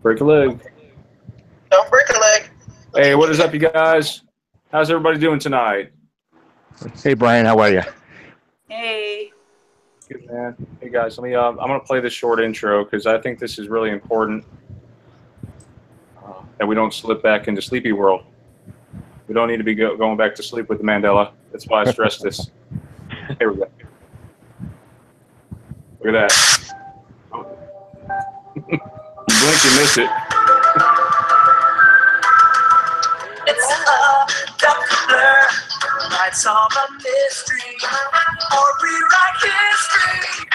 Break a leg. Don't break a leg. Hey, what is up, you guys? How's everybody doing tonight? Hey, Brian, how are you? Hey. Good, man. Hey, guys, let me. I'm gonna play this short intro because I think this is really important that we don't slip back into sleepy world. We don't need to be going back to sleep with the Mandela. That's why I stress this. Here we go. Look at that. Oh. You blink, you miss it. It's a dark blur. Might solve a mystery or rewrite history.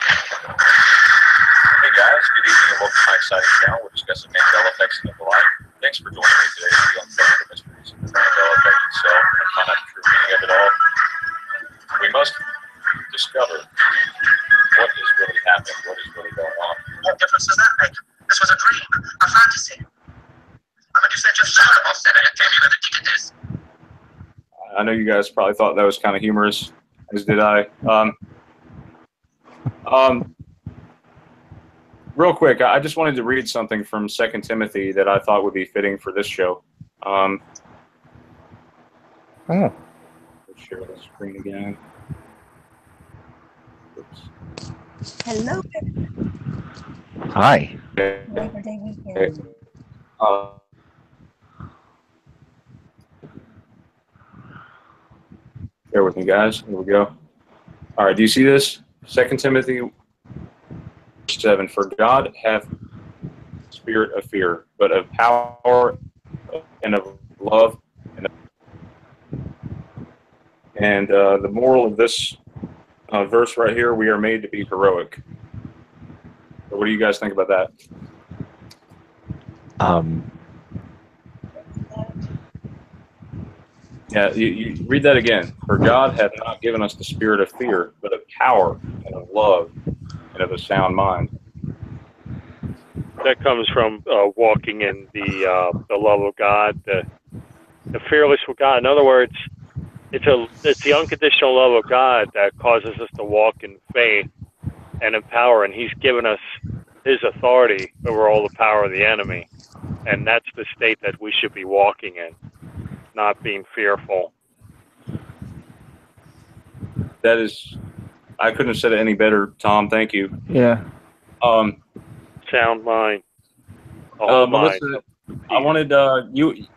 Hey guys, good evening and welcome to my exciting channel. We're discussing Mandela effects in the life. Thanks for joining me today to uncover the mysteries of the Mandela effect itself and find out the true meaning of it all. We must discover what is really happening, what is really going on. What difference does that make? This was a dream, a fantasy. A Medusa just shot about 7 and 10 minutes to get this. I know you guys probably thought that was kind of humorous, as did I. Real quick, I just wanted to read something from 2 Timothy that I thought would be fitting for this show. Let's share the screen again. Oops. Hello. Hi. Labor Day weekend. Bear with me, guys. Here we go. All right, do you see this? 2 Timothy 7, for God hath spirit of fear, but of power and of love. And the moral of this verse right here, we are made to be heroic. So what do you guys think about that? Yeah, you read that again. For God hath not given us the spirit of fear, but of power and of love and of a sound mind. That comes from walking in the love of God, the fearless with God. In other words, it's the unconditional love of God that causes us to walk in faith and in power, and He's given us His authority over all the power of the enemy, and that's the state that we should be walking in, not being fearful. That is, I couldn't have said it any better, Tom. Thank you. Yeah. Sound mind. A whole mind. Melissa, I wanted you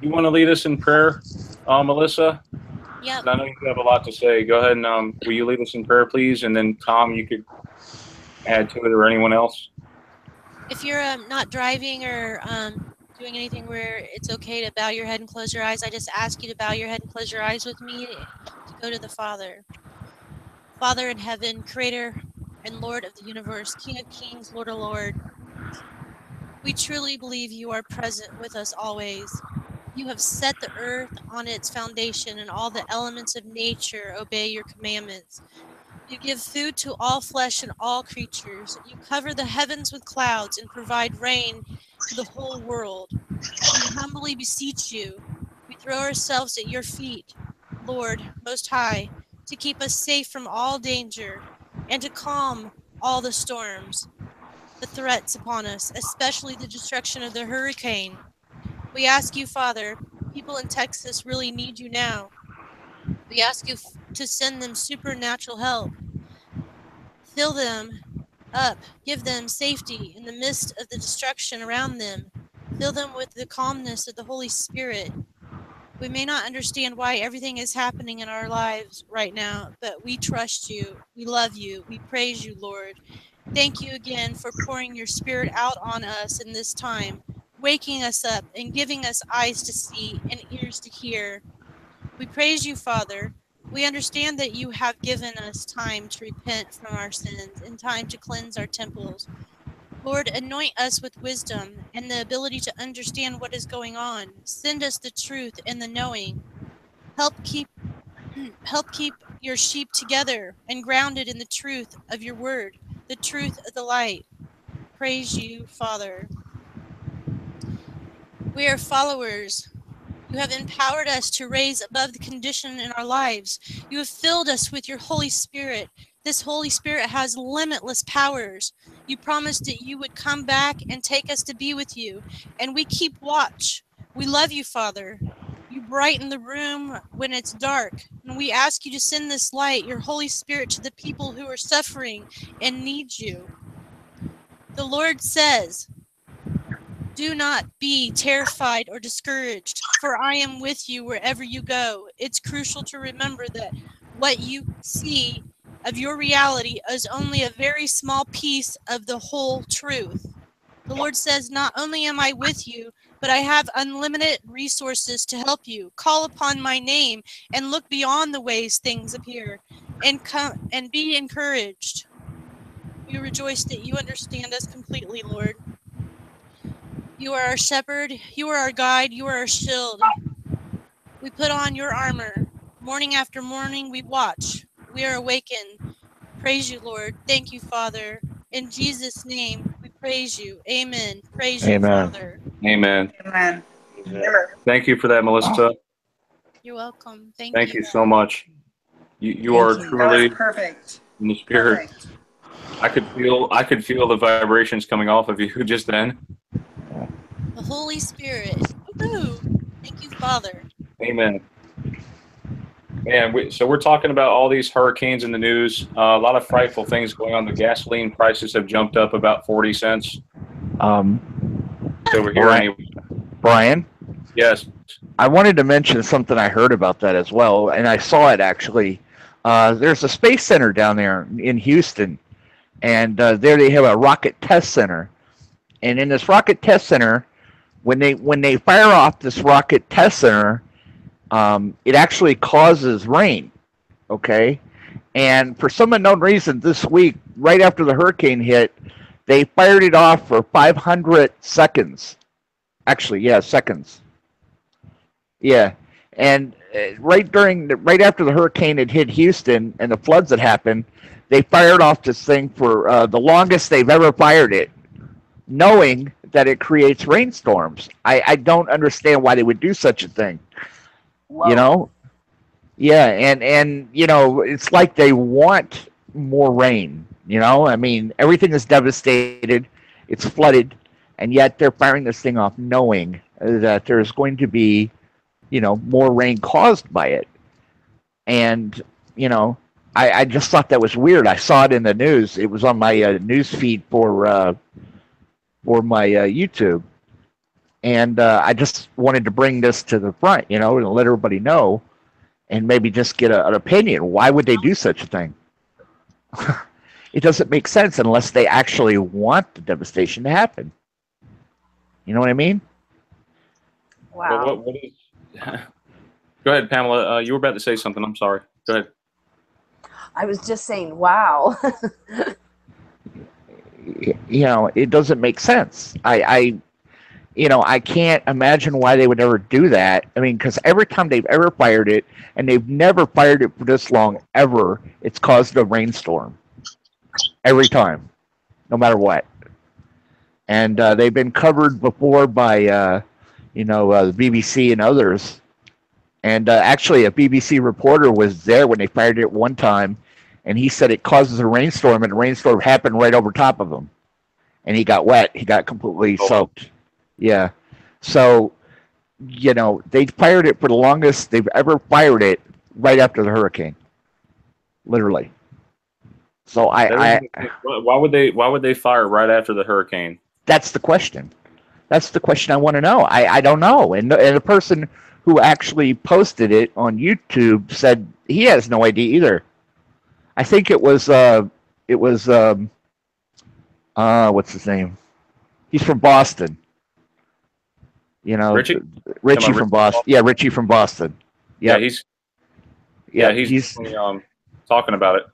want to lead us in prayer, Melissa? Yep. I know you have a lot to say. Go ahead and will you lead us in prayer, please? And then Tom, you could add to it, or anyone else. If you're not driving or doing anything where it's okay to bow your head and close your eyes, I just ask you to bow your head and close your eyes with me to go to the Father. Father in heaven, creator and Lord of the universe, King of kings, Lord of lords, we truly believe you are present with us always. You have set the earth on its foundation, and all the elements of nature obey your commandments. You give food to all flesh and all creatures. You cover the heavens with clouds and provide rain to the whole world. We humbly beseech you. We throw ourselves at your feet, Lord Most High, to keep us safe from all danger and to calm all the storms, the threats upon us, especially the destruction of the hurricane. We ask you, Father, people in Texas really need you now. We ask you to send them supernatural help. Fill them up. Give them safety in the midst of the destruction around them. Fill them with the calmness of the Holy Spirit. We may not understand why everything is happening in our lives right now, but we trust you. We love you. We praise you, Lord. Thank you again for pouring your Spirit out on us in this time, waking us up and giving us eyes to see and ears to hear. We praise you, Father. We understand that you have given us time to repent from our sins and time to cleanse our temples. Lord, anoint us with wisdom and the ability to understand what is going on. Send us the truth and the knowing. Help keep your sheep together and grounded in the truth of your word, the truth of the light. Praise you, Father. We are followers. You have empowered us to raise above the condition in our lives. You have filled us with your Holy Spirit. This Holy Spirit has limitless powers. You promised that you would come back and take us to be with you, and we keep watch. We love you, Father. You brighten the room when it's dark, and we ask you to send this light, your Holy Spirit, to the people who are suffering and need you. The Lord says, do not be terrified or discouraged, for I am with you wherever you go. It's crucial to remember that what you see of your reality is only a very small piece of the whole truth. The Lord says, not only am I with you, but I have unlimited resources to help you. Call upon my name and look beyond the ways things appear, and come and be encouraged. We rejoice that you understand us completely, Lord. You are our shepherd, you are our guide, you are our shield. We put on your armor. Morning after morning we watch. We are awakened. Praise you, Lord. Thank you, Father. In Jesus' name, we praise you. Amen. Praise you, Amen. Father. Amen. Amen. Thank you for that, Melissa. You're welcome. Thank Thank you. you so much. You Thank are you. That truly was perfect. in the spirit. Perfect. I could feel the vibrations coming off of you just then. The Holy Spirit. Woo-hoo. Thank you, Father. Amen. Man, so we're talking about all these hurricanes in the news. A lot of frightful things going on. The gasoline prices have jumped up about 40 cents Um, over here. Brian, Yes. I wanted to mention something I heard about that as well, and I saw it actually. There's a space center down there in Houston, and there they have a rocket test center. And in this rocket test center, when they fire off this rocket test center, it actually causes rain. Okay, and for some unknown reason, this week, right after the hurricane hit, they fired it off for 500 seconds. Actually, yeah, seconds. Yeah, and right after the hurricane had hit Houston and the floods that happened, they fired off this thing for the longest they've ever fired it, knowing that it creates rainstorms. I don't understand why they would do such a thing. Whoa. You know? Yeah, and it's like they want more rain. I mean, everything is devastated, it's flooded, and yet they're firing this thing off knowing that there's going to be more rain caused by it. And, I just thought that was weird. I saw it in the news. It was on my news feed for my YouTube. And I just wanted to bring this to the front, and let everybody know and maybe just get an opinion. Why would they do such a thing? It doesn't make sense unless they actually want the devastation to happen. You know what I mean? Wow. What is... Go ahead, Pamela. You were about to say something. I'm sorry. Go ahead. I was just saying, wow. It doesn't make sense. I can't imagine why they would ever do that. I mean, because every time they've ever fired it, and they've never fired it for this long ever, it's caused a rainstorm. Every time, no matter what. And they've been covered before by, the BBC and others. And actually, a BBC reporter was there when they fired it one time, and he said it causes a rainstorm, and the rainstorm happened right over top of him. And he got wet. He got completely soaked. Yeah. So, they fired it for the longest they've ever fired it right after the hurricane. Literally. So why would they fire right after the hurricane? That's the question. That's the question I want to know. I don't know. And the person who actually posted it on YouTube said he has no idea either. I think it was what's his name? He's from Boston. Richie? Richie from Boston. Yeah, Richie from Boston. Yep. He's talking about it.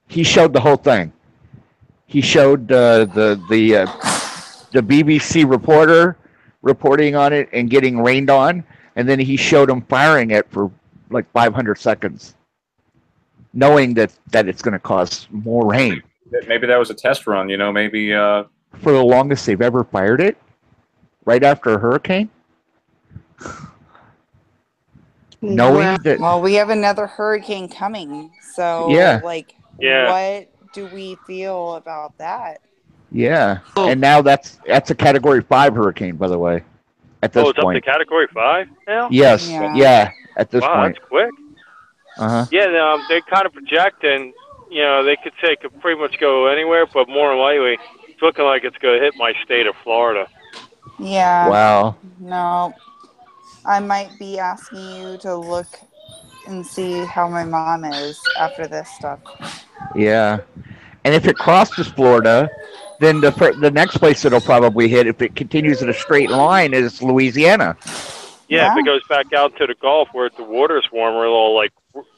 He showed the whole thing. He showed the BBC reporter reporting on it and getting rained on, and then he showed him firing it for like 500 seconds, knowing that it's going to cause more rain. Maybe that was a test run. Maybe for the longest they've ever fired it, right after a hurricane. Knowing that. Well, we have another hurricane coming, so Yeah. what do we feel about that? Yeah, Oh. and now that's a Category 5 hurricane, by the way. At this It's point. up to Category 5 now? Yes. Yeah. Yeah. At this Wow, point. that's quick. Yeah, they kind of project, and they could say it could pretty much go anywhere, but more than likely, it's looking like it's going to hit my state of Florida. Yeah. Wow. No. I might be asking you to look and see how my mom is after this stuff. Yeah. And if it crosses Florida, then the next place it'll probably hit, if it continues in a straight line, is Louisiana. Yeah, if it goes back out to the Gulf where the water's warmer,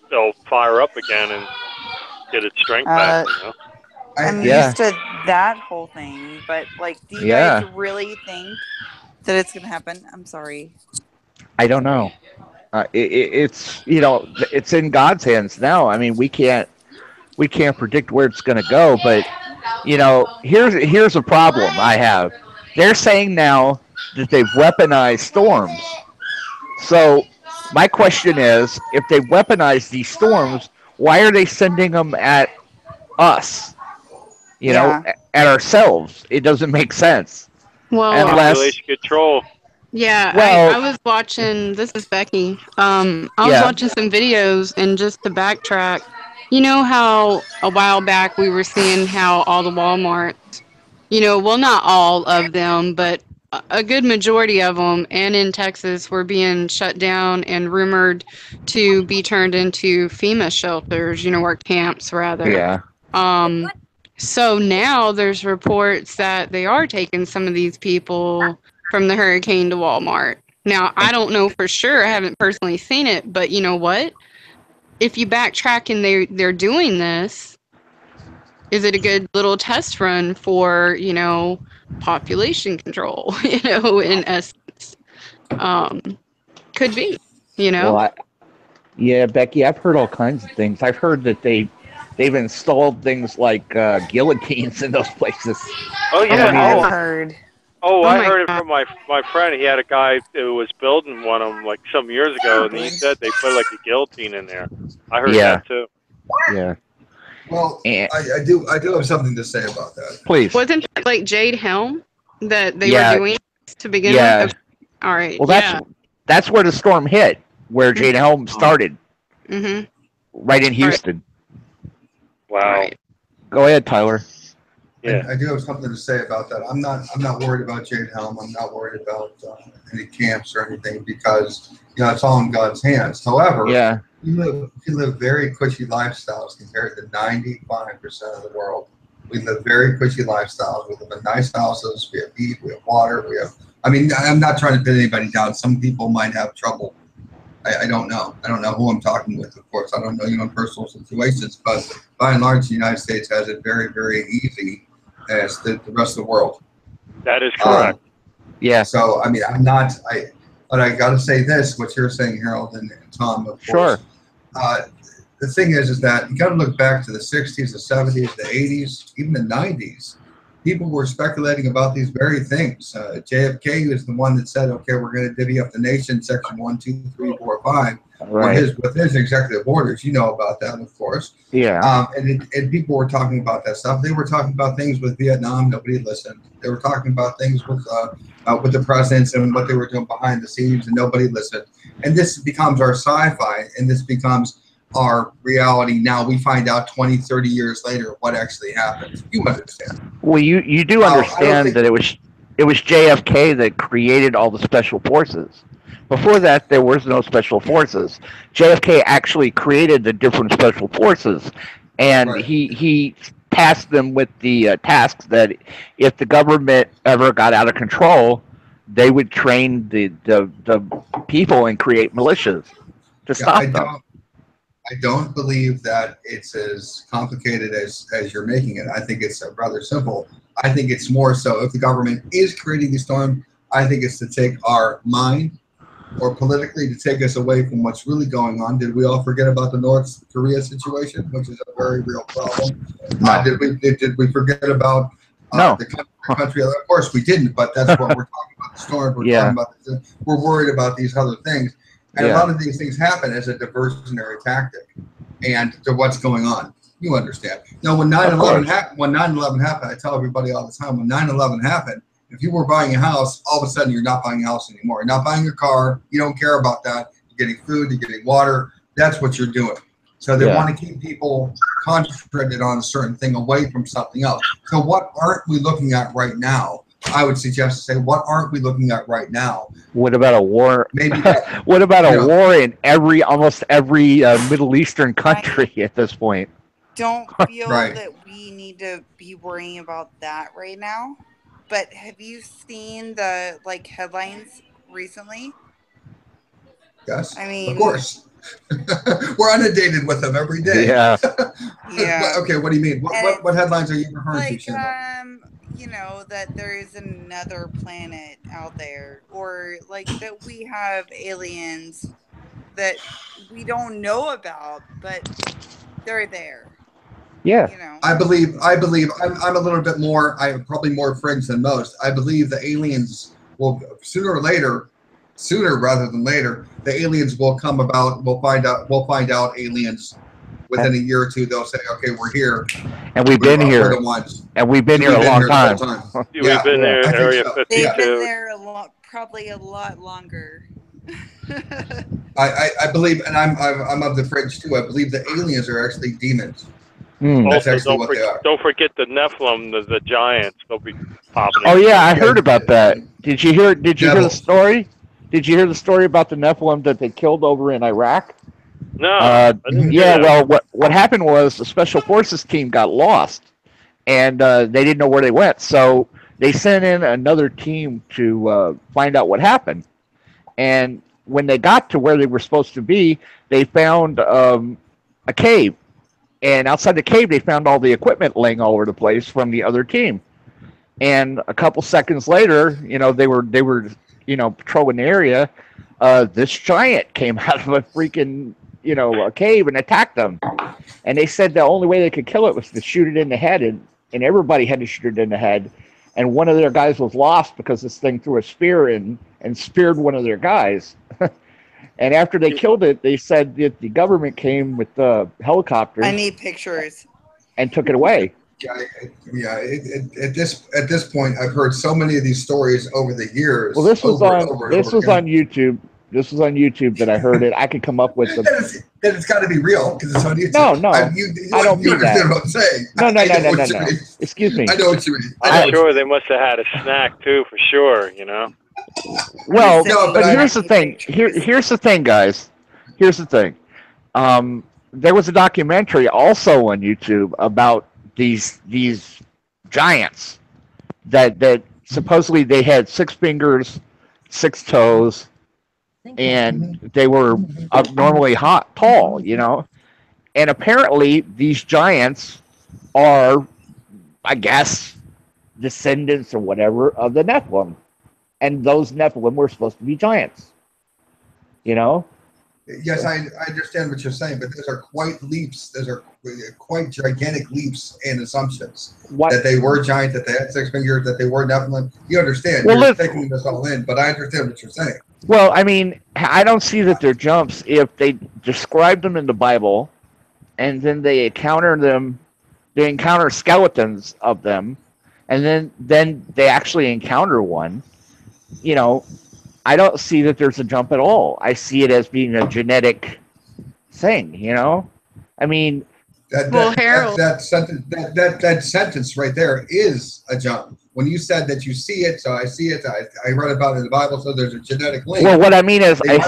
they'll fire up again and get its strength back. I'm used to that whole thing, but do you guys really think that it's gonna happen? I'm sorry. I don't know. It's it's in God's hands now. I mean, we can't predict where it's going to go, but here's a problem I have. They're saying now that they've weaponized storms. So my question is, if they weaponize these storms, why are they sending them at us? At ourselves. It doesn't make sense. Well, population control. Yeah, Well, I was watching. This is Becky. I was watching some videos, and just to backtrack, you know how a while back we were seeing how all the Walmarts, well, not all of them, but a good majority of them, and in Texas, were being shut down and rumored to be turned into FEMA shelters, or camps rather. Yeah. So now there's reports that they are taking some of these people from the hurricane to Walmart. Now, I don't know for sure. I haven't personally seen it, but you know what? If you backtrack and they're doing this, is it a good little test run for, population control, in essence? Could be, Well, Becky, I've heard all kinds of things. I've heard that they've installed things like guillotines in those places. Oh, yeah. I've heard. I heard it from my friend. He had a guy who was building one of them some years ago, and he said they put a guillotine in there. I heard that too. Yeah. Well, I do have something to say about that. Please. Wasn't it Jade Helm that they were doing to begin with? All right. Well, that's where the storm hit, where Jade Helm started. Mm-hmm. Right in Houston. Wow. Right. Go ahead, Tyler. Yeah. I do have something to say about that. I'm not worried about Jade Helm. I'm not worried about any camps or anything because it's all in God's hands. However, we live very cushy lifestyles compared to 95% of the world. We live very cushy lifestyles. We live in nice houses. We have heat. We have water. I'm not trying to put anybody down. Some people might have trouble. I don't know. I don't know who I'm talking with, of course. I don't know personal situations, but by and large, the United States has it very, very easy as the rest of the world. That is correct. So, but I got to say this, what you're saying, Harold and Tom, of course. Sure. The thing is that you got to look back to the 60s, the 70s, the 80s, even the 90s. People were speculating about these very things. JFK was the one that said, okay, we're going to divvy up the nation, section 1, 2, 3, 4, 5. Right. With his executive orders. You know about that, of course. Yeah. And people were talking about that stuff. They were talking about things with Vietnam. Nobody listened. They were talking about things with the presidents and what they were doing behind the scenes, and nobody listened. And this becomes our sci-fi, and this becomes our reality. Now we find out 20, 30 years later what actually happened. You understand? Well, you do understand that it was JFK that created all the special forces. Before that, there was no special forces. JFK actually created the different special forces, and he tasked them with the tasks that if the government ever got out of control, they would train the people and create militias to stop them. I don't believe that it's as complicated as you're making it. I think it's rather simple. I think it's more so if the government is creating the storm, I think it's to take our mind or politically to take us away from what's really going on. Did we all forget about the North Korea situation, which is a very real problem? No. Did we forget about the country? Of course we didn't, but that's what we're talking about, the storm. We're talking about we're worried about these other things. And a lot of these things happen as a diversionary tactic and to what's going on. You understand. Now, when 9/11 happened, I tell everybody all the time, when 9/11 happened, if you were buying a house, all of a sudden you're not buying a house anymore. You're not buying a car. You don't care about that. You're getting food. You're getting water. That's what you're doing. So they want to keep people concentrated on a certain thing away from something else. So what aren't we looking at right now? I would suggest to say, what aren't we looking at right now? What about a war? Maybe. What about a war in almost every Middle Eastern country at this point? Don't feel that we need to be worrying about that right now. But have you seen the headlines recently? Yes. I mean, of course. We're inundated with them every day. Yeah. Yeah. Okay. What do you mean? What headlines are you referring to, Shannon? You know, that there is another planet out there, or that we have aliens that we don't know about, but they're there. Yeah. You know. I believe I'm a little bit more, I have probably more friends than most. I believe the aliens will sooner rather than later, the aliens will come about. We'll find out aliens within a year or two. They'll say, okay, we're here. And we've been here. We're the ones. And we've been here a long time. We've been there, Area 52. They've been there probably a lot longer. I believe, and I'm of the fringe too. I believe the aliens are actually demons. That's actually what they are. Don't forget the Nephilim, the giants. They'll be popping. Oh yeah, I heard about that. Did you hear the story? Did you hear the story about the Nephilim that they killed over in Iraq? No. Yeah. Well, what happened was the special forces team got lost, and they didn't know where they went. So they sent in another team to find out what happened. And when they got to where they were supposed to be, they found a cave. And outside the cave, they found all the equipment laying all over the place from the other team. And a couple seconds later, they were patrolling the area. This giant came out of a freaking, a cave and attacked them. And they said the only way they could kill it was to shoot it in the head, and everybody had to shoot it in the head. And one of their guys was lost because this thing threw a spear in and speared one of their guys. And after they killed it, they said that the government came with the helicopters. I need pictures. And took it away. Yeah. At this point, I've heard so many of these stories over the years. Well, this was on YouTube. This was on YouTube that I heard it. I could come up with then it's got to be real because it's on YouTube. No, I don't mean that. What I'm saying. No. Excuse me. I know what you mean. I'm sure they must have had a snack too, for sure. Well, but here's the thing. Here's the thing, guys. Here's the thing. There was a documentary also on YouTube about these giants that supposedly they had 6 fingers, 6 toes, and they were abnormally tall, And apparently these giants are, I guess, descendants or whatever of the Nephilim. And those Nephilim were supposed to be giants. Yes, I understand what you're saying, but those are quite leaps. Those are quite gigantic leaps and assumptions. That they were giant, that they had 6 fingers, that they were Nephilim. You understand. You're taking this all in, but I understand what you're saying. Well, I mean, I don't see that they're jumps if they describe them in the Bible and then they encounter skeletons of them, and then they actually encounter one. I don't see that there's a jump at all. I see it as being a genetic thing, I mean, that sentence right there is a jump. When you said that you see it, so I see it. I read about it in the Bible, so there's a genetic link. Well, what I mean is, I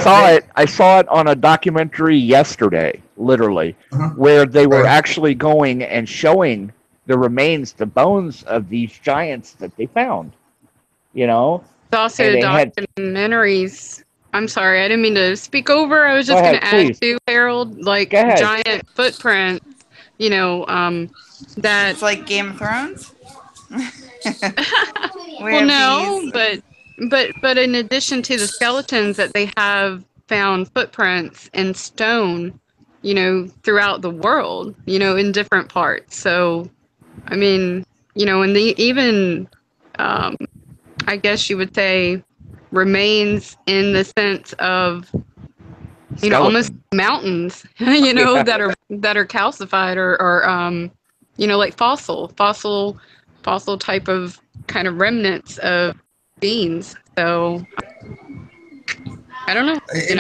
saw it on a documentary yesterday, literally, where they were actually going and showing the remains, the bones of these giants that they found. It's also documentaries. I'm sorry, I didn't mean to speak over. I was just going to add to Harold, giant footprints. That it's like Game of Thrones. Well, no, but in addition to the skeletons, that they have found footprints in stone, throughout the world, in different parts. So, I mean, and even, I guess you would say, remains in the sense of you know, almost mountains, you know, that are calcified or you know, like fossil type of kind of remnants of beings. So I don't know. In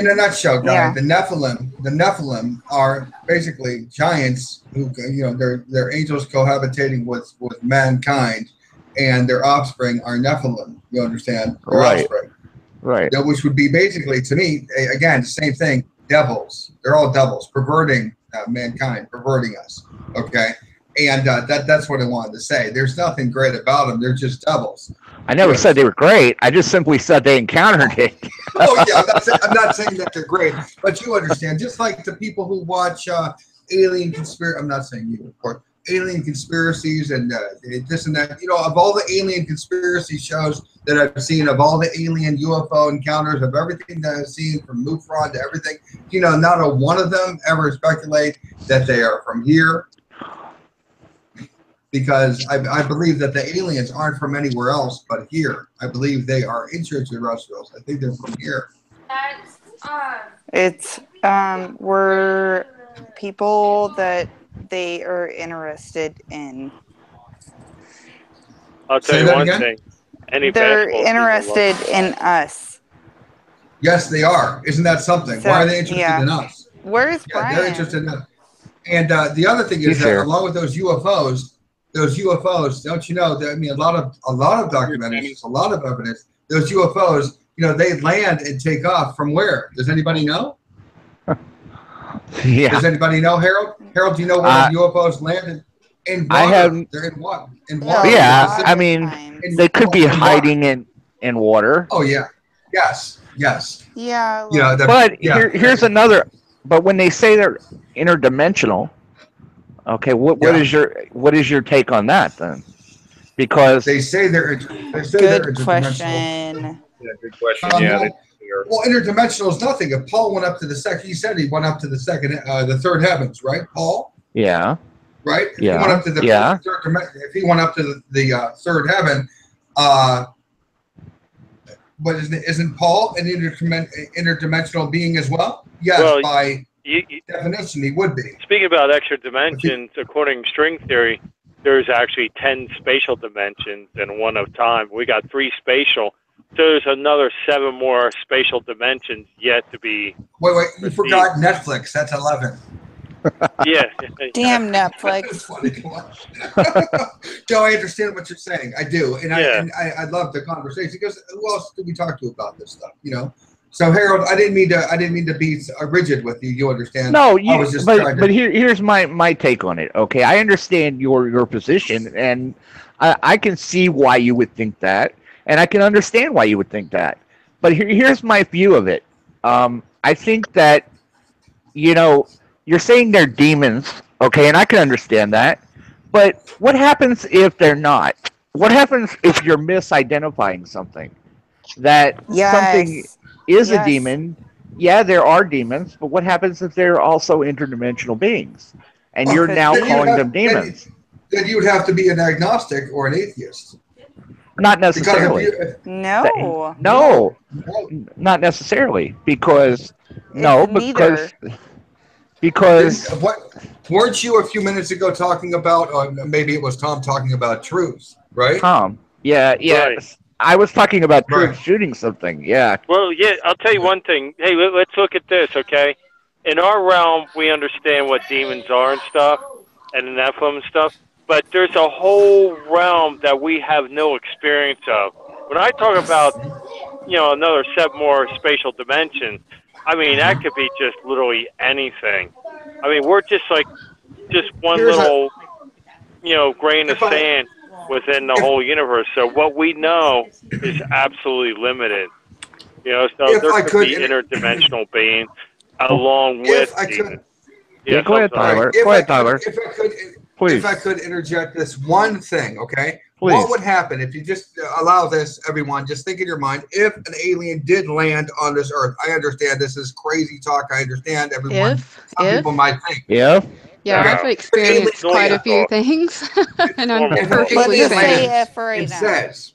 a nutshell, guys, the Nephilim are basically giants who, you know, they're angels cohabitating with mankind, and their offspring are Nephilim. You understand? Their offspring. Right. Which would be basically, to me, again, same thing. Devils. They're all devils, perverting mankind, perverting us. Okay. And that's what I wanted to say. There's nothing great about them. They're just devils. I never said they were great. I just simply said they encountered it. Oh yeah, I'm not saying that they're great, but you understand. Just like the people who watch alien conspiracy. I'm not saying you, of course. Alien conspiracies and this and that. You know, of all the alien conspiracy shows that I've seen, of all the alien UFO encounters, of everything that I've seen from MUFON to everything, you know, not a one of them ever speculate that they are from here. Because I believe that the aliens aren't from anywhere else but here. I believe they are extraterrestrials. I think they're from here. It's we're people that they are interested in. I'll tell you one thing. They're interested in us. Yes, they are. Isn't that something? So, why are they interested in us? Where's Brian? They're interested in us. And the other thing is that along with those UFOs, don't you know? I mean, a lot of documentaries, a lot of evidence. Those UFOs, you know, they land and take off from where? Does anybody know? Yeah. Does anybody know, Harold? Harold, do you know where the UFOs landed? In water. I haven't. They're in what? In water. Yeah, I mean, they could be hiding in water. Oh yeah. Yes. Yeah. You know, but here's another. But when they say they're interdimensional, okay, what is your take on that then? Because they say they're good question. Yeah, good question. Well, interdimensional is nothing. If Paul went up to the second, he said he went up to the third heavens, right, Paul? Yeah. Right. If Yeah. he went up to the if he went up to the third heaven, but isn't Paul an interdimensional being as well? Yes, well, by definition, he would be. Speaking about extra dimensions, according to string theory, there's actually 10 spatial dimensions and one of time. We got 3 spatial. So there's another 7 more spatial dimensions yet to be. Wait, you forgot Netflix. That's 11. Yeah. Damn Netflix. Joe, I understand what you're saying. I do, and I love the conversation because who else do we talk to about this stuff? You know. So Harold, I didn't mean to be rigid with you. You understand? No, but here's my take on it. Okay, I understand your position, and I can see why you would think that, and I can understand why you would think that. But here's my view of it. I think that, you know, you're saying they're demons, okay, and I can understand that. But what happens if they're not? What happens if you're misidentifying something? That something is a demon. Yeah, there are demons, but what happens if they're also interdimensional beings? And you're now calling them demons. Then you would have to be an agnostic or an atheist. Not necessarily. No, not necessarily. Because what weren't you a few minutes ago talking about? Maybe it was Tom talking about truth, right? Tom, yeah. Right. I was talking about truth shooting something. Yeah. Well, yeah. I'll tell you one thing. Hey, let's look at this, okay? In our realm, we understand what demons are and stuff, and the Nephilim and stuff. But there's a whole realm that we have no experience of. When I talk about, you know, another 7 more spatial dimensions, I mean, that could be just literally anything. I mean, we're just like, one little, you know, grain of sand within the whole universe. So what we know is absolutely limited. You know, so there could be interdimensional beings along with demons. Yeah, go ahead, Tyler. If I could interject this one thing, okay? Please. What would happen if you just allow this, everyone, just think in your mind, if an alien did land on this earth? I understand this is crazy talk. I understand everyone. Some people might think. Yeah, I've experienced quite a few things, and I'm perfectly safe. For right It now. says,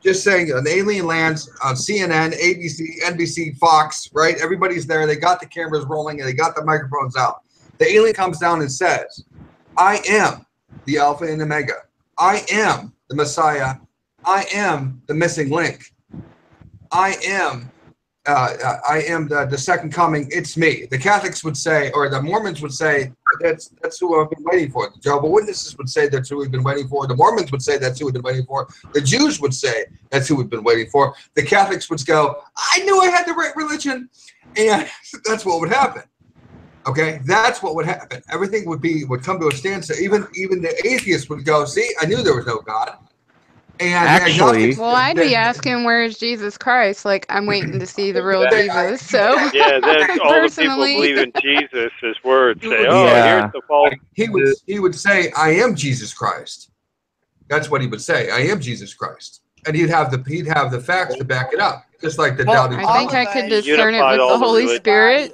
Just saying, an alien lands on CNN, ABC, NBC, Fox, right? Everybody's there. They got the cameras rolling and they got the microphones out. The alien comes down and says, I am the Alpha and Omega. I am the Messiah. I am the missing link. I am the second coming. It's me. The Catholics would say, or the Mormons would say, that's who I've been waiting for. The Jehovah's Witnesses would say that's who we've been waiting for. The Mormons would say that's who we've been waiting for. The Jews would say that's who we've been waiting for. The Catholics would go, I knew I had the right religion, and that's what would happen. Okay, that's what would happen. Everything would come to a standstill. Even the atheists would go, see, I knew there was no God. And actually, well, I'd be asking, where is Jesus Christ? Like, I'm waiting to see the real Jesus. So yeah, then all the people personally, believe in Jesus. His words say, "Oh, Yeah. here's the false." He would say, I am Jesus Christ. That's what he would say. I am Jesus Christ, and he'd have the facts to back it up, just like the doubting. I think I could discern it with the Holy Spirit.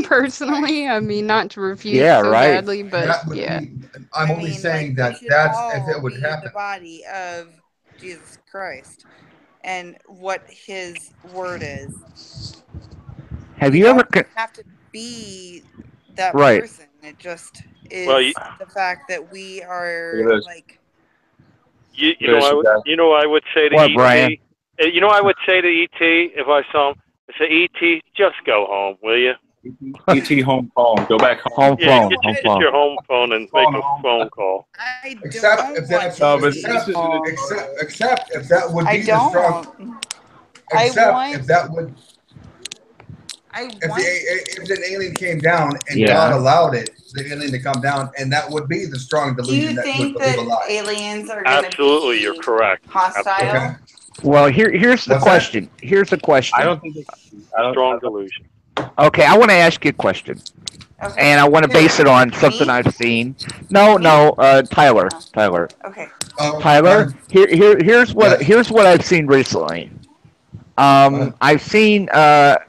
Personally, I mean, not to refute so badly, but I'm only saying that that's if it would happen. The body of Jesus Christ and what his word is. Have you ever have to be that Right. person? It just is Well, the fact that we are like. You know, I would say to What, ET. Brian? You know, I would say to ET if I saw him. I say, ET, just go home, will you? ET home phone. Go back home. Yeah, get your home phone and make a phone call. Except if that's except if that would be the strong. Except if that would. If an alien came down and God allowed the alien to come down, and that would be the strong delusion that would believe a lie. Aliens are going to Absolutely, you're correct. Hostile. Okay. Well, here's the question. Here's the question. I don't think strong delusion. Okay, I want to ask you a question, and I want to base it on something I've seen. No, Tyler. Okay. Tyler, here's what I've seen recently. I've seen it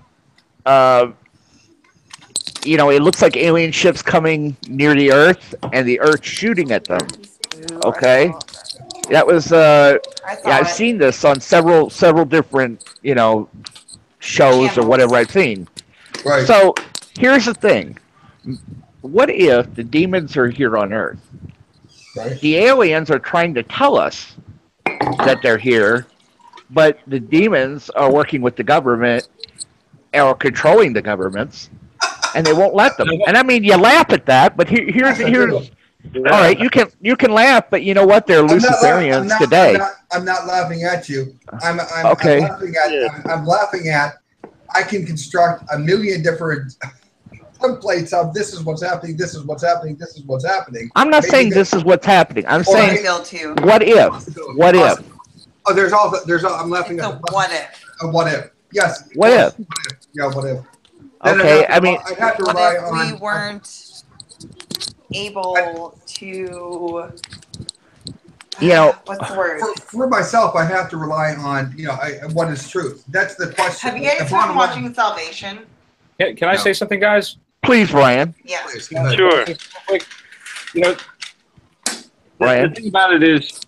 looks like alien ships coming near the Earth, and the Earth shooting at them. Okay, that was I've seen this on several different shows or whatever I've seen. Right. So here's the thing: what if the demons are here on Earth? Right. The aliens are trying to tell us that they're here, but the demons are working with the government or controlling the governments, and they won't let them. And I mean, you laugh at that, but here's all right. You can laugh, but you know what? They're Luciferians today. I'm not laughing at you. I'm okay. I'm laughing at. I can construct a million different templates of this is what's happening. This is what's happening. This is what's happening. I'm not saying this is what's happening. I'm saying what if? What if? Oh, there's I'm laughing at what if. What if? Yes. What if? Yeah. What if? Okay. I mean, I'd have to what rely if on. We weren't able to. What's the word? For myself, I have to rely on what is truth. That's the question. Have you guys been watching Salvation? Can I say something, guys? Please, Brian. Yeah. Sure. Brian. The thing about it is,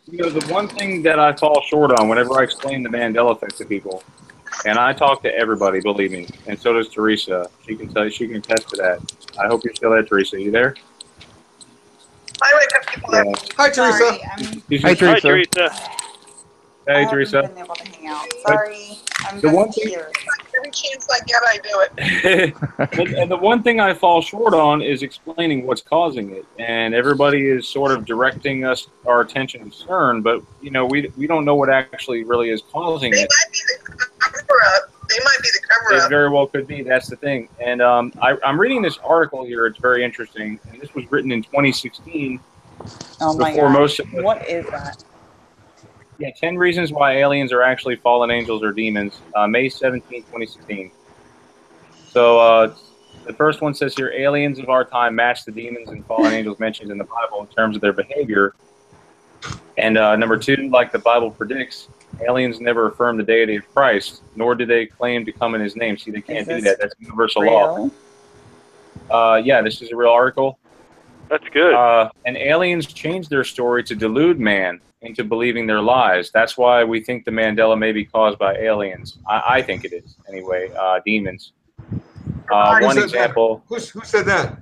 the one thing that I fall short on whenever I explain the Mandela effect to people, and I talk to everybody, believe me, and so does Teresa. She can attest to that. I hope you're still there, Teresa. You there? Hi, Teresa. Hi, Teresa. Hey, Teresa. I haven't been able to hang out. Sorry. I'm The one just thing- here. Every chance I get, I do it. And the one thing I fall short on is explaining what's causing it. And everybody is sort of directing our attention and concern, but we don't know what actually really is causing They it. might be the cover-up. They might be the cover-up. It very well could be. That's the thing. And I'm reading this article here. It's very interesting. And this was written in 2016. Oh my before God. most of the, What is that? Yeah, 10 reasons why aliens are actually fallen angels or demons. May 17, 2016. So the first one says here, aliens of our time match the demons and fallen angels mentioned in the Bible in terms of their behavior. And number two, like the Bible predicts, aliens never affirm the deity of Christ, nor do they claim to come in his name. See, they can't do that. That's universal law. Yeah, this is a real article. That's good. And aliens change their story to delude man into believing their lies. That's why we think the Mandela may be caused by aliens. I think it is, anyway, demons. One example. Who said that?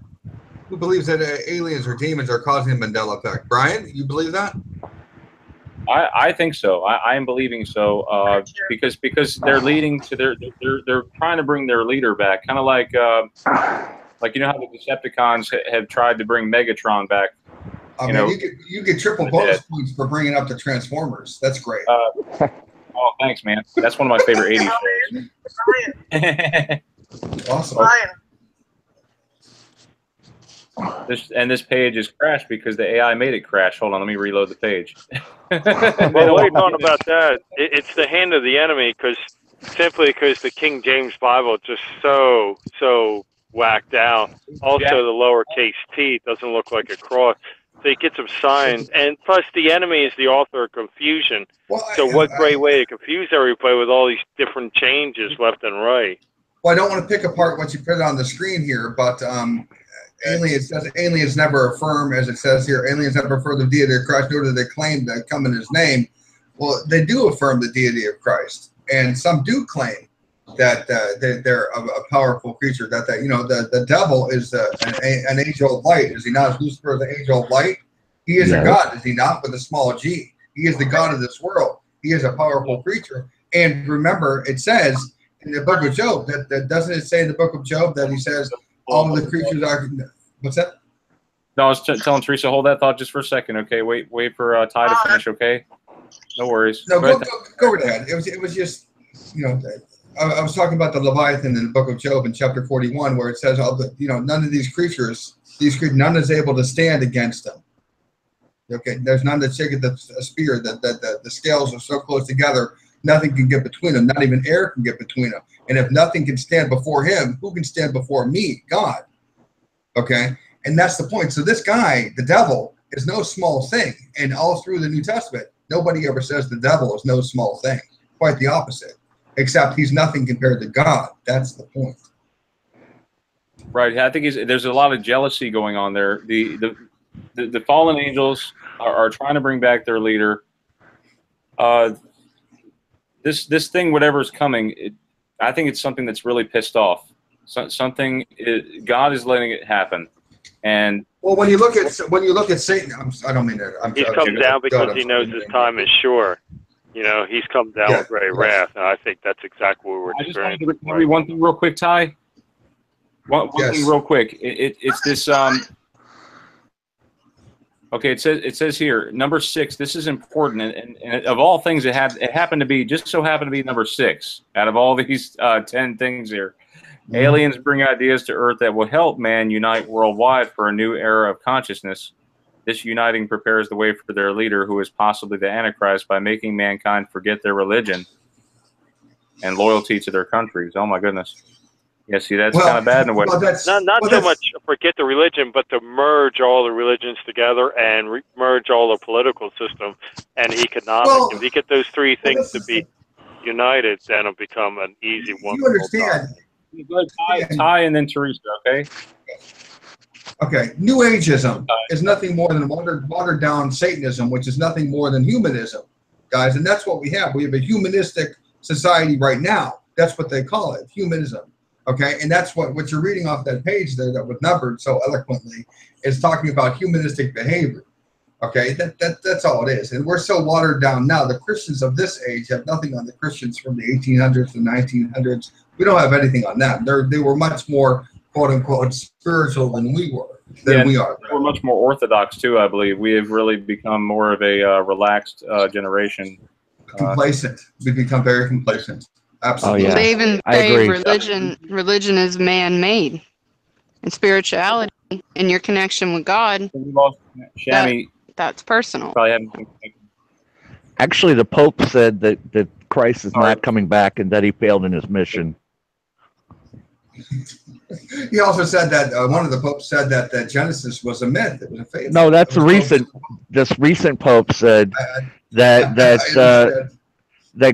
Who believes that aliens or demons are causing the Mandela effect? Brian, you believe that? I think so. I am believing so because they're leading to they're trying to bring their leader back, kind of like you know how the Decepticons have tried to bring Megatron back. You get triple bonus points for bringing up the Transformers. That's great. Oh, thanks, man. That's one of my favorite '80s shows. Awesome. This page is crashed because the AI made it crash. Hold on, let me reload the page. Well, what are you talking about that? It's the hand of the enemy, simply because the King James Bible is just so whacked out. Also, the lowercase t doesn't look like a cross. So you get some signs, and plus the enemy is the author of confusion. So what great way to confuse everybody with all these different changes left and right. Well, I don't want to pick apart what you put on the screen here, but aliens never affirm, as it says here, aliens never affirm the deity of Christ, nor do they claim to come in his name. Well, they do affirm the deity of Christ, and some do claim that they're a powerful creature. That the devil is an angel of light. Is he not? Lucifer, the angel of light. He is a god, is he not? With a small g. He is the god of this world. He is a powerful creature. And remember, it says in the book of Job that doesn't it say in the book of Job that he says all of the creatures are. What's that? No, I was telling Teresa, hold that thought just for a second, okay? Wait for Ty to finish, okay? No worries. No, go ahead. It was just, I was talking about the Leviathan in the book of Job in chapter 41, where it says none of these creatures, none is able to stand against them. Okay, there's none that shaketh a spear. The scales are so close together, nothing can get between them. Not even air can get between them. And if nothing can stand before him, who can stand before me? God. Okay, and that's the point. So this guy, the devil, is no small thing. And all through the New Testament, nobody ever says the devil is no small thing. Quite the opposite. Except he's nothing compared to God. That's the point. Right. I think there's a lot of jealousy going on there. The fallen angels are trying to bring back their leader. This thing, whatever's coming, I think it's something that's really pissed off. God is letting it happen. And well, when you look at Satan, I don't mean that. He's come down because he knows his time is short. He's come down with great wrath, and I think that's exactly what we're experiencing. I just want to read one thing real quick, Ty. One thing real quick. It's this. Okay, it says here number 6. This is important, and of all things, it happened to be number 6 out of all these 10 things here. Mm-hmm. Aliens bring ideas to Earth that will help man unite worldwide for a new era of consciousness. This uniting prepares the way for their leader, who is possibly the Antichrist, by making mankind forget their religion and loyalty to their countries. Oh my goodness. Yeah, see, that's kind of bad in a way. Not so much forget the religion, but to merge all the religions together and merge all the political system and economic. If you get those three things to be united, then it'll become an easy one. You understand? Ty and then Teresa, okay? Okay, New Ageism is nothing more than watered down Satanism, which is nothing more than humanism, guys. And that's what we have. We have a humanistic society right now. That's what they call it, humanism. Okay, and that's what you're reading off that page there that was numbered so eloquently is talking about humanistic behavior. Okay, that's all it is. And we're so watered down now. The Christians of this age have nothing on the Christians from the 1800s and 1900s. We don't have anything on them. They were much more, quote unquote, spiritual than we were. We are. We're much more orthodox too, I believe. We have really become more of a relaxed generation. Complacent. We've become very complacent. Absolutely. Oh, yeah. They even say religion is man-made, and spirituality and your connection with God. That's personal. Actually, the Pope said that Christ is not coming back and that he failed in his mission. He also said that one of the popes said that Genesis was a myth. It was a faith. No, that's this recent Pope said that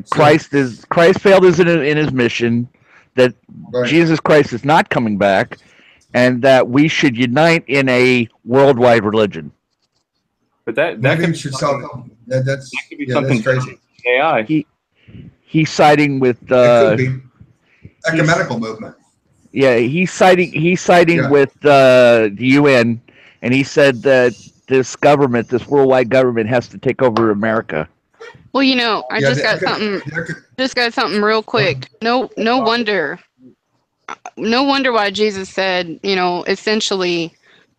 Christ failed in his mission, that Jesus Christ is not coming back, and that we should unite in a worldwide religion. But that Maybe could you be should something, sell. That's that could be yeah, something that's crazy. AI. He's siding with It could be ecumenical movement. Yeah, he's siding Yeah. with the UN, and he said that this government, this worldwide government, has to take over America. Well, you know, I Yeah, just got something. Just got something real quick. No wonder why Jesus said, you know, essentially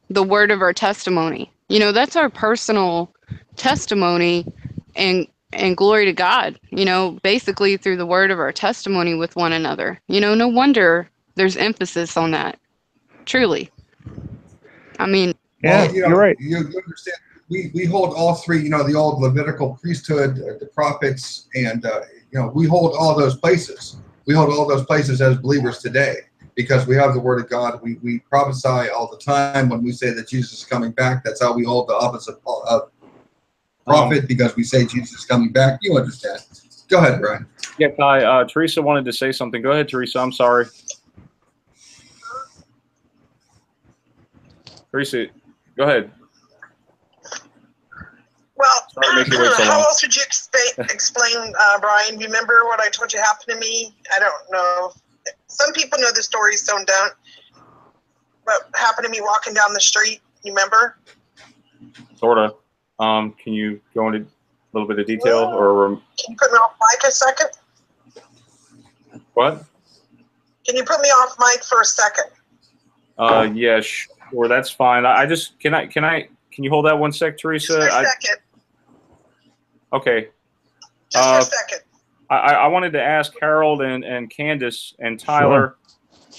the word of our testimony. You know, that's our personal testimony, and glory to God, you know, basically through the word of our testimony with one another. You know, no wonder there's emphasis on that. Truly. I mean, Yeah, you know, you're right. You understand. We hold all three. You know, the old Levitical priesthood, the prophets, and you know, we hold all those places. We hold all those places as believers today because we have the Word of God. We prophesy all the time when we say that Jesus is coming back. That's how we hold the office of prophet because we say Jesus is coming back. You understand? Go ahead, Brian. Yeah, Kai. Teresa wanted to say something. Go ahead, Teresa. I'm sorry. Teresa, go ahead. Well, Sorry to make you wait so how long. else would you explain, Brian? Remember what I told you happened to me? I don't know. Some people know the story, some don't. What happened to me walking down the street? You remember? Sort of. Can you go into a little bit of detail, or Can you put me off mic a second? what? Can you put me off mic for a second? Yeah, sure. That's fine. I just can you hold that one sec, Teresa? Just for a second. Okay. Just for a second. I wanted to ask Harold and Candace and Tyler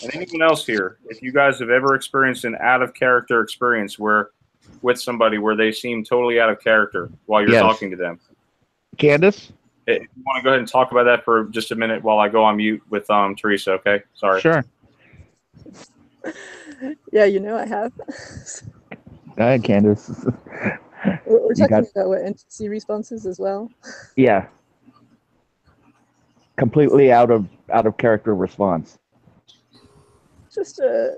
and anyone else here if you guys have ever experienced an out of character experience with somebody where they seem totally out of character while you're talking to them. Candace? If you want to go ahead and talk about that for just a minute while I go on mute with Teresa, okay? Sorry. Sure. Yeah, you know I have. Go ahead, Candace. We're talking about what NTC responses as well. Yeah. Completely out of character response. Just a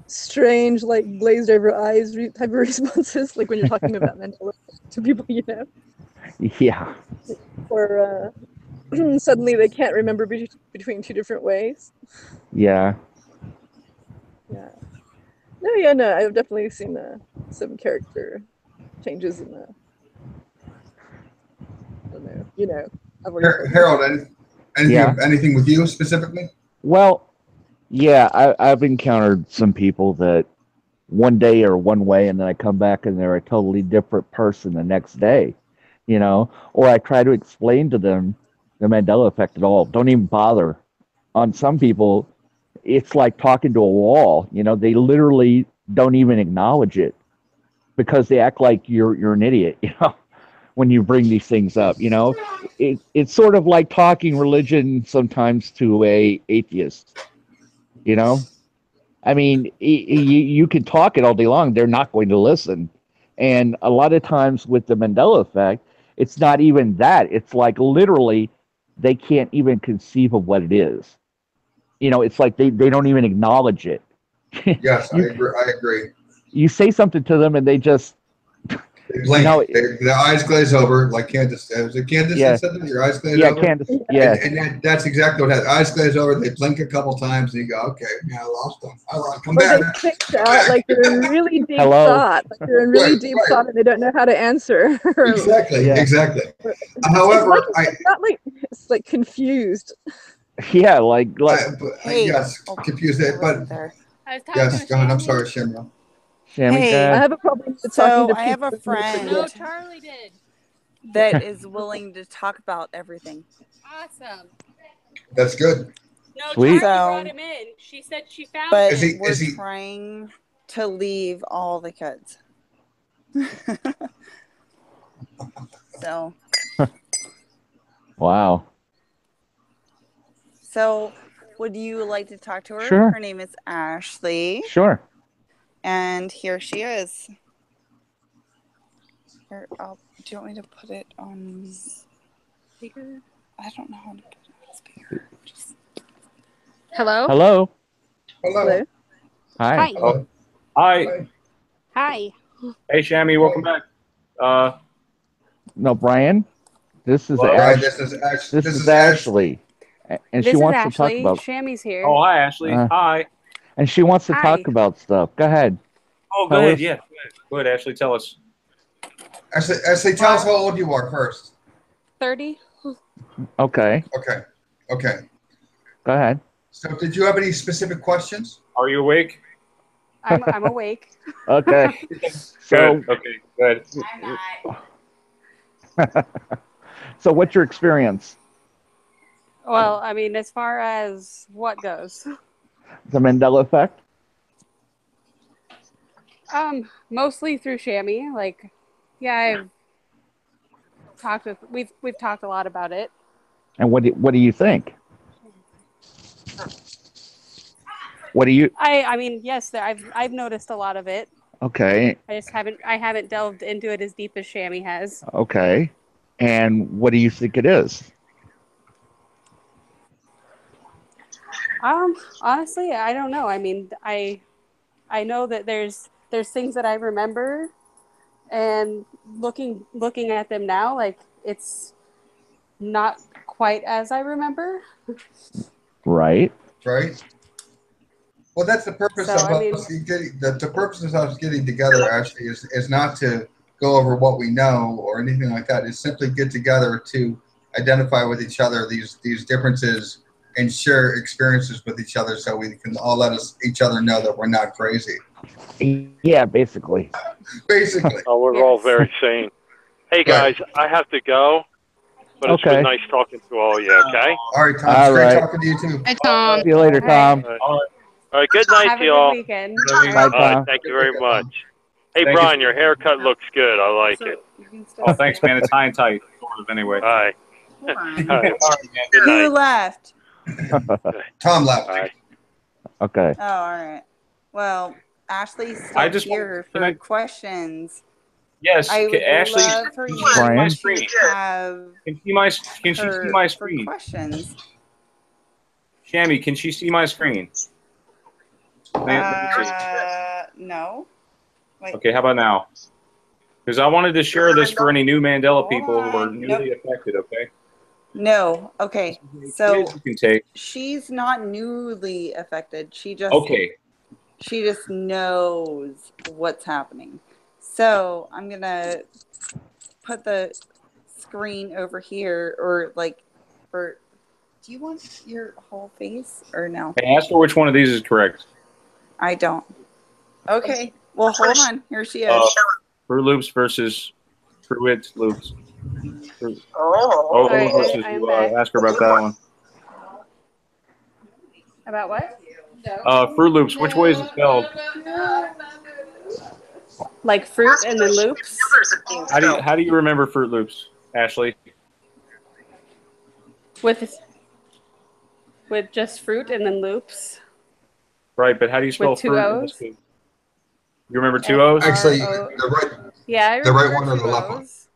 strange, like glazed over eyes type of responses, like when you're talking about Mandela to people you know. Yeah. Or suddenly they can't remember between two different ways. Yeah. Yeah. No, I've definitely seen some character changes in the. I don't know. You know. Harold, anything with you specifically? Well, yeah, I've encountered some people that one day are one way and then I come back and they're a totally different person the next day, you know, or I try to explain to them the Mandela effect at all. Don't even bother. On some people, it's like talking to a wall, you know, they literally don't even acknowledge it because they act like you're an idiot, you know, when you bring these things up, you know. It's sort of like talking religion sometimes to a atheist, you know. I mean, you can talk it all day long. They're not going to listen. And a lot of times with the Mandela effect, it's not even that. It's like literally they can't even conceive of what it is. You know, it's like they don't even acknowledge it. Yes, I agree. You say something to them and they just... They blink. You know, their eyes glaze over, like Candace. Was it Candace that said that? Your eyes glaze over? Yeah, Candace. Yeah. And that's exactly what happened. Eyes glaze over, they blink a couple times, and you go, okay, I lost them. Come back. They fix out like they're in really deep Hello? thought. Like they're in really deep thought and they don't know how to answer. Exactly. However, it's like confused. Yeah, like yes, confused it, but yes, go ahead. I'm sorry, Shamrock. Hey, I have a problem with so talking to I have a people. friend No, Charlie did. that is willing to talk about everything. Awesome. That's good. No, Sweet. Charlie brought him in. She said she found But him. we're trying to leave all the kids. So. Wow. So, would you like to talk to her? Sure. Her name is Ashley. Sure. And here she is. Here, do you want me to put it on speaker? I don't know how to put it on speaker. Hello? Hello? Hello. Hi. Oh, hi. Hi. Hey, Shammy, welcome back. No, Brian. This is Hello? Brian, Ash. this This is is Ashley, and This she is wants to talk Ashley. about. Shammy's here. Oh, hi, Ashley. Hi. And she wants to Hi. talk about stuff. Go ahead. Oh, Tell go ahead. us. Yeah. Go ahead, Ashley. Tell us. Ashley, tell us how old you are first. 30. Okay. Okay. Okay. Go ahead. So, did you have any specific questions? Are you awake? I'm awake. Okay. So. Good. Okay. Good. I'm not. So, what's your experience? Well, I mean, as far as what goes, The Mandela effect. mostly through Shammy. Like, yeah, we've talked a lot about it. And what do you think? What do you? I mean, yes, I've noticed a lot of it. Okay. I haven't delved into it as deep as Shammy has. Okay. And what do you think it is? Honestly, I don't know. I mean, I know that there's things that I remember, and looking at them now, like it's not quite as I remember. Right. Right. Well, that's the purpose So, of I mean- us getting the purpose of us getting together. Actually, is not to go over what we know or anything like that. It's simply get together to identify with each other these differences and share experiences with each other, so we can all let each other know that we're not crazy. Yeah, basically. Basically. Oh, we're all very sane. Hey guys, I have to go, but it's been nice talking to all of you. Okay. All right, Tom. All It's great right. talking to you too. Hi, Tom. See you later, Tom. All right. Good night Have to a y'all. good weekend. Bye, Tom. Thank you very much. Hey, Thank Brian, you. your haircut looks good. I like it. Oh, thanks, man. It's high and tight, sort of, anyway. All right. All right, man. Good Who night. left? Tom left. Okay. Oh, all right. Well, Ashley's I still just here can for I- questions. Yes, I would Ashley. love for you Brian? my screen. to have Can she see my for screen? questions. Shammy, can she see my screen? No. Wait. Okay, how about now? Because I wanted to share this for any new Mandela Hold people who are on. newly affected, okay? No. Okay. So Quiz you can take. she's not newly affected. She just knows what's happening. So I'm gonna put the screen over here, or like, for. Do you want your whole face or no? Hey, ask her which one of these is correct. I don't. Okay. Well, hold on. Here she is. Fruit Loops versus Fruit Loops. Oh. Versus, I'm back. ask her about that one. About what? Fruit Loops, which way is it spelled? Like fruit and then loops. How do you remember Fruit Loops, Ashley? With just fruit and then loops. Right, but how do you spell With two fruit? O's? You remember two O's? Actually, the right. Yeah, I The right remember one or the two left one? O's.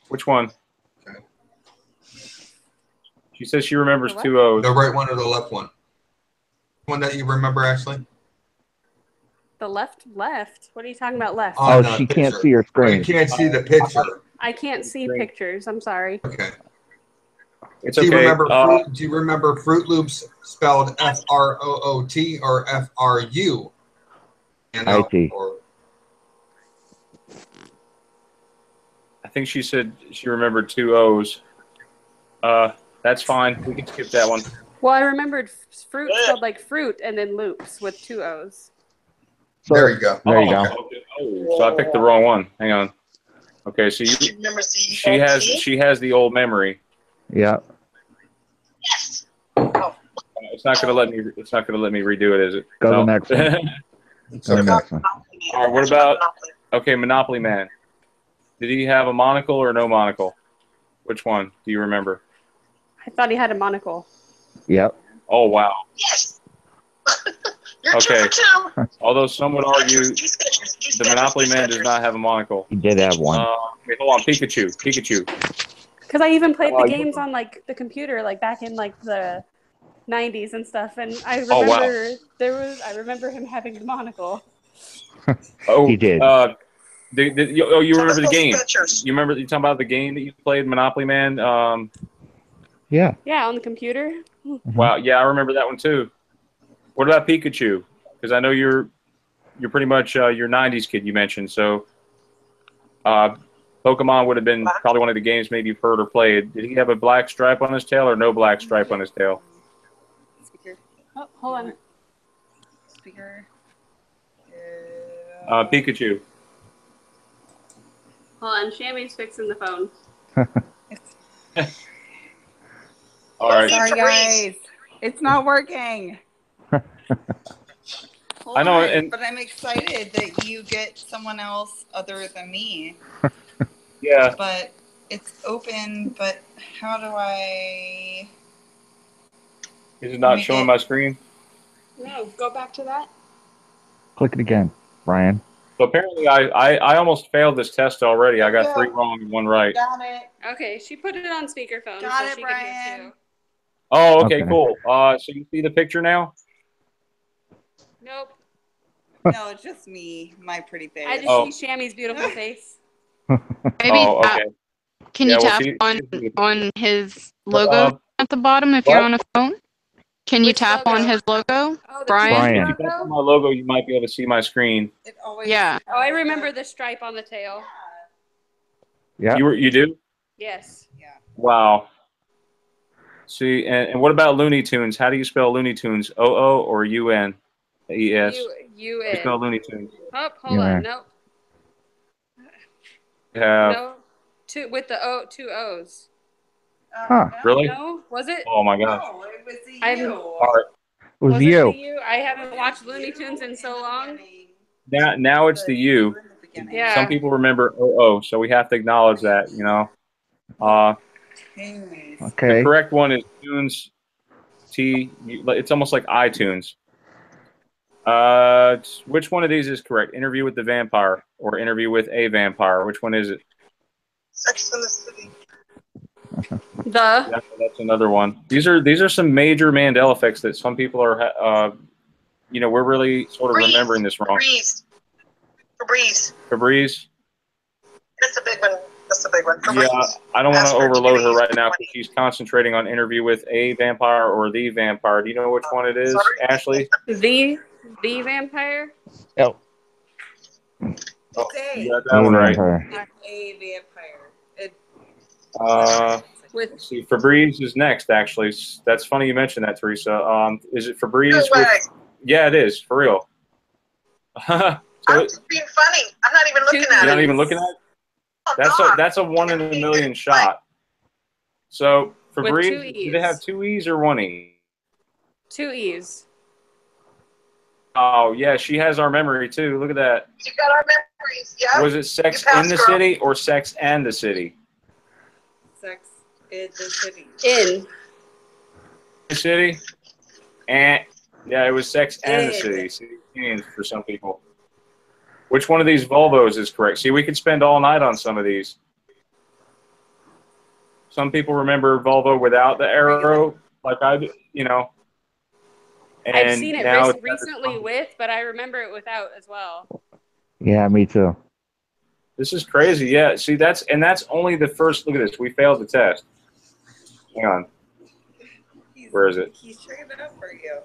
Which one? She says she remembers The what? two O's. The right one or the left one? One that you remember, Ashley? The left. What are you talking about left? On Oh, the she can't picture. see her You screen. can't see the picture. I can't see pictures. I'm sorry. Okay. It's Do you okay. remember Fruit Loops spelled FROOT or FRU? IT. Or I think she said she remembered two O's. That's fine. We can skip that one. Well, I remembered fruit spelled like fruit and then loops with two O's. So, there you go. There you go. Okay. Oh, so I picked the wrong one. Hang on. Okay, so she has the old memory. Yeah. It's not gonna let me. It's not gonna let me redo it, is it? Go to No. the next one. Go to the next one. All right. What about? Okay, Monopoly Man. Did he have a monocle or no monocle? Which one do you remember? I thought he had a monocle. Yep. Oh wow. Yes. Okay. Although some would argue the Monopoly Man does not have a monocle. He did have one. Wait, hold on. Pikachu. Because I even played the games on like the computer, like back in like the 90s and stuff, and I Oh, remember wow. I remember him having the monocle. Oh, He did. You remember the game? Sketchers. You remember you talking about the game that you played, Monopoly Man? Yeah. Yeah, on the computer. Wow, yeah, I remember that one too. What about Pikachu? Because I know you're pretty much your '90s kid. You mentioned so. Pokemon would have been probably one of the games maybe you've heard or played. Did he have a black stripe on his tail or no black stripe on his tail? Speaker. Oh, hold on. Speaker. Pikachu. Hold on, Shammy's fixing the phone. All right. Sorry, guys. It's not working. Hold I know, on, and but I'm excited that you get someone else other than me. yeah. But it's open, but how do I... Is it not showing my screen? No, go back to that. Click it again, Brian. So apparently I almost failed this test already. I got 3 wrong and 1 right. Got it. Okay, she put it on speakerphone. Got so it, she can hear Brian. too. Oh, okay, Okay. cool. So you see the picture now? Nope. No, it's just me, my pretty face. I just see Shammy's beautiful face. Maybe Oh, okay. can Yeah, you well, tap on his logo at the bottom if what? you're on a phone? Can you Which tap logo? on his logo, Oh, the Brian? If you tap on my logo, you might be able to see my screen. It always... Yeah. Oh, I remember the stripe on the tail. Yeah. You do? Yes. Yeah. Wow. See, and what about Looney Tunes? How do you spell Looney Tunes? O-O or U-N-E-S? U-N. You spell Looney Tunes. Oh, hold on. Nope. You have, No. With the O, 2 O's. Huh. Really? No? Was it? Oh my gosh. No, it was the I'm- U. All right. It was Was the it U. the U? I haven't watched Looney Tunes in so long. Now it's the U. Yeah. Some people remember O-O, so we have to acknowledge that, you know. The Okay. correct one is Tunes. It's almost like iTunes. Which one of these is correct? Interview with the Vampire or Interview with a Vampire? Which one is it? Sex in the City. Yeah, that's another one. These are some major Mandela effects that some people are, we're really sort of remembering this wrong. Febreze. That's a big one. That's a big one. Yeah, I don't want to overload her right now because she's concentrating on Interview with a Vampire or the Vampire. Do you know which one it is, Ashley? The vampire? Oh. Oh, you got that one right. It's a vampire. Let's see, Febreze is next, actually. That's funny you mentioned that, Teresa. Is it Febreze? Yeah, it is, for real. I'm just being funny. I'm not even looking at it. You're not even looking at it? That's a 1 in a million shot. So Febreze, did it have 2 E's or 1 E? 2 E's. Oh yeah, she has our memory too. Look at that. You got our memories. Yeah. Was it Sex in the City or Sex and the City? Sex in the City. In the City, and yeah, it was Sex and the City. See, for some people. Which one of these Volvos is correct? See, we could spend all night on some of these. Some people remember Volvo without the arrow, like I do, And I've seen it now recently with, but I remember it without as well. Yeah, me too. This is crazy. Yeah, see, that's only the first. Look at this. We failed the test. Hang on. Where is it? He's checking it out for you.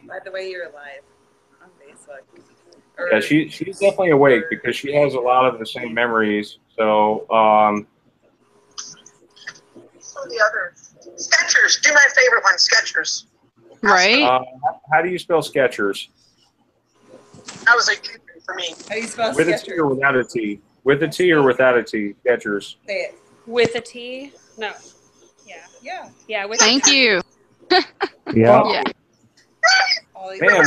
By the way, you're live on Facebook. Yeah, she's definitely awake because she has a lot of the same memories. So, Some of the others. Skechers. Do my favorite one, Skechers. Right. How do you spell Skechers? That was a good one for me. How do you spell With Skechers? a T or without a T? With a T or without a T? Skechers. Say it. With a T? No. Yeah. Yeah. Yeah. With Thank you. Yeah. Yeah. Man,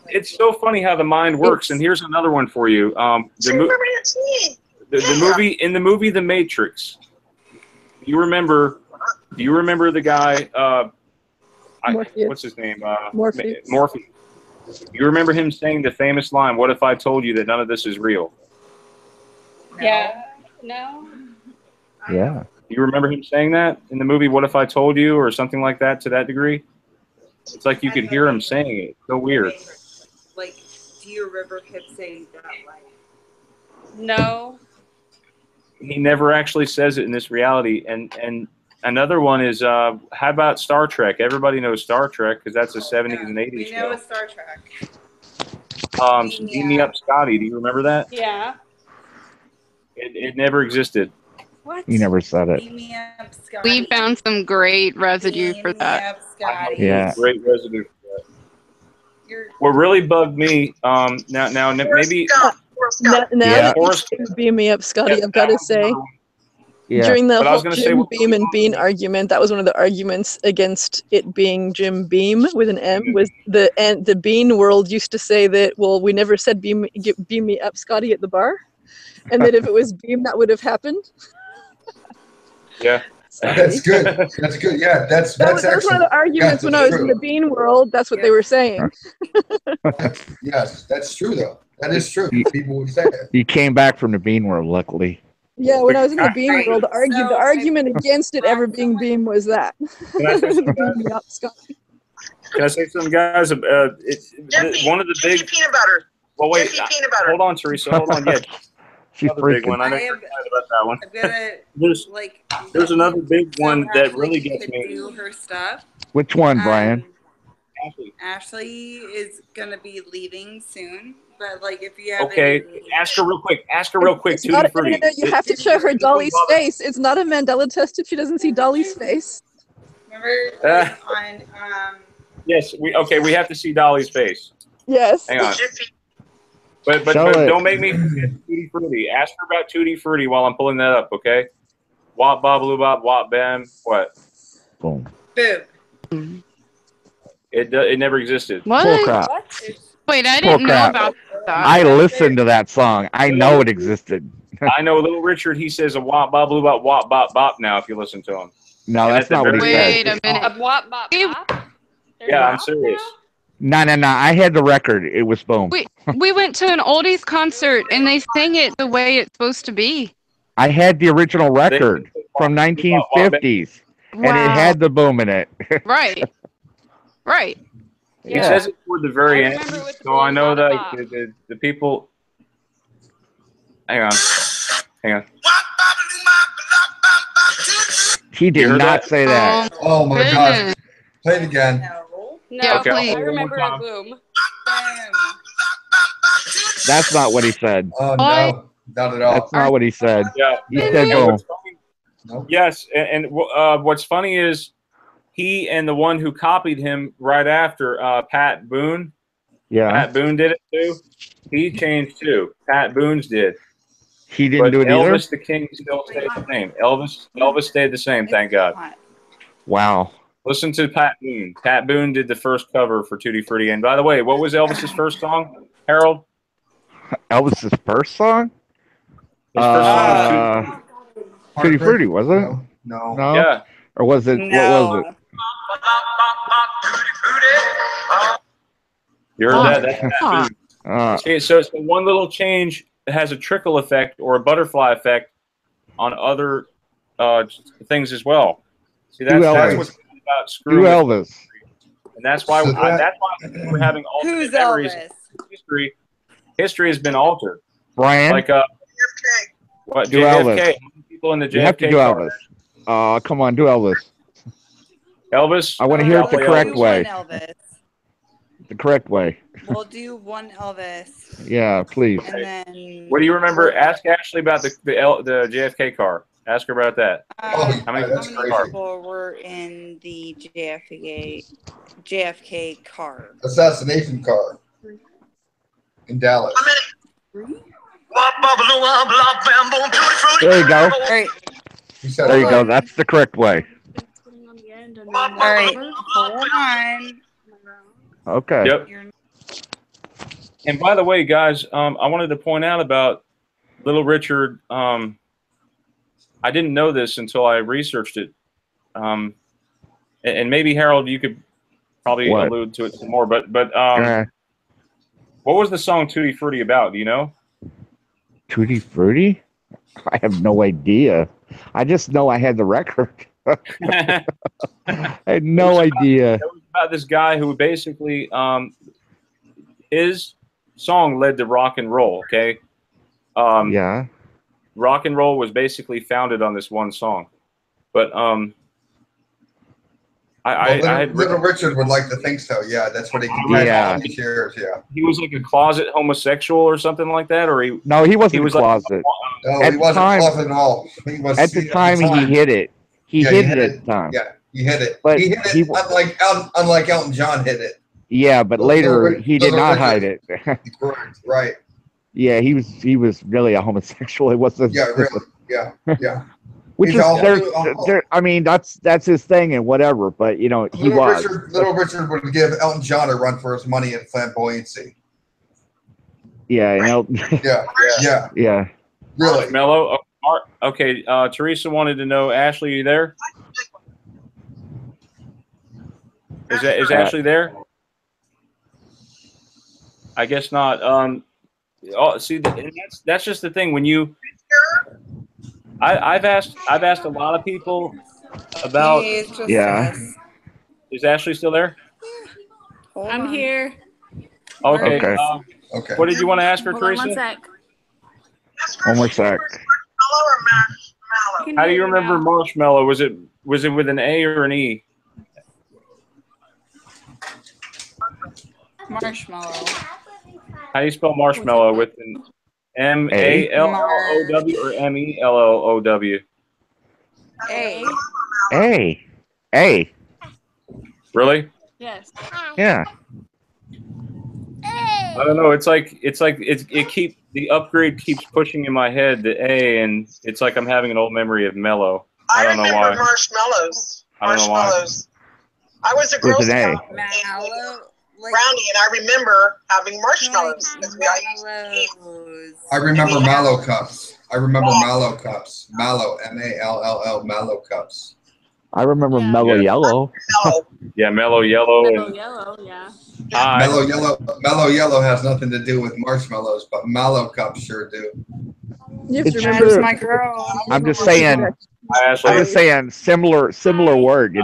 it's so funny how the mind works. And here's another one for you. The movie in the movie The Matrix. Do you remember the guy? What's his name? Morpheus. Morpheus. You remember him saying the famous line, "What if I told you that none of this is real?" Yeah. No. Yeah. Do you remember him saying that in the movie What If I Told You or something like that to that degree? It's like you could hear him saying it. It's so weird. Like, do you remember him saying that line? No. He never actually says it in this reality. And another one is, how about Star Trek? Everybody knows Star Trek because that's a 70s and 80s We show. know it's Star Trek. Beam Me Up, Scotty. Do you remember that? Yeah. It never existed. What? You never said it. Beam me up, Scotty. We found some great residue for Beam me that. up, Scotty. Yeah. Great residue. What really bugged me, now maybe Now Yeah. that you say Beam Me Up, Scotty, I've got to say, Yeah. during the But I whole was gonna say, Jim what Beam and Bean argument, that was one of the arguments against it being Jim Beam with an M. Was the Bean world used to say that, well, we never said beam me up, Scotty, at the bar, and that if it was Beam, that would have happened. Yeah. That's good. That's good. Yeah, that's That was one of excellent. the arguments when I was in the Bean world. That's what they were saying. Yes, that's true though. That is true. People would say it. You came back from the bean world, luckily. Yeah, when I was in the Bean world, the argument against it ever being Beam was that. Can I say something, Beam guys? me up, Scotty. Can I say something, guys? One of the big peanut butter. Well, wait. Jiffy peanut butter. Hold on, Teresa. Hold on. Yeah. She's Another big freaking. one. I know you're excited about that one. I'm gonna There's another big one that Ashley really gets could me. do her stuff. Which one, Brian? Ashley is gonna be leaving soon, but like if you have Okay, ask her real quick. Ask her real quick. It's not, Tutti Frutti. you have to show her Dolly's face. It's not a Mandela test if she doesn't see Dolly's face. remember like, on Yes, we have to see Dolly's face. Yes. Hang on. But Show it. don't make me forget Tutti Frutti. Ask her about Tutti Frutti while I'm pulling that up, okay? Wop bob blue bob wop bam. What? Boom. boom. It never existed. What? Bull crap. Wait, I Bull didn't know crap. about that. I listened to that song. I know it existed. I know Little Richard. He says a wop bob blue bop wop bop bop now. If you listen to him. No, And that's at the not what he very said. Wait a minute. Wop, bop, bop. Yeah, I'm serious. No. I had the record. It was boom. We went to an oldies concert and they sang it the way it's supposed to be. I had the original record from 1950s, and it had the boom in it. Right. Right. He says it toward the very I end, remember with the so I know bop, that the people. Hang on. He You did heard not that? say that. Oh my gosh. Play it again. No, Yeah, Okay, I'll please. I play it one more remember time. a boom. That's not what he said. Oh no, not at all. That's not what he said. Yeah. He said And boom. what's funny- Yes, and what's funny is he and the one who copied him right after, Pat Boone. Yeah. Pat Boone did it too. He changed too. Pat Boone's did. He didn't do it either? Elvis the King still stayed the same. Elvis stayed the same, thank God. Wow. Listen to Pat Boone. Pat Boone did the first cover for Tutti Frutti. And by the way, what was Elvis's first song, Harold? Elvis's first song? His first song was Tutti Frutti, was it? No. No? Yeah. Or was it, what was it? You heard that? That's Pat Boone. Okay, so one little change has a trickle effect or a butterfly effect on other things as well. See, that's what's about screwing Do Elvis. and that's why we're having alternate Who's memories. Elvis? History has been altered. Brian? Like what? Do JFK. Elvis. How many people in the JFK You have to do car? Elvis. Come on, do Elvis. Elvis. I want to hear it the correct way. Elvis. The correct way. We'll do one Elvis. Yeah, please. And then What do you remember? Ask Ashley about the JFK car. Ask her about that. How many people were in the JFK car? Assassination car in Dallas. There you go. All right. There you go. That's the correct way. All right. Hold on. Okay. Yep. And by the way, guys, I wanted to point out about Little Richard. I didn't know this until I researched it. And maybe Harold, you could probably allude to it some more. But what was the song Tutti Frutti about? Do you know? Tutti Frutti? I have no idea. I just know I had the record. I had no idea. It was about this guy who basically, his song led to rock and roll. Okay. Yeah. Rock and roll was basically founded on this one song, but Little Richard would like to think so. Yeah, that's what he can do. Yeah. He was like a closet homosexual or something like that, or he. No, he wasn't was a closet. No, he wasn't closet at all. He was, at the time, he hit it. He hit it at the time. Yeah, he hit it. But he hit it unlike Elton John hit it. Yeah, but later he did not hide it. Right. Yeah, he was really a homosexual. It wasn't. Yeah, really. Yeah. Which is I mean, that's his thing and whatever. But he was. Little Richard would give Elton John a run for his money and flamboyancy. Yeah. Yeah. Really. Mellow. Okay. Teresa wanted to know. Ashley, are you there? Is Ashley there? I guess not. See, that's just the thing. When you, I've asked a lot of people about. Yeah. Is Ashley still there? I'm here. Okay. Okay. What did you want to ask her, Hold on Teresa? one sec. One more sec. How do you remember marshmallow? Was it with an A or an E? Marshmallow. How do you spell marshmallow? With an M-A-L-L-O-W or M-E-L-L-O-W? A. A. Really? Yes. Yeah. I don't know. It's like the upgrade keeps pushing in my head the A, and it's like I'm having an old memory of mellow. I don't know why. remember marshmallows. I don't know why. I was a Girl With an Scout brownie, and I remember having marshmallows. I remember mallow cups. Mallow, M-A-L-L-L, mallow cups. I remember mellow yellow. Yeah, mellow yellow. Mellow yellow, yeah. Mellow yellow has nothing to do with marshmallows, but mallow cups sure do. It's That's my girl. I'm just saying. Similar word.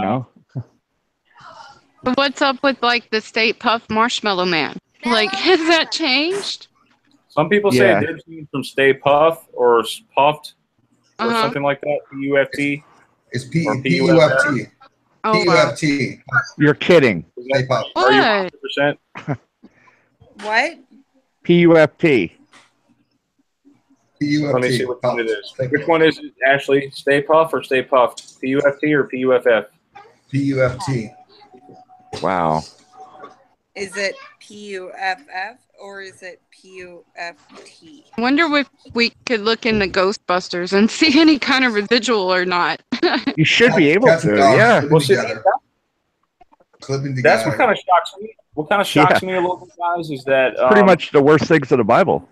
What's up with like the State Puff Marshmallow Man? Like, has that changed? Some people say it did change from Stay Puff or Puffed or something like that. P-U-F-T. It's P-U-F-T. Oh, P-U-F-T. You're kidding. Stay Puff. Are you 100%? What? P-U-F-T. P-U-F-T. Let me see which one it is. Which one is it, Ashley? Stay Puff or Stay Puffed? P-U-F-T or P-U-F-F? P-U-F-T. Wow. Is it P-U-F-F or is it P-U-F-T? I wonder if we could look into Ghostbusters and see any kind of residual or not. You should be able to, yeah. Well, see, that's what kind of shocks me. What kind of shocks me a little bit, guys, is that pretty much the worst things in the Bible.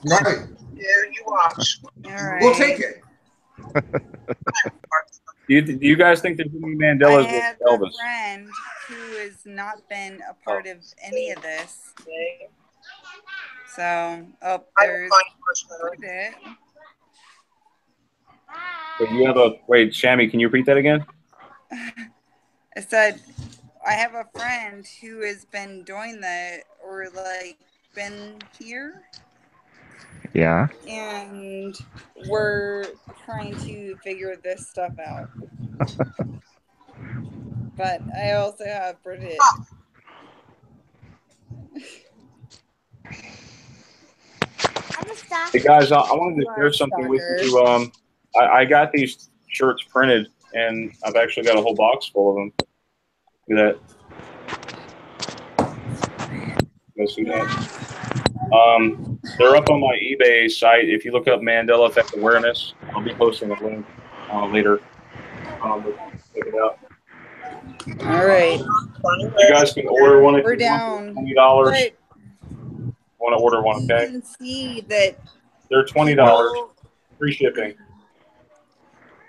Right. Yeah, you watch. All right. We'll take it. Do you guys think there's any Mandelas I with have Elvis? a friend who has not been a part of any of this. So, there's it. Wait, you have a wait, Shammy, can you repeat that again? I said, I have a friend who has been doing that or like been here. Yeah. And we're trying to figure this stuff out. But I also have British. Hey guys, I wanted to share something with you. I got these shirts printed, and I've actually got a whole box full of them. Look at that. Go see that. They're up on my eBay site. If you look up MandelaEffectAwareness, I'll be posting a link later. Check it out. All right. You guys can order one if We're you down. want $20. But Want to order one, okay? you can see that They're $20, free shipping.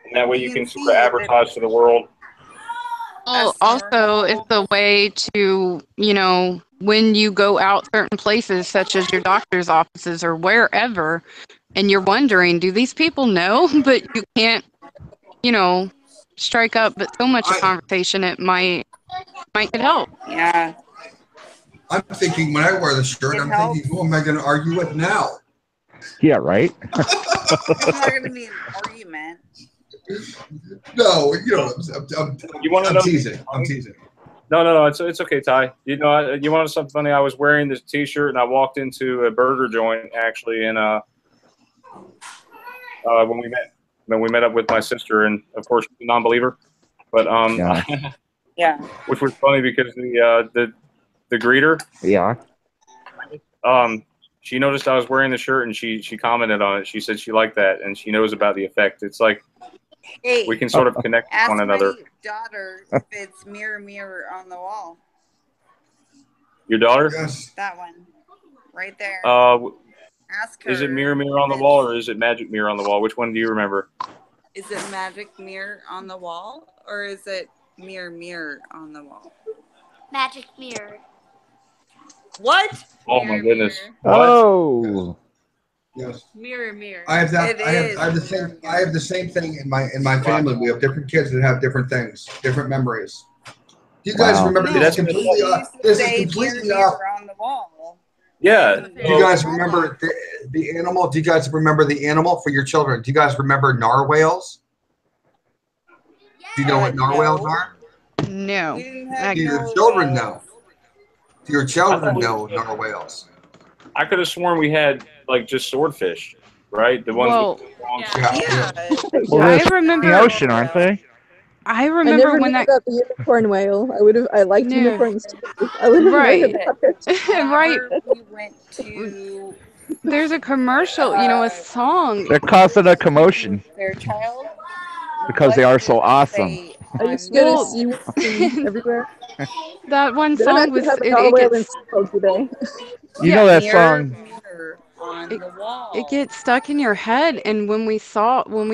And that way you can sort of advertise to the world. Well, also, it's a way to, when you go out certain places, such as your doctor's offices or wherever, and you're wondering, do these people know? But you can't, strike up but so much a conversation it might get help. Yeah. I'm thinking when I wear the shirt, I'm thinking, who am I going to argue with now? Yeah, right. It's not going to be an argument. No, You want to I'm know? teasing. I'm teasing. No. It's okay, Ty. You want to know something funny? I was wearing this T-shirt and I walked into a burger joint actually, and when we met up with my sister, and of course she's a non-believer, but Yeah. which was funny because the greeter, she noticed I was wearing the shirt and she commented on it. She said she liked that and she knows about the effect. It's like we can sort of connect with one another. Ask my daughter if it's mirror, mirror on the wall. Your daughter? Yes. That one, right there. Ask her. Is it mirror, mirror on the wall, or is it magic mirror on the wall? Which one do you remember? Is it magic mirror on the wall, or is it mirror, mirror on the wall? Magic mirror. What? Oh my goodness! What? Oh. Yes. Mirror, mirror. I have that. I have the same. I have the same thing in my family. We have different kids that have different things, different memories. Do you guys remember this? Completely off. This is completely off. On the wall. Yeah. Do you guys remember the animal? Do you guys remember the animal for your children? Do you guys remember narwhals? Do you know what narwhals are? No. Do your children know? Do your children know narwhals? I could have sworn we had like just swordfish, right? The ones with the long Well, I they're remember in the ocean, aren't they? I I remember never when knew that about the unicorn whale. I liked No. unicorns too. I would have learned Right. about it. Right. We went to There's a commercial, a song. They're causing a commotion Fairchild. because they are so awesome. I used to go to SeaWorld everywhere. That one They don't song actually was have a it narwhal in gets SeaWorld, do they? You know that song. Mirror on the wall. it gets stuck in your head, and when we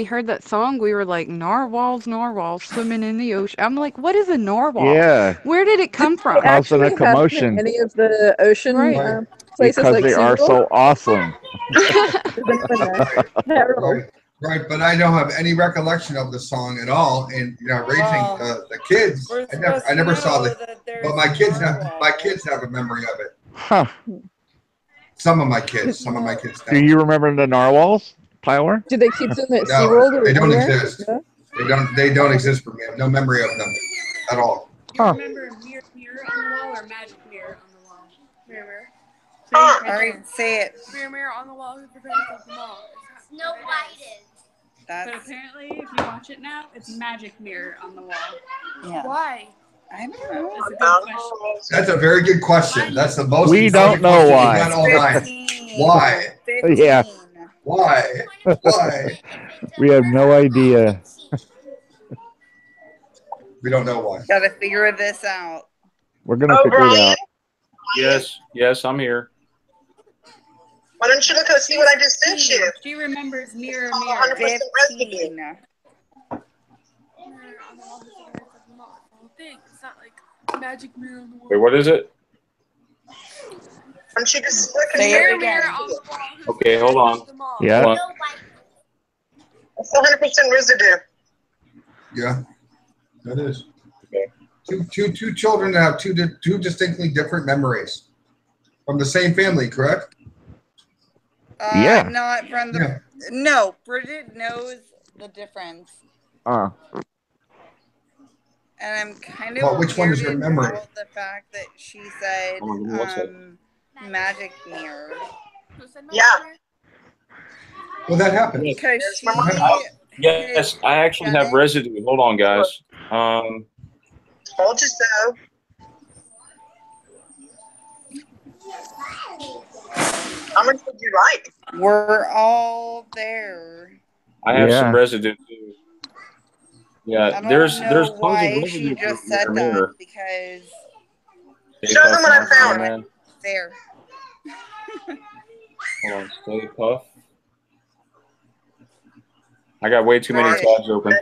heard that song, we were like, narwhals swimming in the ocean. I'm like, what is a narwhal? Yeah. Where did it come from? Causing a Actually have them in commotion any of the ocean places because like they are SeaWorld? so awesome. Right, but I don't have any recollection of the song at all. And raising the kids, I never saw the. But my kids have a memory of it. Huh. Some of my kids Do you remember the narwhals, Tyler? Do they keep them at No, SeaWorld or they don't anywhere? exist. No? They don't exist for me. I have no memory of them at all. You remember mirror, mirror on the wall or magic mirror on the wall? Mirror, mirror. All right, say it. Mirror, mirror on the wall. Who prepares the wall? Snow White is. But apparently, if you watch it now, it's magic mirror on the wall. Yeah. Why? I don't know. That's a good question. That's a very good question. That's the most. We don't know why. We've got all night. Why? 15. Yeah. Why? Why? We have no idea. We don't know why. Gotta figure this out. We're gonna figure it out. Yes, I'm here. Why don't you look and see what I just sent you? She remembers mirror, It's mirror. 100% residue. 15. Mirror on the wall. Who prepares the whole thing. It's not like magic mirror on the wall. Wait, what is it? Why don't you just look and Say see? it Mirror again. on the wall. Who Okay, hold on. prepares the wall? Yeah. Hold on. It's 100% residue. Yeah, that is. Okay. Two children that have two distinctly different memories from the same family, correct? Yeah. Not from the. Yeah. No, Bridget knows the difference. Uh, And I'm kind of Well, which one is her weirded memory? out the fact that she said Oh, what's that? magic mirror. Who said Yeah. magic mirror? Well, that happened. Because she Yes, I actually have residue. Hold on, guys. Told you so. How much would you like? we're all there. I have Yeah. some residue too. Yeah, I don't there's know tons of why residue. she just in said your that mirror. because Show them what I found. Man. there. Hold on, Stay Puff. I got way too many tabs open.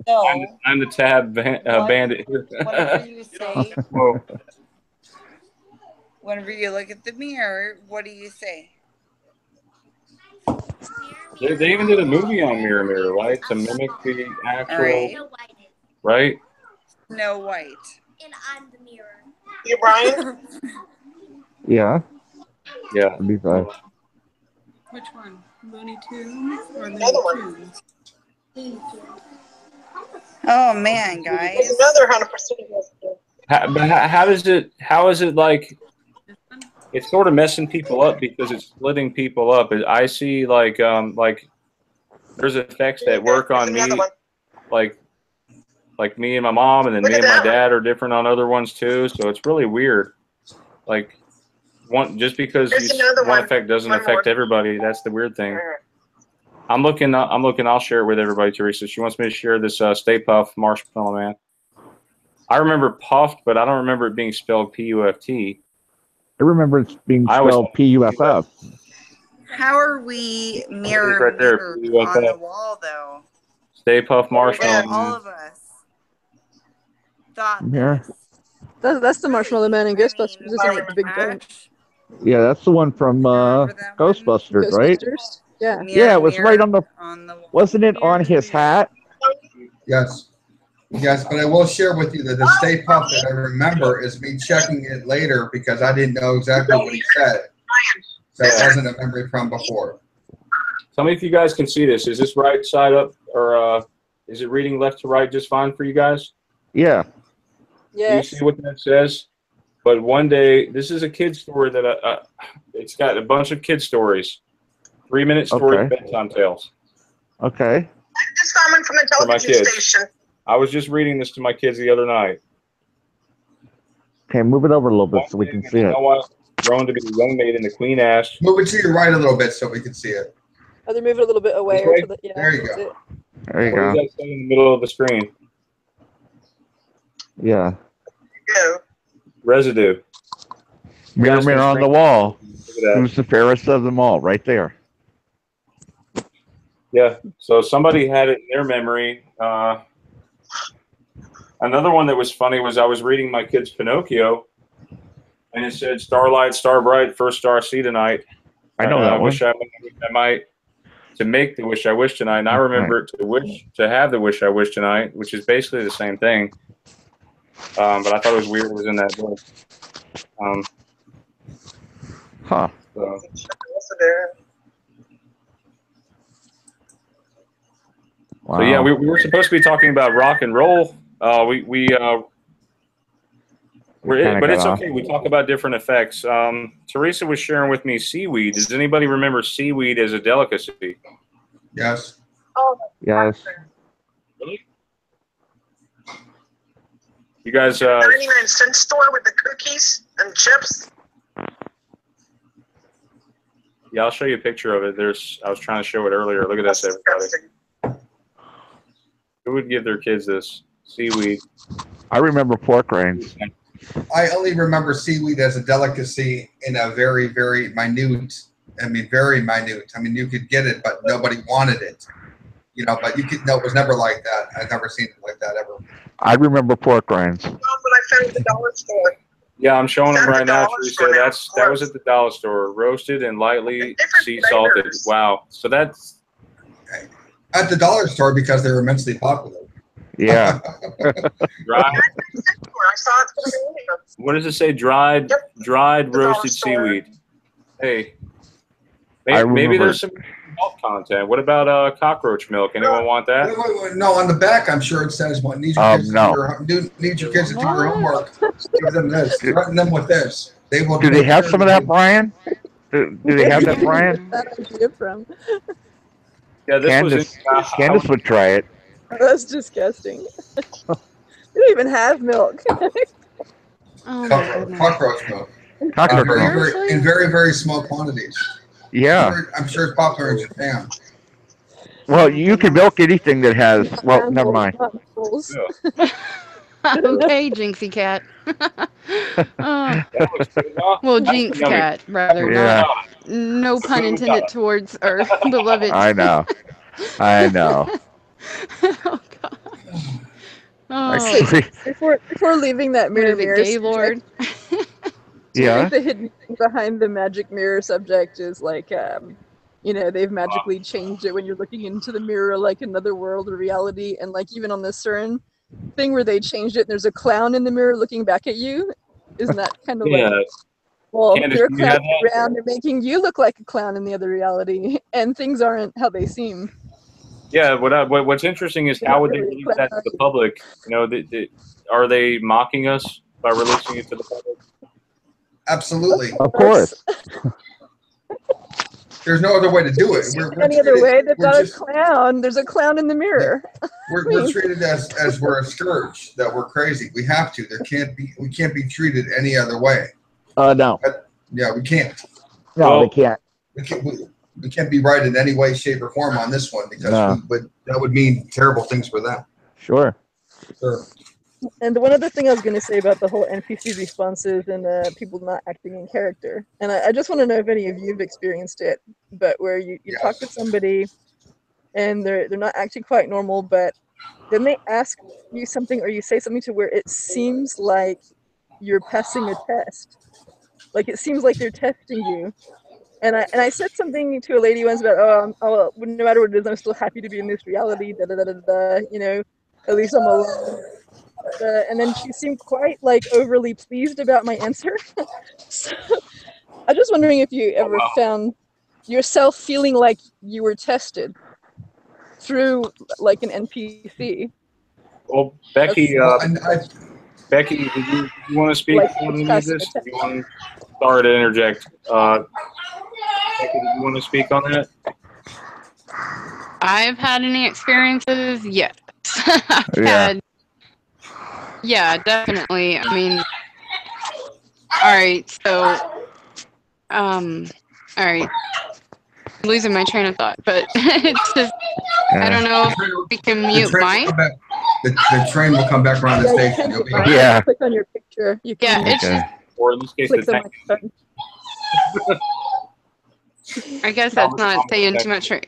So I'm the tab bandit here. whenever you say, Whoa. whenever you look at the mirror, what do you say? They even did a movie on Mirror Mirror, right? To mimic the actual, right? Snow White. And I'm the mirror. You, Brian? Yeah. Yeah. That'd be fine. Which one? Looney Tunes or Another Looney one. Tunes? Oh man, guys. There's another 100%. But how is it like, it's sort of messing people up because it's splitting people up. I see like there's effects that work on me, like me and my mom, and then me and my dad are different on other ones too. So it's really weird. Like just because one effect doesn't affect everybody, that's the weird thing. I'm looking. I'll share it with everybody. Teresa, she wants me to share this Stay Puft Marshmallow Man. I remember puffed, but I don't remember it being spelled P-U-F-T. I remember it's being spelled P-U-F-F. How are we mirrored right there, on the wall, though? Stay Puft Marshmallow. All of us thought Mirror. That's the Marshmallow Man in Ghostbusters, isn't it? The big giant. Yeah, that's the one from Ghostbusters, right? Yeah. Yeah, it was right on the wasn't it on his hat? Yes. Yes, but I will share with you that the Stay Puft that I remember is me checking it later because I didn't know exactly what he said. So it wasn't a memory from before. Tell me if you guys can see this. Is this right side up, or is it reading left to right just fine for you guys? Yeah. Yes. Do you see what that says? But one day, this is a kid story that it's got a bunch of kid stories. 3-minute story bedtime tales. Okay. Just found from the For my television kids. station. I was just reading this to my kids the other night. Okay, move it over a little bit so we can see it. Grown to be a young maiden, the queen asked. Move it to your right a little bit so we can see it. Either move it a little bit away This or way? to the, yeah. There you that's go. it. There you What go. does that say in the middle of the screen? Yeah. Go. Residue. Mirror, guys mirror can on the screen- wall. Look at that. Who's the fairest of them all? Right there. Yeah, so somebody had it in their memory. Another one that was funny was I was reading my kids Pinocchio, and it said, "Starlight, star bright, first star see tonight." I know that one. Wish I might to make the wish I wish tonight, and I remember it to have the wish I wish tonight, which is basically the same thing. But I thought it was weird. It was in that book. Huh. So. Wow. So yeah, we were supposed to be talking about rock and roll. But it's okay. We talk about different effects. Teresa was sharing with me seaweed. Does anybody remember seaweed as a delicacy? Yes. Oh, yes. Really? You guys? 99-cent store with the cookies and chips. Yeah, I'll show you a picture of it. I was trying to show it earlier. Look at this, everybody. Who would give their kids this? Seaweed. I remember pork rinds. I only remember seaweed as a delicacy in a very, very minute. I mean, very minute. I mean, you could get it, but nobody wanted it. You know, but you could. No, it was never like that. I've never seen it like that ever. I remember pork rinds. But I found at the dollar store. Yeah, I'm showing them right now, $dollar Teresa. store now, That was at the dollar store, roasted and lightly sea salted. flavors. Wow. So that's At the dollar store because they were immensely popular. Yeah. dry. I saw it. What does it say? Dried roasted seaweed. Hey, maybe there's some milk content. What about cockroach milk? Anyone want that? Wait, no, on the back, I'm sure it says what needs your kids need your kids to do your homework. Give them this. Threaten them with this. They will. Do they have some of that, Brian? Do they have that, Brian? That idea from. Yeah, this Candace would try it. That's disgusting. You don't even have milk. Cockroach milk. Cockroach milk. milk. In very, very small quantities. Yeah. I'm sure it's popular in Japan. Well, you can milk anything that has. Well, never mind. Okay, Jinxie Cat. Well, Jinx Cat, rather. Yeah. No pun intended towards our beloved. I know. I know. Oh, God. Oh. Actually, Before leaving that mirror, Gaylord. Do you Yeah. think the hidden thing behind the magic mirror subject is like they've magically changed it when you're looking into the mirror, like another world or reality. And like even on the CERN thing where they changed it, and there's a clown in the mirror looking back at you. Isn't that kind of like, well, Candace, they're do you have clowning that? around, they're making you look like a clown in the other reality, and things aren't how they seem. Yeah, what's interesting is how would they release that to the public? Are they mocking us by releasing it to the public? Absolutely. Of course. There's no other way to do it. Any other way? They've got a clown. There's a clown in the mirror. We're treated as we're a scourge, that we're crazy. We have to. We can't be treated any other way. No. Yeah, we can't. No, we can't. We can't be right in any way, shape, or form on this one because that would mean terrible things for them. Sure. And one other thing I was going to say about the whole NPC responses and people not acting in character, and I just want to know if any of you have experienced it, but where you talk to somebody and they're not acting quite normal, but then they ask you something or you say something to where it seems like you're passing a test. Like it seems like they're testing you. And I said something to a lady once about, no matter what it is, I'm still happy to be in this reality, at least I'm alone. And then she seemed quite like overly pleased about my answer. So I'm just wondering if you ever found yourself feeling like you were tested through like an NPC. Well, Becky, Becky, do you want to speak on any of this? Do you want to sorry to interject? Becky, do you want to speak on that? I've had any experiences? Yes. Yeah, definitely. I mean, all right, so, all right. I'm losing my train of thought, but it's just, I don't know if we can mute mine. The train will come back around the station. Click on your picture. You can it's just, or in this case, click the microphone. I guess that's not saying too much. All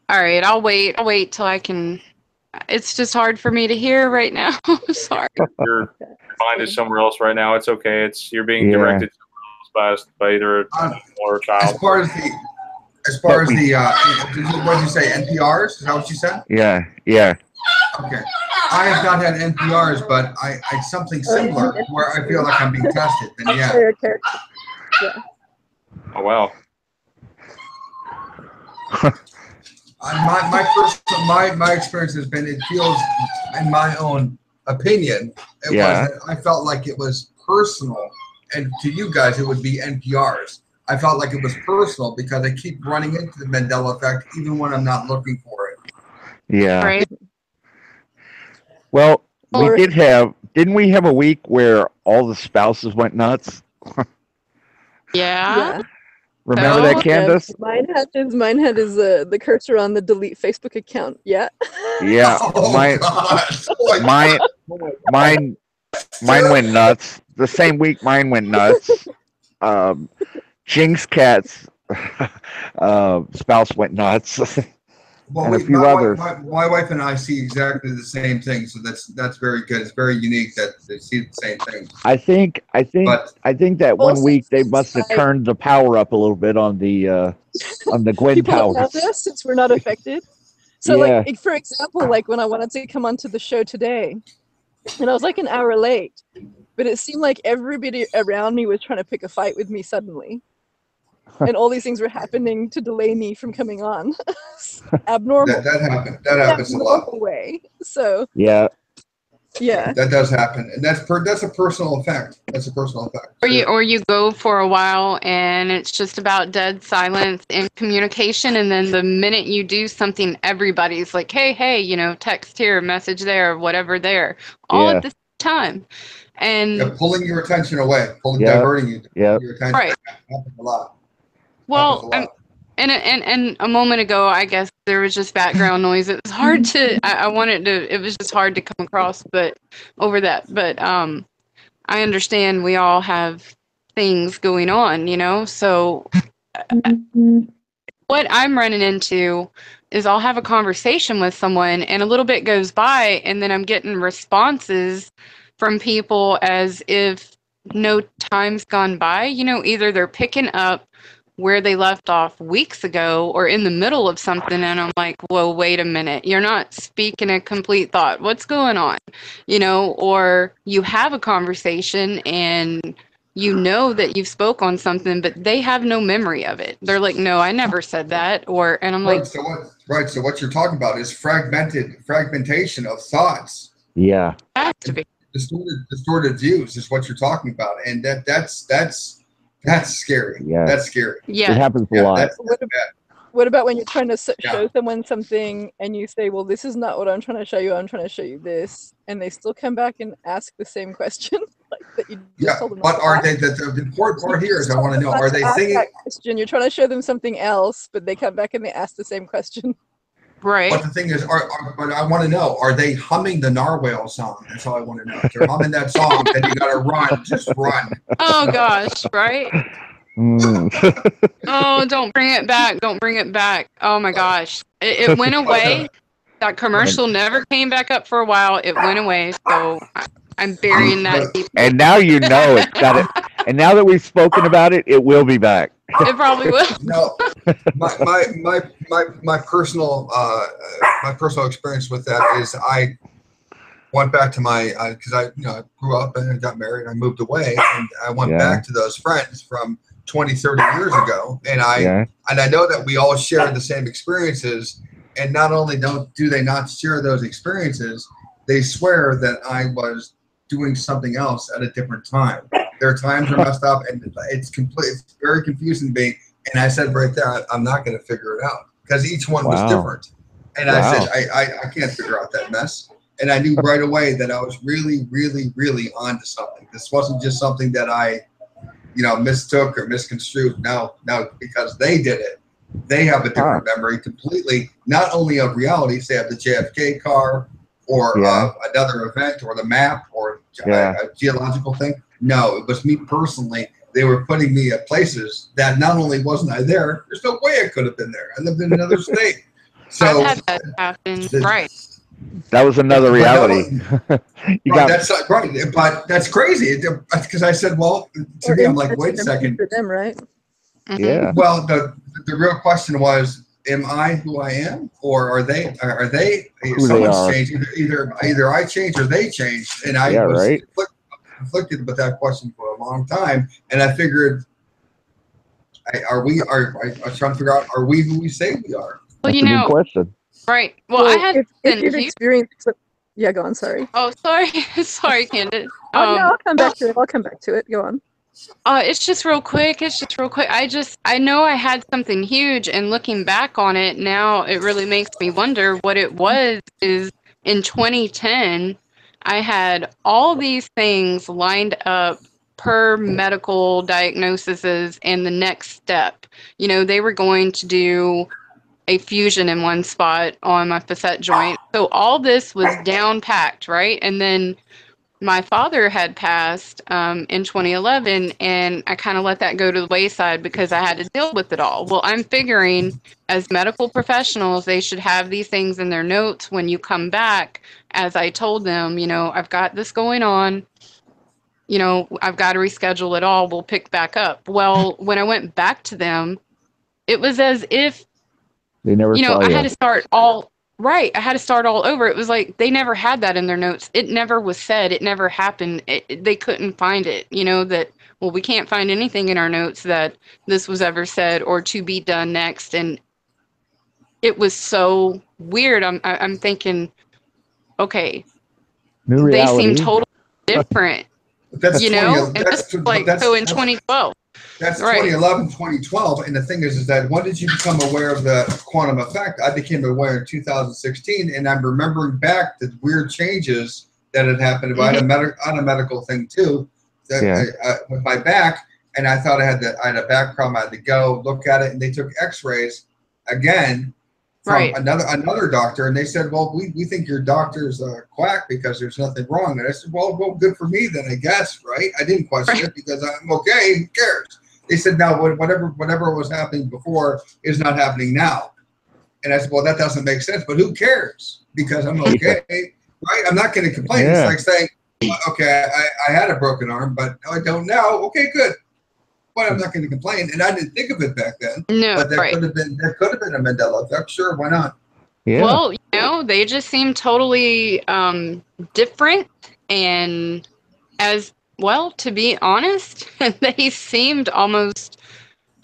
right, I'll wait till I can. It's just hard for me to hear right now. Sorry. Your mind is somewhere else right now. It's okay. You're being directed somewhere else by either or a child. As far as the what did you say? NPRs? Is that what you said? Yeah. Okay. I have not had NPRs, but I something similar where I feel like I'm being tested. Then yeah. Oh wow. My experience has been, it feels, in my own opinion, was that I felt like it was personal, and to you guys it would be NPRs. I felt like it was personal because I keep running into the Mandela effect even when I'm not looking for it. Yeah. Right. Well, didn't we have a week where all the spouses went nuts? Yeah. Remember that, Candace? Mine had his the cursor on the delete Facebook account. Yeah. Yeah. Mine went nuts. The same week mine went nuts. Jinx Cat's spouse went nuts. Well, and a few others. My wife and I see exactly the same thing, so that's very good. It's very unique that they see the same thing. I think that one week they must have turned the power up a little bit on the Gwen People towers. around us, since we're not affected. So like for example, like when I wanted to come onto the show today, and I was like an hour late, but it seemed like everybody around me was trying to pick a fight with me suddenly. And all these things were happening to delay me from coming on. Abnormal. That happens a lot. Way. So yeah. That does happen, and that's a personal effect. That's a personal effect. Or you go for a while and it's just about dead silence in communication, and then the minute you do something, everybody's like, hey, text here, message there, whatever there, all at the same time, and pulling your attention away, diverting you. Your attention. Right. Happens a lot. Well, and a moment ago, I guess there was just background noise. It was hard to. It was just hard to come across, but over that. But I understand we all have things going on, So what I'm running into is I'll have a conversation with someone, and a little bit goes by, and then I'm getting responses from people as if no time's gone by. Either they're picking up where they left off weeks ago or in the middle of something, and I'm like, whoa, wait a minute, you're not speaking a complete thought. What's going on? Or you have a conversation and that you've spoke on something, but they have no memory of it. They're like, no, I never said that. And I'm like, so what you're talking about is fragmentation of thoughts. Yeah. Has to be. Distorted views is what you're talking about, and that's scary. Yeah, that's scary. Yeah, it happens a lot. That's bad. What about when you're trying to show someone something and you say, well, this is not what I'm trying to show you, I'm trying to show you this, and they still come back and ask the same question? That you just told them but are they, the important part here is I want to know, are they thinking? Question. You're trying to show them something else, but they come back and they ask the same question. Right. But the thing is, but I want to know, are they humming the Narwhal song? That's all I want to know. If they're humming that song, then you got to run, just run. Oh, gosh, right? Oh, don't bring it back. Don't bring it back. Oh, my gosh. It went away. That commercial never came back up for a while. It went away, so I'm burying that deep. And now it's got it. And now that we've spoken about it, it will be back. It probably will. No, my personal experience with that is I went back to my because I grew up and got married. I moved away and I went back to those friends from 20, 30 years ago, and I know that we all share the same experiences. And not only do they not share those experiences, they swear that I was doing something else at a different time. Their times are messed up, and it's very confusing to me. And I said right there, I'm not going to figure it out because each one was different. And I said, I can't figure out that mess. And I knew right away that I was really, really, really onto something. This wasn't just something that I, mistook or misconstrued. No, because they did it. They have a different memory completely, not only of reality, say of the JFK car or another event or the map or a geological thing. No, it was me personally. They were putting me at places that not only wasn't I there, there's no way I could have been there. I lived in another state. So I've had that happen. Right. That was another reality. That's right, but that's crazy because I said, well, to me, I'm like, wait a second. For them, right? Mm-hmm. Yeah. Well, the real question was, am I who I am, or are they? Someone's changed. Either I changed or they changed, and I was conflicted with that question for a long time. And I figured, I was trying to figure out, are we who we say we are? Well, That's a good question. Right. Well, I had if you've experienced. Yeah, go on. Sorry. Oh, sorry. Sorry, Candid. No, I'll come back to it. Go on. It's just real quick. I know I had something huge, and looking back on it now, it really makes me wonder what it was. Is in 2010, I had all these things lined up per medical diagnoses and the next step. They were going to do a fusion in one spot on my facet joint. So all this was down packed, right? And then my father had passed in 2011, and I kind of let that go to the wayside because I had to deal with it all. Well, I'm figuring as medical professionals, they should have these things in their notes when you come back. As I told them, I've got this going on. I've got to reschedule it all. We'll pick back up. Well, when I went back to them, it was as if, they never saw I you. had to start all right. I had to start all over. It was like they never had that in their notes. It never was said. It never happened. They couldn't find it. We can't find anything in our notes that this was ever said or to be done next. And it was so weird. I'm thinking, okay, New reality. they seem totally different. That's and this was so in 2012. That's 2011, 2012. And the thing is that when did you become aware of the quantum effect? I became aware in 2016, and I'm remembering back the weird changes that had happened. I had a medical thing too, with my back, and I thought I had a back problem. I had to go look at it, and they took X-rays again from another doctor, and they said, "Well, we think your doctor's a quack because there's nothing wrong." And I said, "Well, good for me then, I guess, right?" I didn't question it because I'm okay. Who cares? They said, "No, whatever was happening before is not happening now." And I said, "Well, that doesn't make sense, but who cares? Because I'm okay, right? I'm not going to complain." It's like saying, okay, I had a broken arm, but I don't now. Okay, good. But I'm not going to complain, and I didn't think of it back then. No, but there could have been a Mandela effect. Sure, why not? Yeah. Well, they just seem totally different, and as well, to be honest, they seemed almost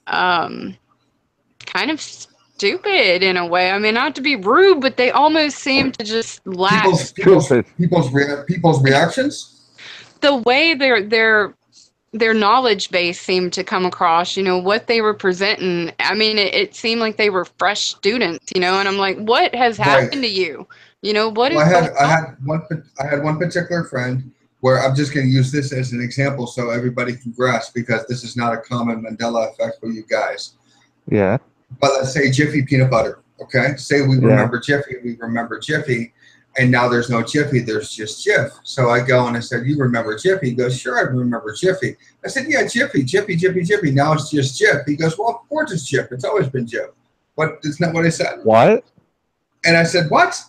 kind of stupid in a way. I mean, not to be rude, but they almost seem to just lack people's reactions. The way their knowledge base seemed to come across, what they were presenting. I mean, it seemed like they were fresh students, and I'm like, what has happened to you? What is I had one particular friend where I'm just going to use this as an example so everybody can grasp, because this is not a common Mandela effect for you guys. Yeah. But let's say Jiffy peanut butter, okay? Say we remember Jiffy, and now there's no Jiffy, there's just Jif. So I go and I said, you remember Jiffy? He goes, sure, I remember Jiffy. I said, yeah, Jiffy. Now it's just Jif. He goes, well, of course it's Jif. It's always been Jif. But it's not what I said. What? And I said, what?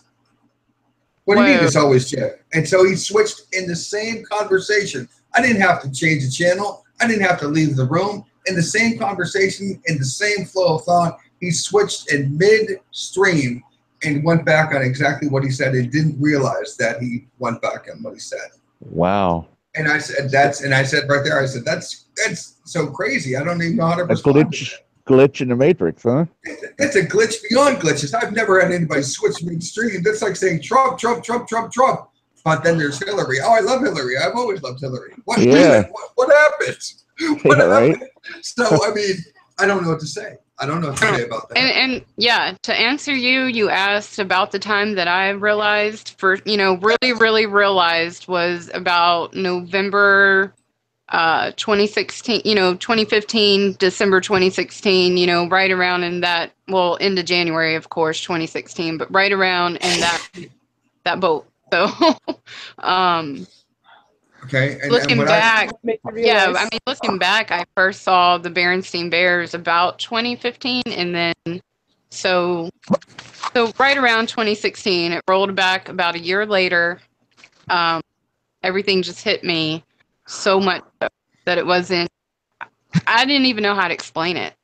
What do you mean it's always Jif? And so he switched in the same conversation. I didn't have to change the channel. I didn't have to leave the room. In the same conversation, in the same flow of thought, he switched in midstream and went back on exactly what he said and didn't realize that he went back on what he said. Wow. And I said, that's so crazy. I don't even know how to respond. Glitch in the matrix, huh? That's a glitch beyond glitches. I've never had anybody switch midstream. That's like saying Trump. But then there's Hillary. Oh, I love Hillary. I've always loved Hillary. What happened? What happened? Right? So, I mean, I don't know what to say. I don't know what to say about that. And yeah, to answer you asked about the time that I realized really realized was about November 2016, 2015, December 2016, right around in that, well, into January, of course, 2016, but right around in that boat. So, okay. Looking back, looking back, I first saw the Berenstain Bears about 2015, and then so right around 2016, it rolled back about a year later. Everything just hit me so much that it wasn't. I didn't even know how to explain it.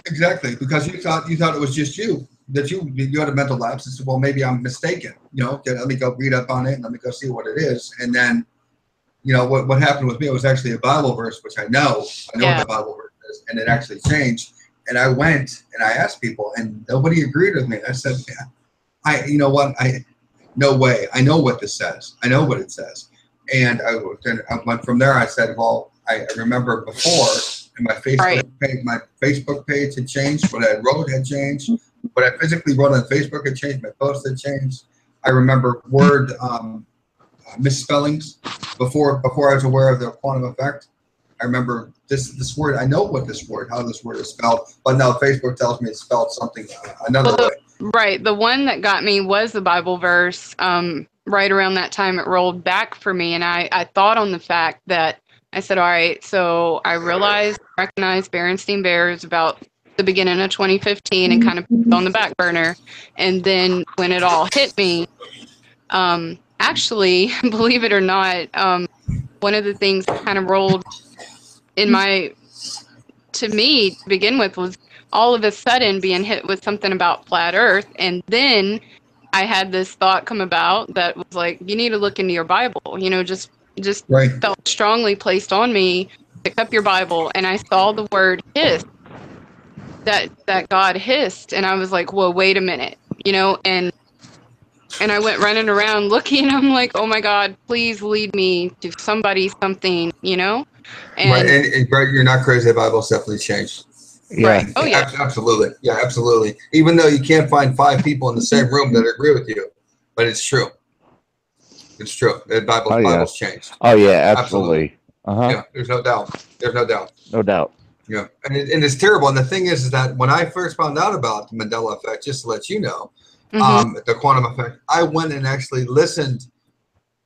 Exactly, because you thought it was just you. That you had a mental lapse and said, well, maybe I'm mistaken. Let me go read up on it and let me go see what it is. And then, what happened with me, it was actually a Bible verse, which I know what the Bible verse is, and it actually changed. And I went and I asked people, and nobody agreed with me. I said, no way. I know what this says. I know what it says. And I went from there. I said, well, I remember before, and my Facebook page had changed. What I wrote had changed. What I physically wrote on Facebook had changed. My post had changed. I remember word misspellings before I was aware of the quantum effect. I remember this word. I know how this word is spelled, but now Facebook tells me it's spelled something another way. Right. The one that got me was the Bible verse. Right around that time, it rolled back for me, and I thought on the fact that I said, all right, so I recognized Berenstain Bears about the beginning of 2015 and kind of put it on the back burner. And then when it all hit me, actually, believe it or not, one of the things that kind of rolled to me to begin with was all of a sudden being hit with something about flat Earth. And then I had this thought come about that was like, you need to look into your Bible, just felt strongly placed on me, pick up your Bible, and I saw the word hiss, that God hissed, and I was like, whoa, wait a minute, and I went running around looking. I'm like, oh my God, please lead me to something, And and you're not crazy. The Bible's definitely changed. Yeah. Right. Oh yeah. Absolutely. Yeah, absolutely. Even though you can't find 5 people in the same room that agree with you, but it's true. It's true. The Bible's changed. Oh yeah, absolutely. Yeah, there's no doubt. No doubt. Yeah, and it's terrible. And the thing is that when I first found out about the Mandela effect, just to let you know, the quantum effect, I went and actually listened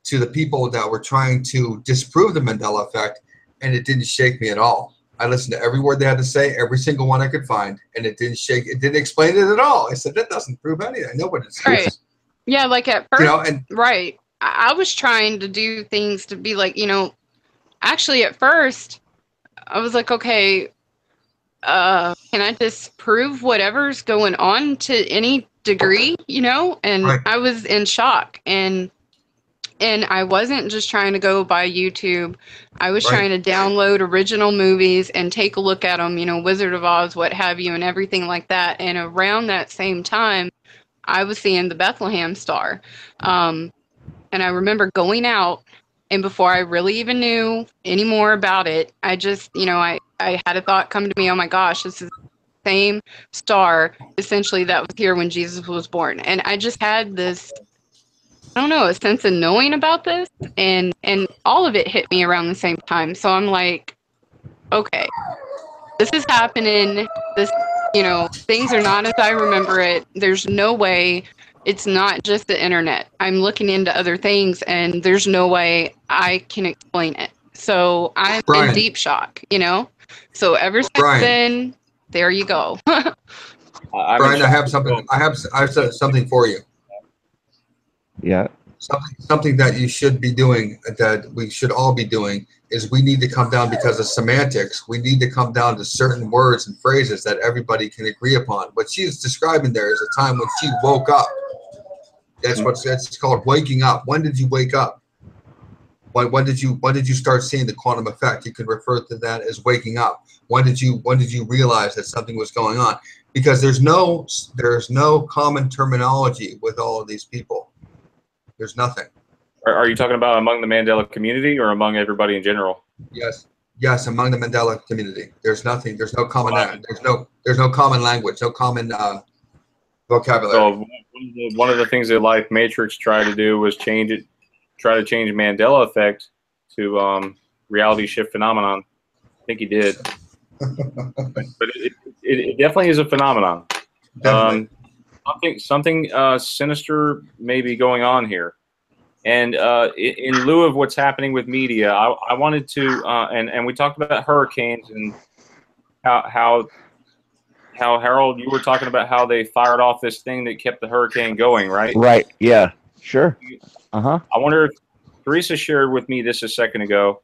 to the people that were trying to disprove the Mandela effect, and it didn't shake me at all. I listened to every word they had to say, every single one I could find, and it didn't explain it at all. I said, that doesn't prove anything. I know what it says. Right. Yeah, like at first, and right. I was trying to do things to be like, actually at first I was like, okay, can I just prove whatever's going on to any degree, And Right. I was in shock, and I wasn't just trying to go by YouTube. I was Right. trying to download original movies and take a look at them, Wizard of Oz, what have you, and everything like that. And around that same time, I was seeing the Bethlehem Star. And I remember going out, and before I really even knew any more about it, I just, I had a thought come to me, oh my gosh, this is the same star essentially that was here when Jesus was born. And I just had this, I don't know, a sense of knowing about this, and all of it hit me around the same time. So I'm like, okay, this is happening. This, things are not as I remember it. There's no way it's not just the internet. I'm looking into other things, and there's no way I can explain it. So I'm in deep shock, So ever since then, there you go. Brian, I have something. I have something for you. Yeah. Something that you should be doing, that we should all be doing, is we need to come down, because of semantics, we need to come down to certain words and phrases that everybody can agree upon. What she's describing there is a time when she woke up. That's it's called waking up. When did you wake up? When did you start seeing the quantum effect? You can refer to that as waking up. When did you realize that something was going on? Because there's no common terminology with all of these people. There's nothing. Are you talking about among the Mandela community or among everybody in general? Yes, among the Mandela community. There's nothing. There's no common. There's no common language. No common vocabulary. So one of the things that Life Matrix tried to do was try to change Mandela effect to reality shift phenomenon. I think he did, but it definitely is a phenomenon. Something sinister may be going on here. And in lieu of what's happening with media, I wanted to, and we talked about hurricanes and how Harold, you were talking about how they fired off this thing that kept the hurricane going, right? Right. Yeah. Sure. I wonder if Teresa shared with me this a second ago,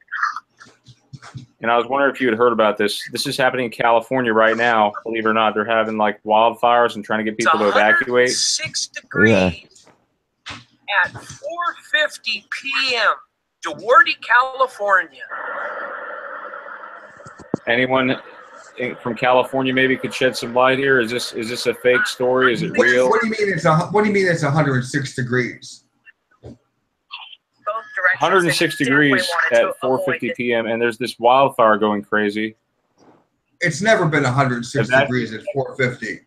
and I was wondering if you had heard about this. This is happening in California right now. Believe it or not, they're having like wildfires and trying to get people to evacuate. 6 degrees at 4:50 p.m. Duarte, California. Anyone from California maybe could shed some light here? Is this a fake story? Is it real? What do you mean it's 106 degrees? 106 degrees at 4:50 p.m. and there's this wildfire going crazy. It's never been 106 degrees at 4:50.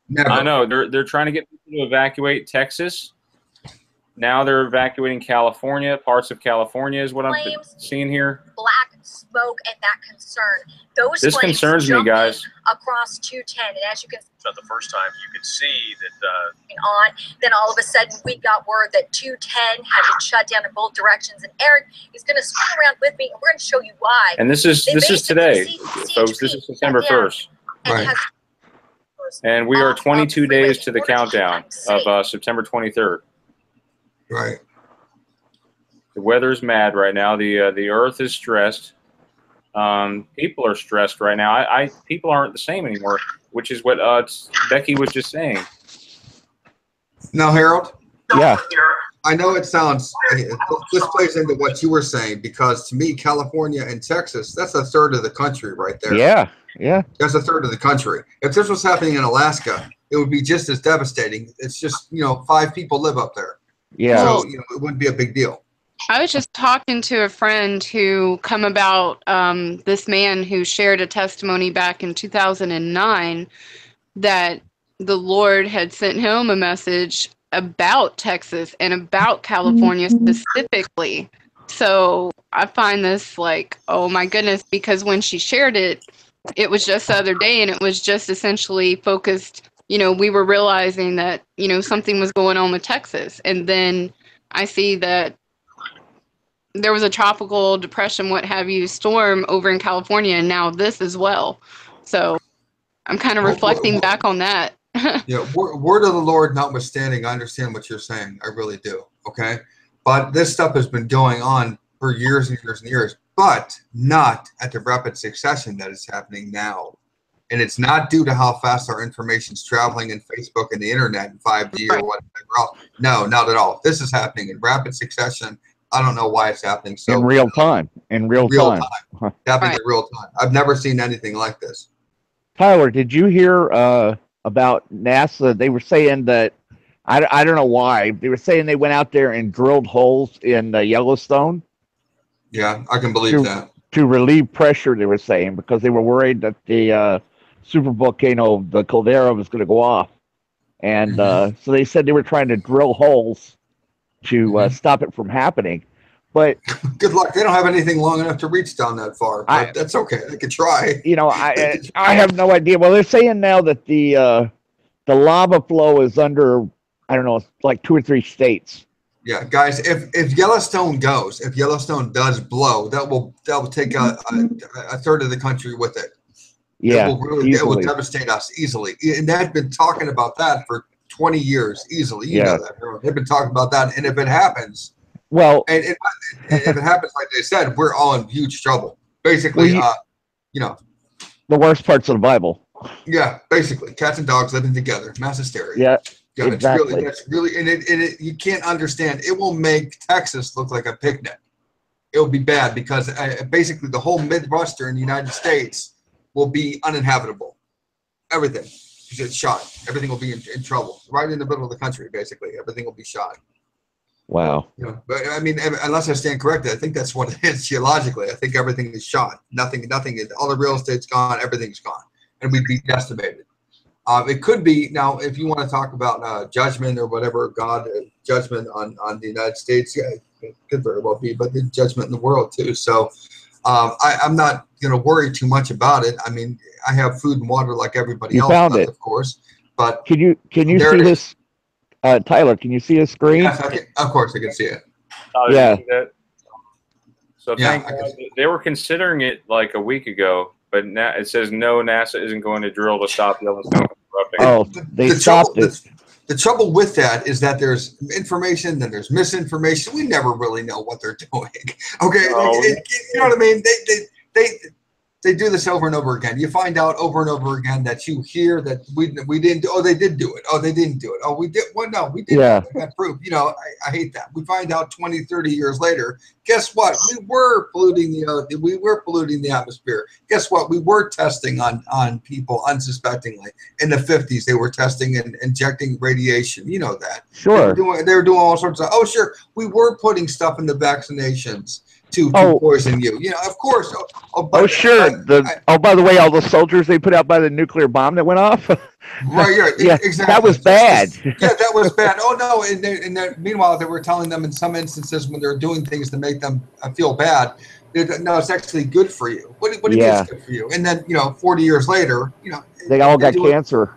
Never. I know they're trying to get people to evacuate Texas. Now they're evacuating California. Parts of California is what I'm seeing here. Black smoke and that concern. This concerns me, guys. Across 210, and as you can see, It's not the first time you could see that. then all of a sudden we got word that 210 had been shut down in both directions. And Eric is going to swing around with me, and we're going to show you why. And this is today, folks. This is September 1st. Right. And we are 22 days to the countdown of September 23rd. Right. The weather's mad right now. The earth is stressed. People are stressed right now. People aren't the same anymore, which is what Becky was just saying. Now, Harold. Yeah. I know it sounds. This plays into what you were saying, because to me, California and Texas, that's a third of the country right there. Yeah. Yeah. That's a third of the country. If this was happening in Alaska, it would be just as devastating. It's just 5 people live up there. Yeah. So it wouldn't be a big deal. I was just talking to a friend who come about this man who shared a testimony back in 2009 that the Lord had sent him a message about Texas and about California specifically. So I find this like, oh my goodness, because when she shared it, it was just the other day, and it was just essentially focused, we were realizing that, something was going on with Texas. And then I see that there was a tropical depression, what have you, storm over in California, and now this as well. So I'm kind of reflecting back on that. Yeah, word of the Lord notwithstanding, I understand what you're saying. I really do. Okay, but this stuff has been going on for years and years and years, but not at the rapid succession that is happening now. And it's not due to how fast our information is traveling in Facebook and the internet and 5G or whatever else. No, not at all. This is happening in rapid succession. I don't know why it's happening so in real time. In real time. Happening in real time. I've never seen anything like this. Tyler, did you hear about NASA? They were saying that, I don't know why, they were saying they went out there and drilled holes in Yellowstone. Yeah, I can believe that. To relieve pressure, they were saying, because they were worried that the super volcano, the caldera, was going to go off. And so they said they were trying to drill holes to stop it from happening. But good luck. They don't have anything long enough to reach down that far. But that's okay. They could try. You know, I have no idea. Well, they're saying now that the lava flow is under, I don't know, like 2 or 3 states. Yeah, guys, if Yellowstone goes, if Yellowstone does blow, that will take a third of the country with it. Yeah, it will devastate us easily. And they've been talking about that for 20 years easily. You know that. They've been talking about that. And if it happens, well, and if it happens like they said, we're all in huge trouble. Basically, you know, the worst parts of the Bible. Yeah, basically, cats and dogs living together, mass hysteria. Yeah. Yeah, exactly. That's really, and you can't understand. It will make Texas look like a picnic. It will be bad because basically the whole Midwestern United States will be uninhabitable. Everything is get shot. Everything will be in trouble. Right in the middle of the country, basically, everything will be shot. Wow. You know, but I mean, unless I stand corrected, I think that's what it is geologically. I think everything is shot. Nothing. All the real estate's gone. Everything's gone, and we'd be decimated. It could be now if you want to talk about judgment or whatever, God judgment on the United States. Yeah, it could very well be, but the judgment in the world too. So I'm not going to worry too much about it. I mean, I have food and water like everybody else does, of course. But can you see this, Tyler? Can you see his screen? Yes, of course I can see it. Yeah. So thank God, they were considering it like a week ago. But now it says no, NASA isn't going to drill to stop Yellowstone from erupting. Oh, they stopped it. The trouble with that is that there's information, then there's misinformation. We never really know what they're doing. Okay, you know what I mean? They do this over and over again. You find out over and over again that you hear that we didn't do. Oh, they did do it. Oh, they didn't do it. Oh, we did. Well, no, we didn't. Yeah. That proof. You know, I hate that. We find out 20, 30 years later. Guess what? We were polluting the atmosphere. Guess what? We were testing on people unsuspectingly. In the 50s, they were testing and injecting radiation. You know that. Sure. They were doing all sorts of. Oh, sure. We were putting stuff in the vaccinations to poison you. You know, of course. Sure. By the way, all the soldiers they put out by the nuclear bomb that went off. Right. Yeah, exactly. That was bad. Yeah, that was bad. Oh no! And meanwhile, they were telling them in some instances when they're doing things to make them feel bad. No, it's actually good for you. What do you mean it's good for you? And then 40 years later, they all got cancer.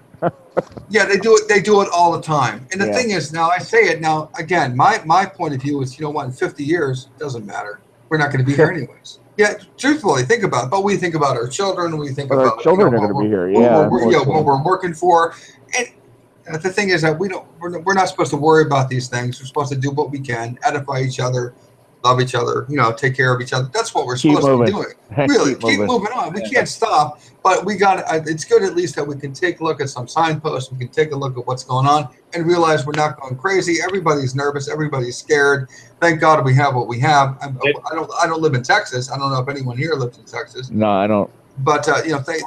Yeah, they do it. They do it all the time. And the thing is, now I say it now again. My point of view is, in 50 years, it doesn't matter. We're not going to be here anyways. Yeah, truthfully, think about it. But we think about our children. We think about our children are going to be here. Yeah, what we're working for. And the thing is that we're not supposed to worry about these things. We're supposed to do what we can, edify each other, love each other, take care of each other. That's what we're supposed to be doing. Really, keep moving on. We can't stop, but we got. It's good at least that we can take a look at some signposts. We can take a look at what's going on and realize we're not going crazy. Everybody's nervous. Everybody's scared. Thank God we have what we have. I don't live in Texas. I don't know if anyone here lives in Texas. No, I don't. But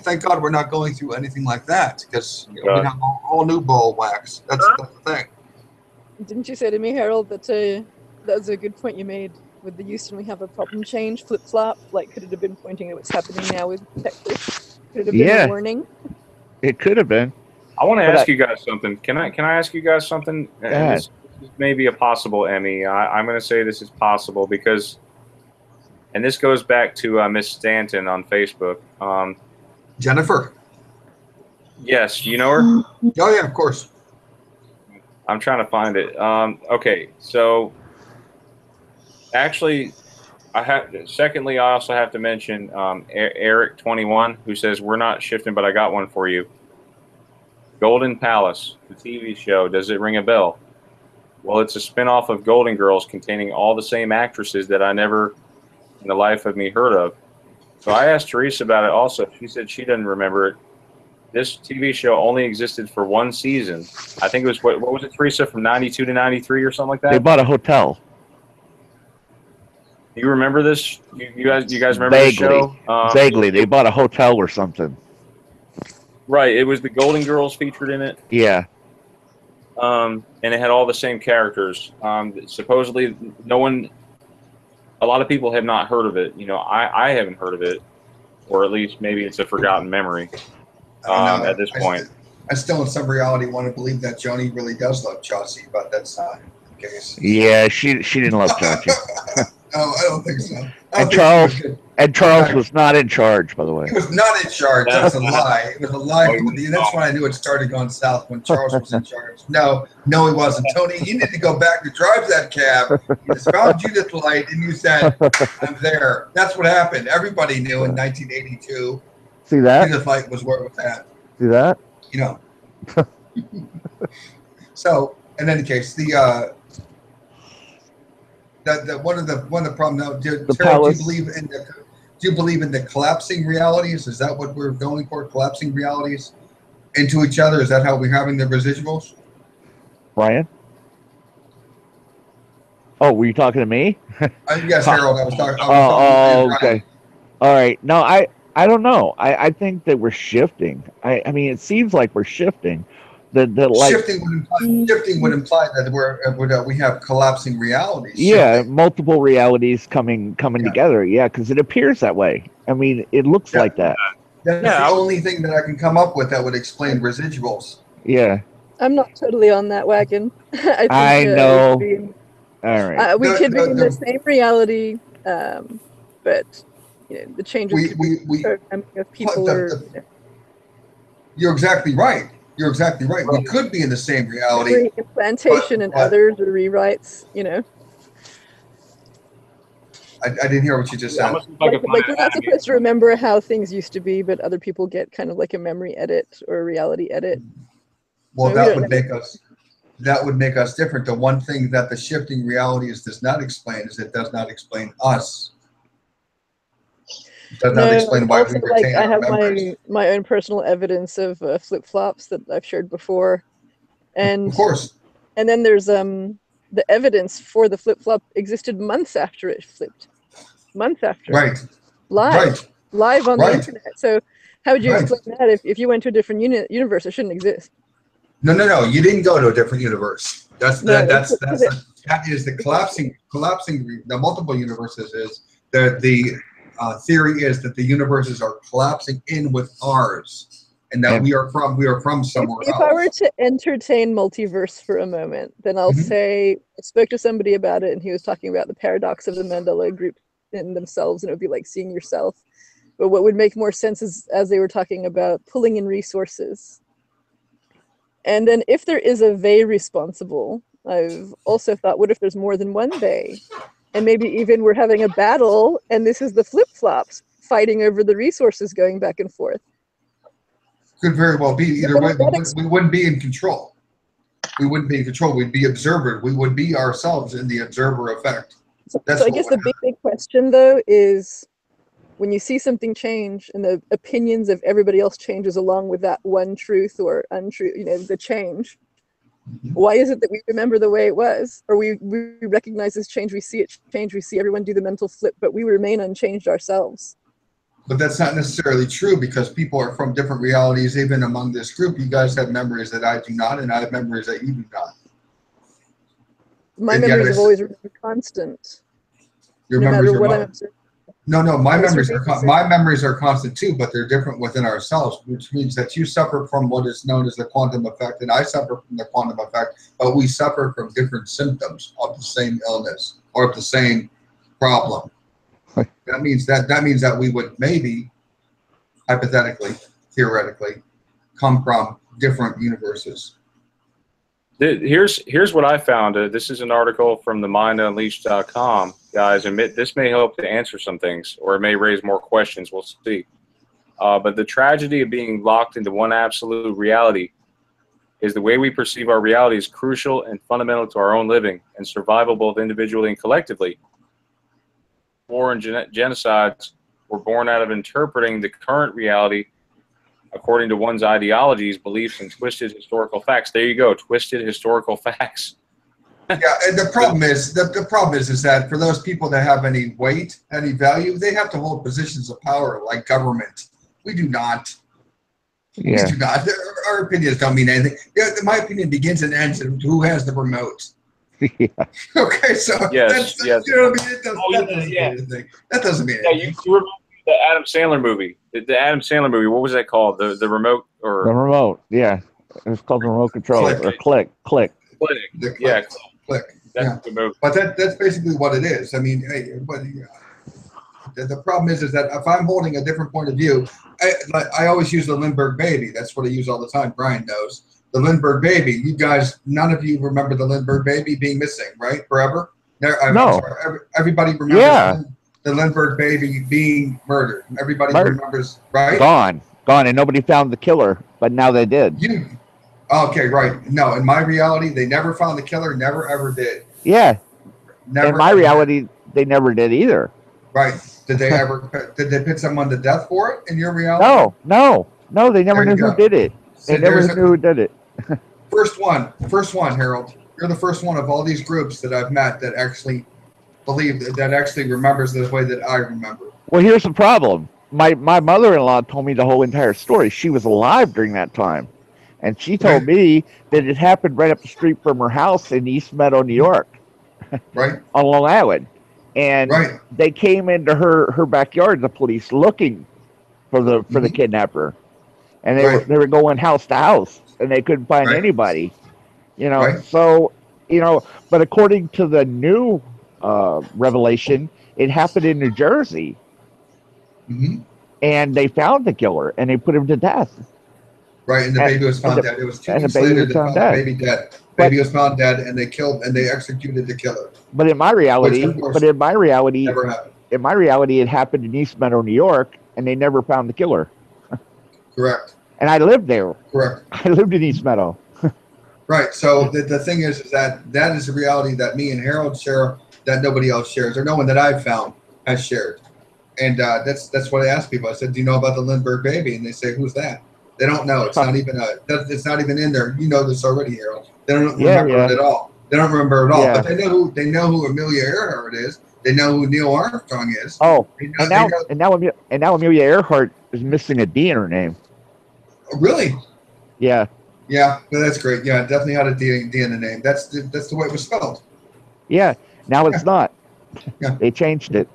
thank God we're not going through anything like that because we have all new ball wax. That's the thing. Didn't you say to me, Harold, that that was a good point you made with the Houston? We have a problem change, flip flop. Like, could it have been pointing at what's happening now with Texas? Could it have been a warning? It could have been. I want to ask you guys something. Can I ask you guys something? This may be a possible, Emmy. I'm going to say this is possible because. And this goes back to Miss Stanton on Facebook. Jennifer. Yes, you know her? Oh, yeah, of course. I'm trying to find it. Okay, so actually, secondly, I also have to mention Eric21, who says, we're not shifting, but I got one for you. Golden Palace, the TV show. Does it ring a bell? Well, it's a spinoff of Golden Girls containing all the same actresses that I never in the life of me heard of. So I asked Teresa about it also. She said she doesn't remember it. This TV show only existed for one season. I think it was, what was it, Teresa, from 92 to 93 or something like that? They bought a hotel. Do you remember this? You guys remember Vaguely. this show? Vaguely. They bought a hotel or something. Right. It was the Golden Girls featured in it. Yeah. And it had all the same characters. Supposedly, a lot of people have not heard of it. You know, I haven't heard of it, or at least maybe it's a forgotten memory at this point. I still, in some reality, want to believe that Joni really does love Chauncey, but that's not the case. Yeah, she didn't love Chauncey. No, I don't think so. And Charles was not in charge, by the way. He was not in charge. That's a lie. It was a lie. That's when I knew it started going south, when Charles was in charge. No, he wasn't. Tony, you need to go back to drive that cab. You just found Judith Light, and you said, I'm there. That's what happened. Everybody knew in 1982. See that? Judith Light was where it was at. See that? You know. So, in any case, the one of the problem now, Tara, do you believe in the collapsing realities? Is that what we're going for? Collapsing realities into each other? Is that how we're having the residuals? Brian? Oh, were you talking to me? Yes, Harold. I was talking. Okay. All right. No, I don't know. I think that we're shifting. I mean, it seems like we're shifting. Shifting would imply that we have collapsing realities. Yeah, multiple realities coming together. Yeah, because it appears that way. I mean, it looks like that. That's the only thing that I can come up with that would explain residuals. Yeah. I'm not totally on that wagon. I know. All right. We could be in the same reality, but you know, the changes of people are. You're exactly right. You're exactly right. We could be in the same reality. Implantation and others or rewrites, you know. I didn't hear what you just said. Like we're not supposed to remember how things used to be, but other people get kind of like a memory edit or a reality edit. Well, that would make us different. The one thing that the shifting realities does not explain is it does not explain us. It does not explain why we retain I have our memories. my own personal evidence of flip-flops that I've shared before, and of course. And then there's the evidence for the flip-flop existed months after it flipped, months after. Right. Live on the internet. So how would you explain that if you went to a different universe? It shouldn't exist. No. You didn't go to a different universe. That is the collapsing. The multiple universes is the theory is that the universes are collapsing in with ours, and that we are from somewhere else. If I were to entertain multiverse for a moment, then I'll say I spoke to somebody about it, and he was talking about the paradox of the Mandela group in themselves, and it would be like seeing yourself. But what would make more sense is as they were talking about pulling in resources. And then if there is a they responsible, I've also thought, what if there's more than one they? And maybe even we're having a battle, and this is the flip-flops fighting over the resources going back and forth. Could very well be. Either way, we wouldn't be in control. We wouldn't be in control. We'd be observer. We would be ourselves in the observer effect. So I guess the big question, though, is when you see something change and the opinions of everybody else changes along with that one truth or untruth, you know, the change. Why is it that we remember the way it was, or we recognize this change, we see it change, we see everyone do the mental flip, but we remain unchanged ourselves? But that's not necessarily true, because people are from different realities. Even among this group, you guys have memories that I do not, and I have memories that you do not. My memories have always remained constant. Your no memories matter what are I'm observing. No, my memories are constant too, but they're different within ourselves, which means that you suffer from what is known as the quantum effect, and I suffer from the quantum effect, but we suffer from different symptoms of the same illness or of the same problem. That means that we would maybe, hypothetically, theoretically, come from different universes. Here's what I found. This is an article from the mindunleashed.com, guys, and this may help to answer some things, or it may raise more questions. We'll see. But the tragedy of being locked into one absolute reality is the way we perceive our reality is crucial and fundamental to our own living and survival both individually and collectively. War and genocides were born out of interpreting the current reality according to one's ideologies, beliefs, and twisted historical facts. There you go, twisted historical facts. Yeah, and the problem is that for those people that have any weight, any value, they have to hold positions of power like government. We do not. Yeah. We do not. Our opinions don't mean anything. Yeah, my opinion begins and ends in who has the remote. Yeah. Okay, so yes. you know what I mean? That doesn't mean anything. That doesn't mean anything. You remember the Adam Sandler movie? The Adam Sandler movie. What was that called? The remote or the remote? Yeah, it's called the remote control or click. Click. Yeah, click. That's the movie. But that's basically what it is. I mean, but the problem is that if I'm holding a different point of view, I always use the Lindbergh baby. That's what I use all the time. Brian knows. The Lindbergh baby. You guys, none of you remember the Lindbergh baby being missing, right? Forever? No. Sorry, everybody remembers the Lindbergh baby being murdered. Everybody remembers, right? Gone, and nobody found the killer, but now they did. Okay, right. No, in my reality, they never found the killer, never ever did. Yeah. Never, in my reality, they never did either. Right. Did they ever, did they put someone to death for it in your reality? No, they never knew who did it. They never knew who did it. First one, Harold. You're the first one of all these groups that I've met that actually that actually remembers the way that I remember. Well, here's the problem. My mother-in-law told me the whole entire story. She was alive during that time. And she told me that it happened right up the street from her house in East Meadow, New York. Right. On Long Island. And they came into her backyard, the police, looking for the kidnapper. And they were going house to house, and they couldn't find anybody. You know, so, you know, but according to the new revelation, it happened in New Jersey. Mm-hmm. And they found the killer, and they put him to death. Right, and the baby was found dead. It was 2 weeks later they found the baby dead. Baby was found dead, and they executed the killer. But in my reality, never happened. In my reality, it happened in East Meadow, New York, and they never found the killer. Correct. And I lived there. Correct. I lived in East Meadow. Right. So the thing is that is a reality that me and Harold share that nobody else shares, or no one that I've found has shared. And that's what I asked people. I said, "Do you know about the Lindbergh baby?" And they say, "Who's that?" They don't know. It's not even in there. You know this already, Harold. They don't remember it at all. They don't remember it at all. But they know who Amelia Earhart is. They know who Neil Armstrong is. Oh, and now Amelia Earhart is missing a D in her name. Really? Yeah. Yeah, that's great. Yeah, definitely had a D in the name. That's the way it was spelled. Yeah. Now it's not. Yeah. They changed it.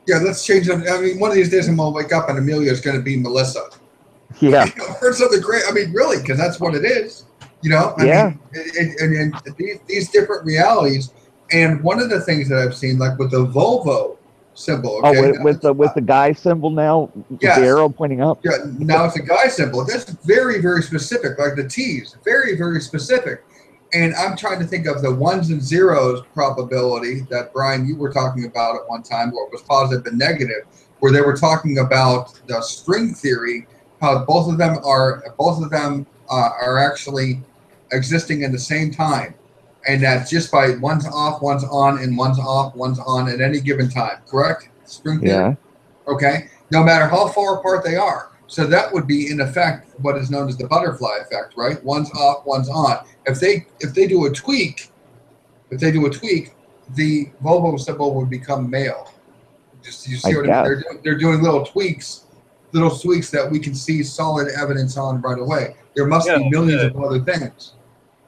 Yeah, let's change it. I mean, one of these days I'm gonna wake up and Amelia is gonna be Melissa. Yeah. You know, or something great. I mean, really, because that's what it is. You know. I mean, and these different realities. And one of the things that I've seen, like with the Volvo symbol. Okay? Oh, with the guy symbol now, with the arrow pointing up. Yeah, now it's a guy symbol. That's very, very specific. Like the T's, very, very specific. And I'm trying to think of the ones and zeros probability that Brian, you were talking about at one time, where it was positive and negative, where they were talking about the string theory, how both of them are actually existing in the same time. And that's just by one's off, one's on, and one's off, one's on at any given time. Correct? String theory? Yeah. Okay. No matter how far apart they are. So that would be, in effect, what is known as the butterfly effect, right? One's off, one's on. If they do a tweak, the Volvo symbol would become male. You see what I mean? They're doing little tweaks that we can see solid evidence on right away. There must be millions of other things.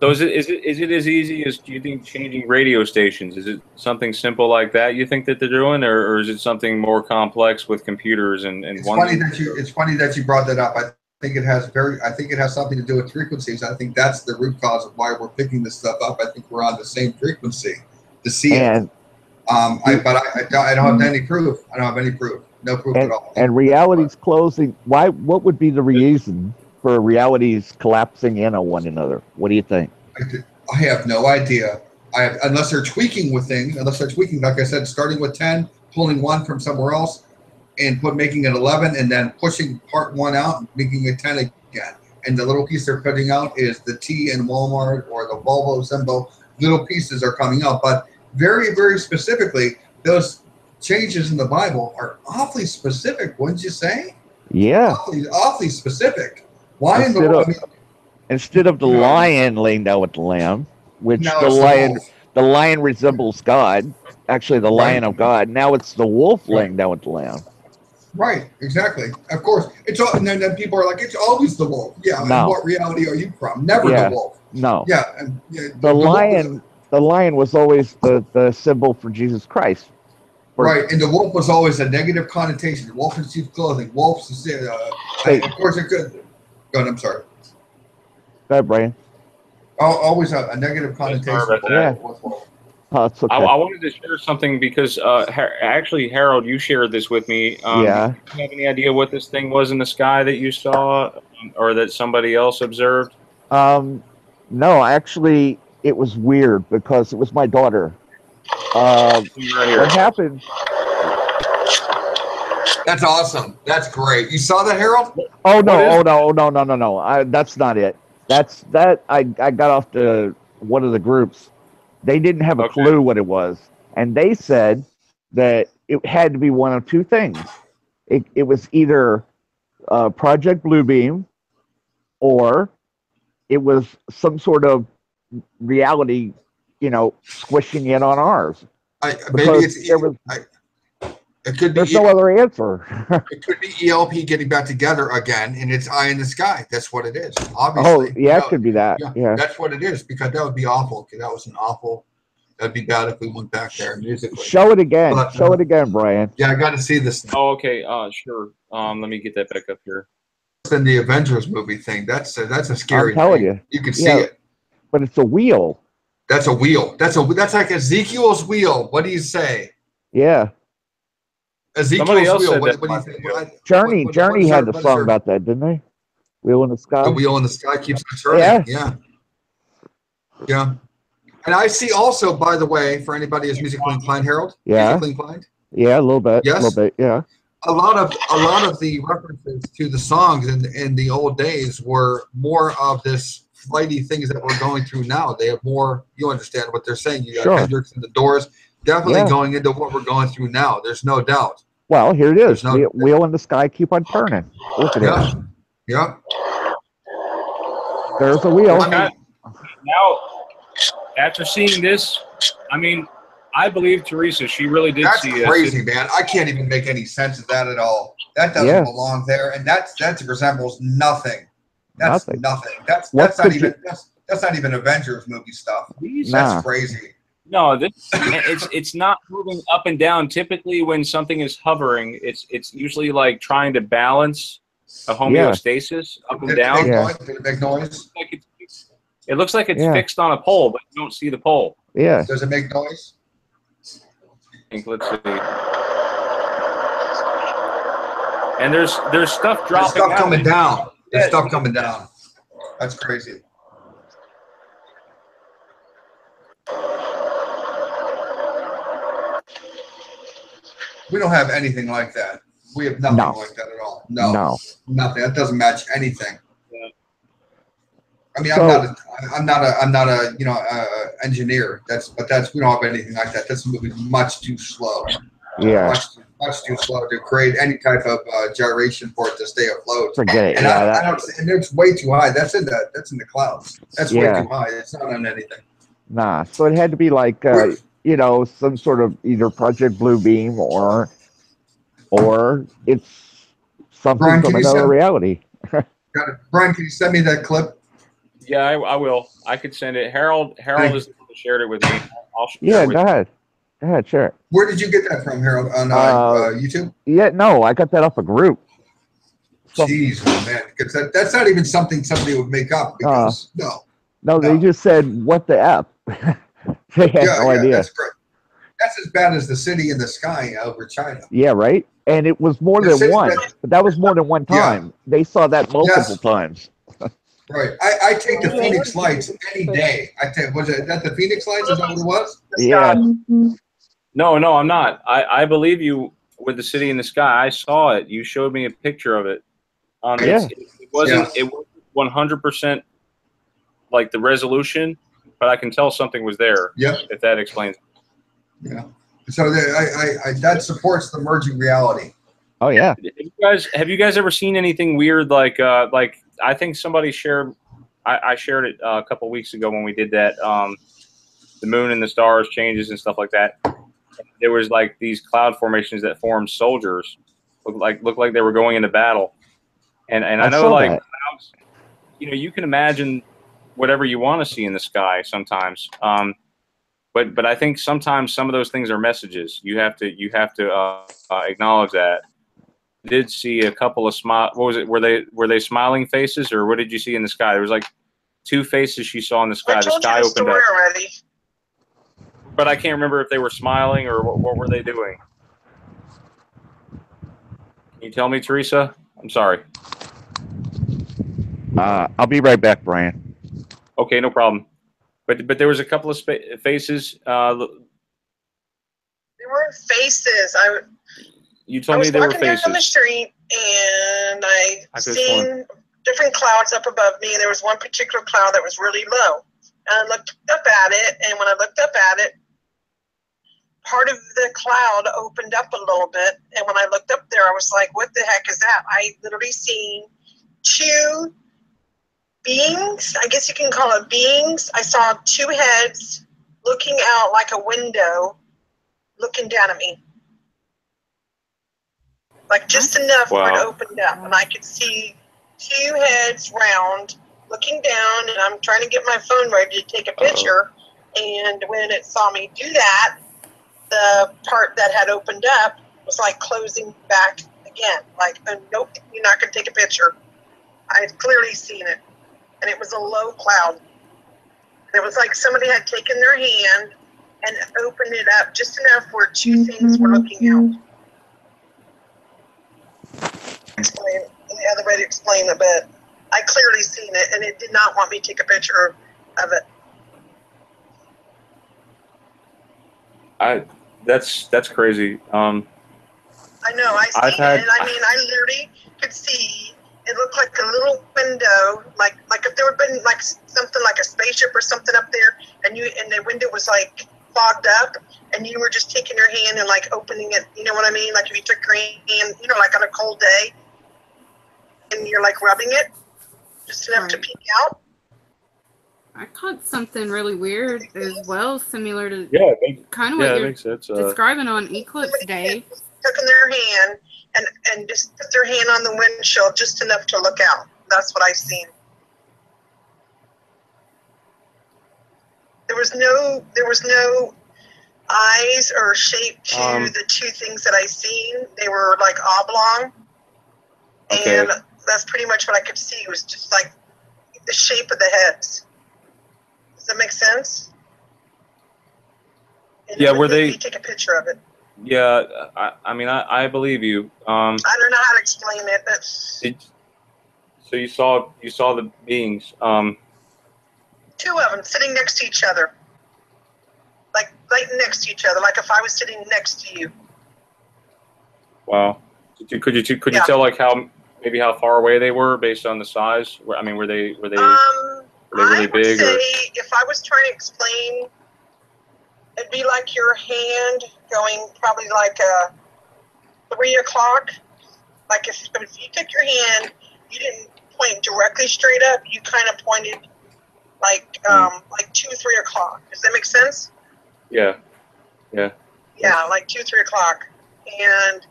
So is it as easy as, do you think, changing radio stations? Is it something simple like that you think that they're doing, or is it something more complex with computers and it's funny that you brought that up. I think it has something to do with frequencies. I think that's the root cause of why we're picking this stuff up. I think we're on the same frequency to see it. I don't have any proof. I don't have any proof. No proof at all. And reality's closing. What would be the reason for realities collapsing in on one another? What do you think? I have no idea. Unless they're tweaking with things, like I said, starting with 10, pulling 1 from somewhere else, and making it 11, and then pushing part 1 out and making it 10 again. and the little piece they're putting out is the T in Walmart or the Volvo symbol. Little pieces are coming out, but very, very specifically, those changes in the Bible are awfully specific, wouldn't you say? Yeah. Awfully specific. Why in the world? Instead of the lion laying down with the lamb, which No, the it's lion resembles God, actually the lion of God. Now it's the wolf laying down with the lamb. Right, exactly. Of course, it's all, and then people are like, it's always the wolf. Yeah, No. and what reality are you from? Never the wolf. No. Yeah, and The lion was always the symbol for Jesus Christ. Right, and the wolf was always a negative connotation. The wolf in sheep's clothing. Wolves, of course, it could. Go ahead, I'm sorry. Go ahead, Brian. Always a negative connotation. Yeah. Oh, it's okay. I wanted to share something because actually, Harold, you shared this with me. Yeah. Do you have any idea what this thing was in the sky that you saw, or that somebody else observed? No, actually, it was weird because it was my daughter. What happened? That's awesome. That's great. You saw that, Harold? Oh no! That's not it. I got off to one of the groups. They didn't have a clue what it was, and they said that it had to be one of two things. It was either Project Bluebeam, or it was some sort of reality, squishing in on ours. It could be. There's no other answer. It could be ELP getting back together again, and it's eye in the sky. That's what it is. Obviously. Oh, yeah, it could be that. Yeah. That's what it is, because that would be awful. That was that'd be bad if we went back there musically. Show it again. Show it again, Brian. Yeah, I got to see this. Oh, okay. Sure. Let me get that back up here. Than the Avengers movie thing. That's a scary. I'm telling thing. you. You can see it. But it's a wheel. That's a wheel. That's like Ezekiel's wheel. What do you say? Yeah. Ezekiel's else wheel. said What that. do you think? Journey had the song about that, didn't they? Wheel in the Sky. The wheel in the sky keeps turning. Yeah. And I see also, by the way, for anybody who's musically inclined, Harold. Yeah. Musically inclined. Yeah, a little bit. Yes. A little bit. Yeah. A lot of the references to the songs in the old days were more of this flighty things that we're going through now. They have more. You understand what they're saying? You got Hendrix and the Doors. Definitely going into what we're going through now. There's no doubt. Well, here it is. Wheel in the Sky, keep on turning. Look at it. Yeah. There's a wheel. Now, after seeing this, I believe Teresa. She really did see it. That's crazy, man. I can't even make any sense of that at all. That doesn't belong there, and that resembles nothing. That's nothing. That's not even Avengers movie stuff. That's crazy. No, it's not moving up and down. Typically, when something is hovering, it's usually like trying to balance a homeostasis up and down. Did it make noise? It looks like it's fixed on a pole, but you don't see the pole. Yeah. Does it make noise? Let's see. And there's stuff dropping. There's stuff out. coming down. There's stuff coming down. That's crazy. We don't have anything like that. We have nothing like that at all. No. Nothing. That doesn't match anything. Yeah. I mean, I'm not a engineer. We don't have anything like that. That's moving much too slow. Yeah. Much too slow to create any type of gyration for it to stay afloat. Forget it. And and it's way too high. That's in the clouds. That's way too high. It's not on anything. Nah. So it had to be like some sort of either Project Bluebeam or it's something from another reality. Got it. Brian, can you send me that clip? Yeah, I will. I could send it. Harold is the one who shared it with me. I'll share it with you. Go ahead, share it. Where did you get that from, Harold? On YouTube? Yeah, no, I got that off a group. Jeez, man, because that's not even something somebody would make up. Because no, they just said, "What the f?" They had no idea. That's great. That's as bad as the city in the sky over China. Yeah, right. And it was more than one. But that was more than one time. Yeah. They saw that multiple times. Right. I take the Phoenix Lights any day. Was that the Phoenix Lights? Is that what it was? Yeah. No, I'm not. I believe you with the city in the sky. I saw it. You showed me a picture of it. It wasn't 100% like the resolution, but I can tell something was there. Yep. If that explains. Yeah. So that supports the merging reality. Oh yeah. Have you guys ever seen anything weird like I think somebody shared, I shared it a couple weeks ago when we did that the moon and the stars changes and stuff like that. There was like these cloud formations that formed soldiers, looked like they were going into battle, and I know like clouds, you know, you can imagine whatever you want to see in the sky sometimes. But I think sometimes some of those things are messages. You have to acknowledge that. I did see a couple of smile. What was it? Were they smiling faces, or what did you see in the sky? There was like two faces she saw in the sky. I told the sky you the opened story up. already. But I can't remember if they were smiling or what were they doing. Can you tell me, Teresa? I'm sorry. I'll be right back, Brian. Okay, no problem. But there was a couple of faces. They weren't faces. You told me they were faces. I was walking down the street and I seen sworn. different clouds up above me, and there was one particular cloud that was really low. And I looked up at it, and when I looked up at it, part of the cloud opened up a little bit, and when I looked up there, I was like, what the heck is that? I literally seen two beings, I guess you can call it beings. I saw two heads looking out like a window, looking down at me. Like just enough where it opened up, and I could see two heads round looking down, and I'm trying to get my phone ready to take a picture, and when it saw me do that, the part that had opened up was like closing back again. Like, nope, you're not going to take a picture. I had clearly seen it. And it was a low cloud. It was like somebody had taken their hand and opened it up just enough where two things were looking out. The other way to explain it, but I clearly seen it, and it did not want me to take a picture of it. That's crazy. I know, I seen it, and I mean, I literally could see. It looked like a little window, like if there had been like something like a spaceship or something up there, and the window was like fogged up, and you were just taking your hand and like opening it. You know what I mean? Like if you took your hand, you know, like on a cold day, and you're like rubbing it, just enough to peek out. I caught something really weird as well, similar to kind of yeah, what that you're makes sense. describing on Eclipse Day. Taking their hand and just put their hand on the windshield just enough to look out. That's what I seen. There was no eyes or shape to the two things that I seen. They were like oblong, and that's pretty much what I could see. It was just like the shape of the heads. Does that make sense? And Yeah, were they? Take a picture of it. Yeah, I mean, I believe you. I don't know how to explain it, but so you saw the beings. Two of them sitting next to each other, like right next to each other, like if I was sitting next to you. Wow. Could you tell like how far away they were based on the size? I mean, were they really I would big? say if I was trying to explain, it'd be like your hand going probably like 3 o'clock. Like if you took your hand, you didn't point directly straight up. You kind of pointed like 2 or 3 o'clock. Does that make sense? Yeah. Yeah, like 2 or 3 o'clock. And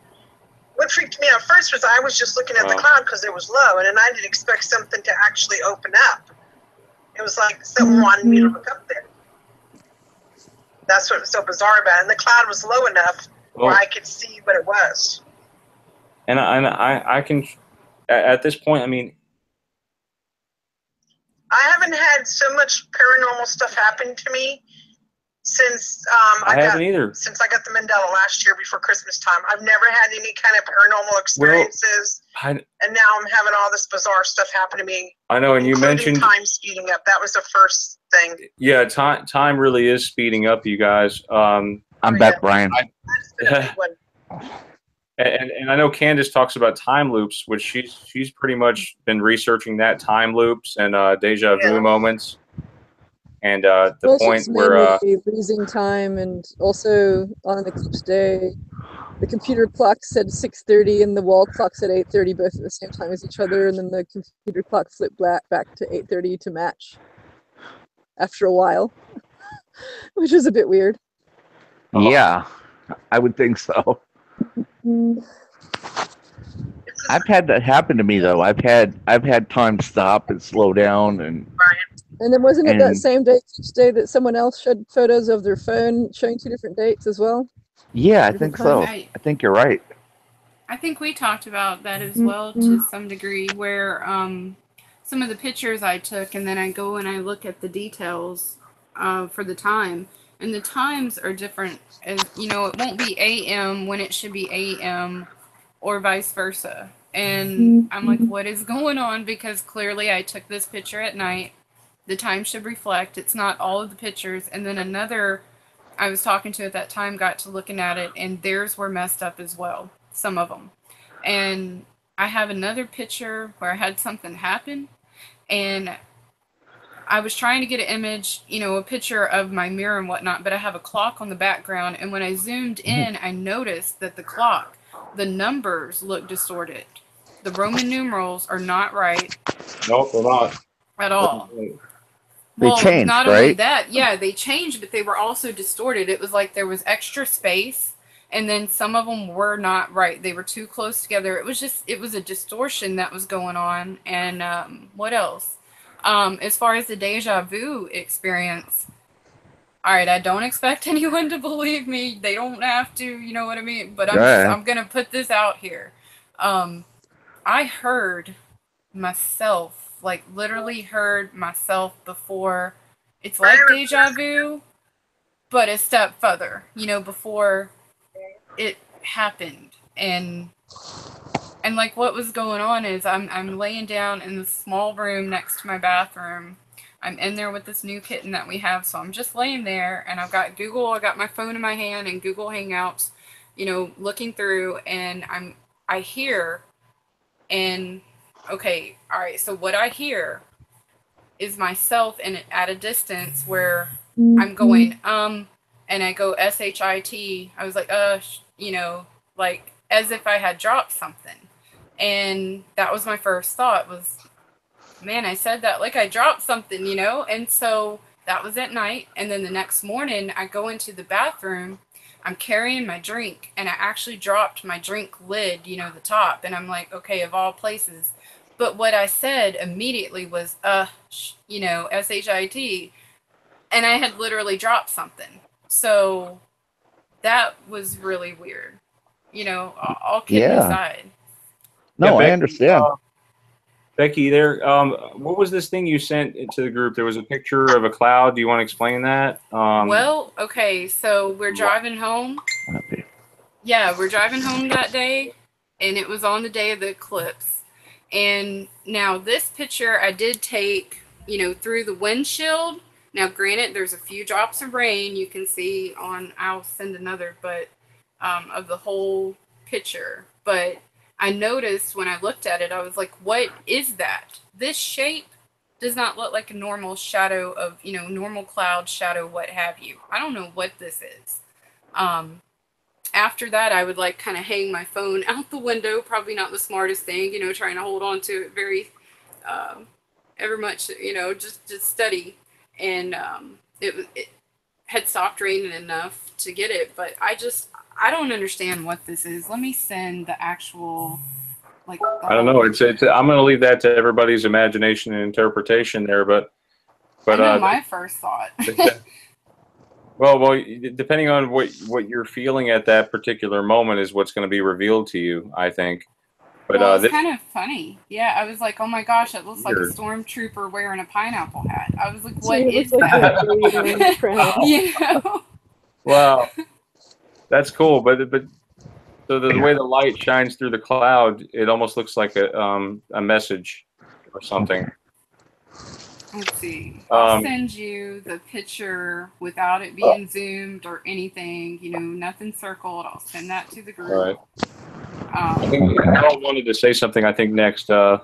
what freaked me out first was I was just looking at the cloud because it was low, and then I didn't expect something to actually open up. It was like someone wanted me to look up there. That's what was so bizarre about it. And the cloud was low enough where I could see what it was. And I can, at this point, I mean, I haven't had so much paranormal stuff happen to me since I haven't either. Since I got the Mandela last year before Christmas time. I've never had any kind of paranormal experiences, and now I'm having all this bizarre stuff happen to me. I know, and you mentioned time speeding up. That was the first thing. Yeah, time really is speeding up, you guys. I'm back, Brian. And I know Candace talks about time loops, which she's pretty much been researching that, time loops and deja vu moments. And the Well, point it's where mainly losing time, and also on an eclipse day, the computer clock said 6:30 and the wall clock said 8:30, both at the same time as each other, and then the computer clock flipped back to 8:30 to match after a while, which is a bit weird. Yeah, I would think so. I've had that happen to me though. I've had time stop and slow down, and then wasn't it that same day each day that someone else showed photos of their phone showing 2 different dates as well? Yeah, I think so. I think you're right. I think we talked about that as well to some degree, where some of the pictures I took, and then I go and I look at the details for the time, and the times are different. As you know, it won't be AM when it should be AM, or vice versa. And I'm like, what is going on? Because clearly I took this picture at night. The time should reflect. It's not all of the pictures. And then another I was talking to at that time got to looking at it, and theirs were messed up as well. Some of them. And I have another picture where I had something happen, and I was trying to get an image, you know, a picture of my mirror and whatnot, but I have a clock on the background, and when I zoomed in, I noticed that the clock, the numbers look distorted. The Roman numerals are not right. Nope, they're not. At all. They changed, not right? only that, yeah, they changed, but they were also distorted. It was like there was extra space, and then some of them were not right. They were too close together. It was a distortion that was going on. And what else? As far as the deja vu experience, all right, I don't expect anyone to believe me. They don't have to, you know what I mean? But I'm going to put this out here. I heard myself, like literally heard myself before. It's like deja vu, but a step further, you know, before it happened. And like what was going on is I'm laying down in the small room next to my bathroom. I'm in there with this new kitten that we have, so I'm just laying there, and I've got Google, I got my phone in my hand and Google Hangouts, you know, looking through, and I hear, and okay, all right, so what I hear is myself at a distance where I'm going, and I go S-H-I-T. I was like, you know, like as if I had dropped something. And that was my first thought was, man, I said that like I dropped something, you know? And so that was at night. And then the next morning I go into the bathroom, I'm carrying my drink, and I actually dropped my drink lid, you know, the top. And I'm like, okay, of all places. But what I said immediately was, you know, S-H-I-T. And I had literally dropped something. So that was really weird. You know, all kidding aside. No, Becky, I understand. Becky, what was this thing you sent to the group? There was a picture of a cloud. Do you want to explain that? Well, okay, so we're driving home. Yeah, we're driving home that day, and it was on the day of the eclipse. And now this picture I did take, you know, through the windshield. Now, granted, there's a few drops of rain you can see on, I'll send another, but of the whole picture. But I noticed when I looked at it, I was like, what is that? This shape does not look like a normal shadow of, you know, normal cloud shadow, what have you. I don't know what this is. After that, I would like kind of hang my phone out the window. Probably not the smartest thing, you know, trying to hold on to it very, ever much, you know, just steady. And it had stopped raining enough to get it, but I don't understand what this is. Let me send the actual, like. I don't know. It's. I'm going to leave that to everybody's imagination and interpretation there, but I know my first thought. Well, depending on what you're feeling at that particular moment is what's going to be revealed to you, I think. But well, it's kind of funny. Yeah, I was like, oh my gosh, it looks like a stormtrooper wearing a pineapple hat. I was like, what is that? You know? Wow, that's cool. But so the way the light shines through the cloud, it almost looks like a message or something. Let's see. I'll send you the picture without it being zoomed or anything. You know, nothing circled. I'll send that to the group. All right. I think Harold wanted to say something. I think next. Oh,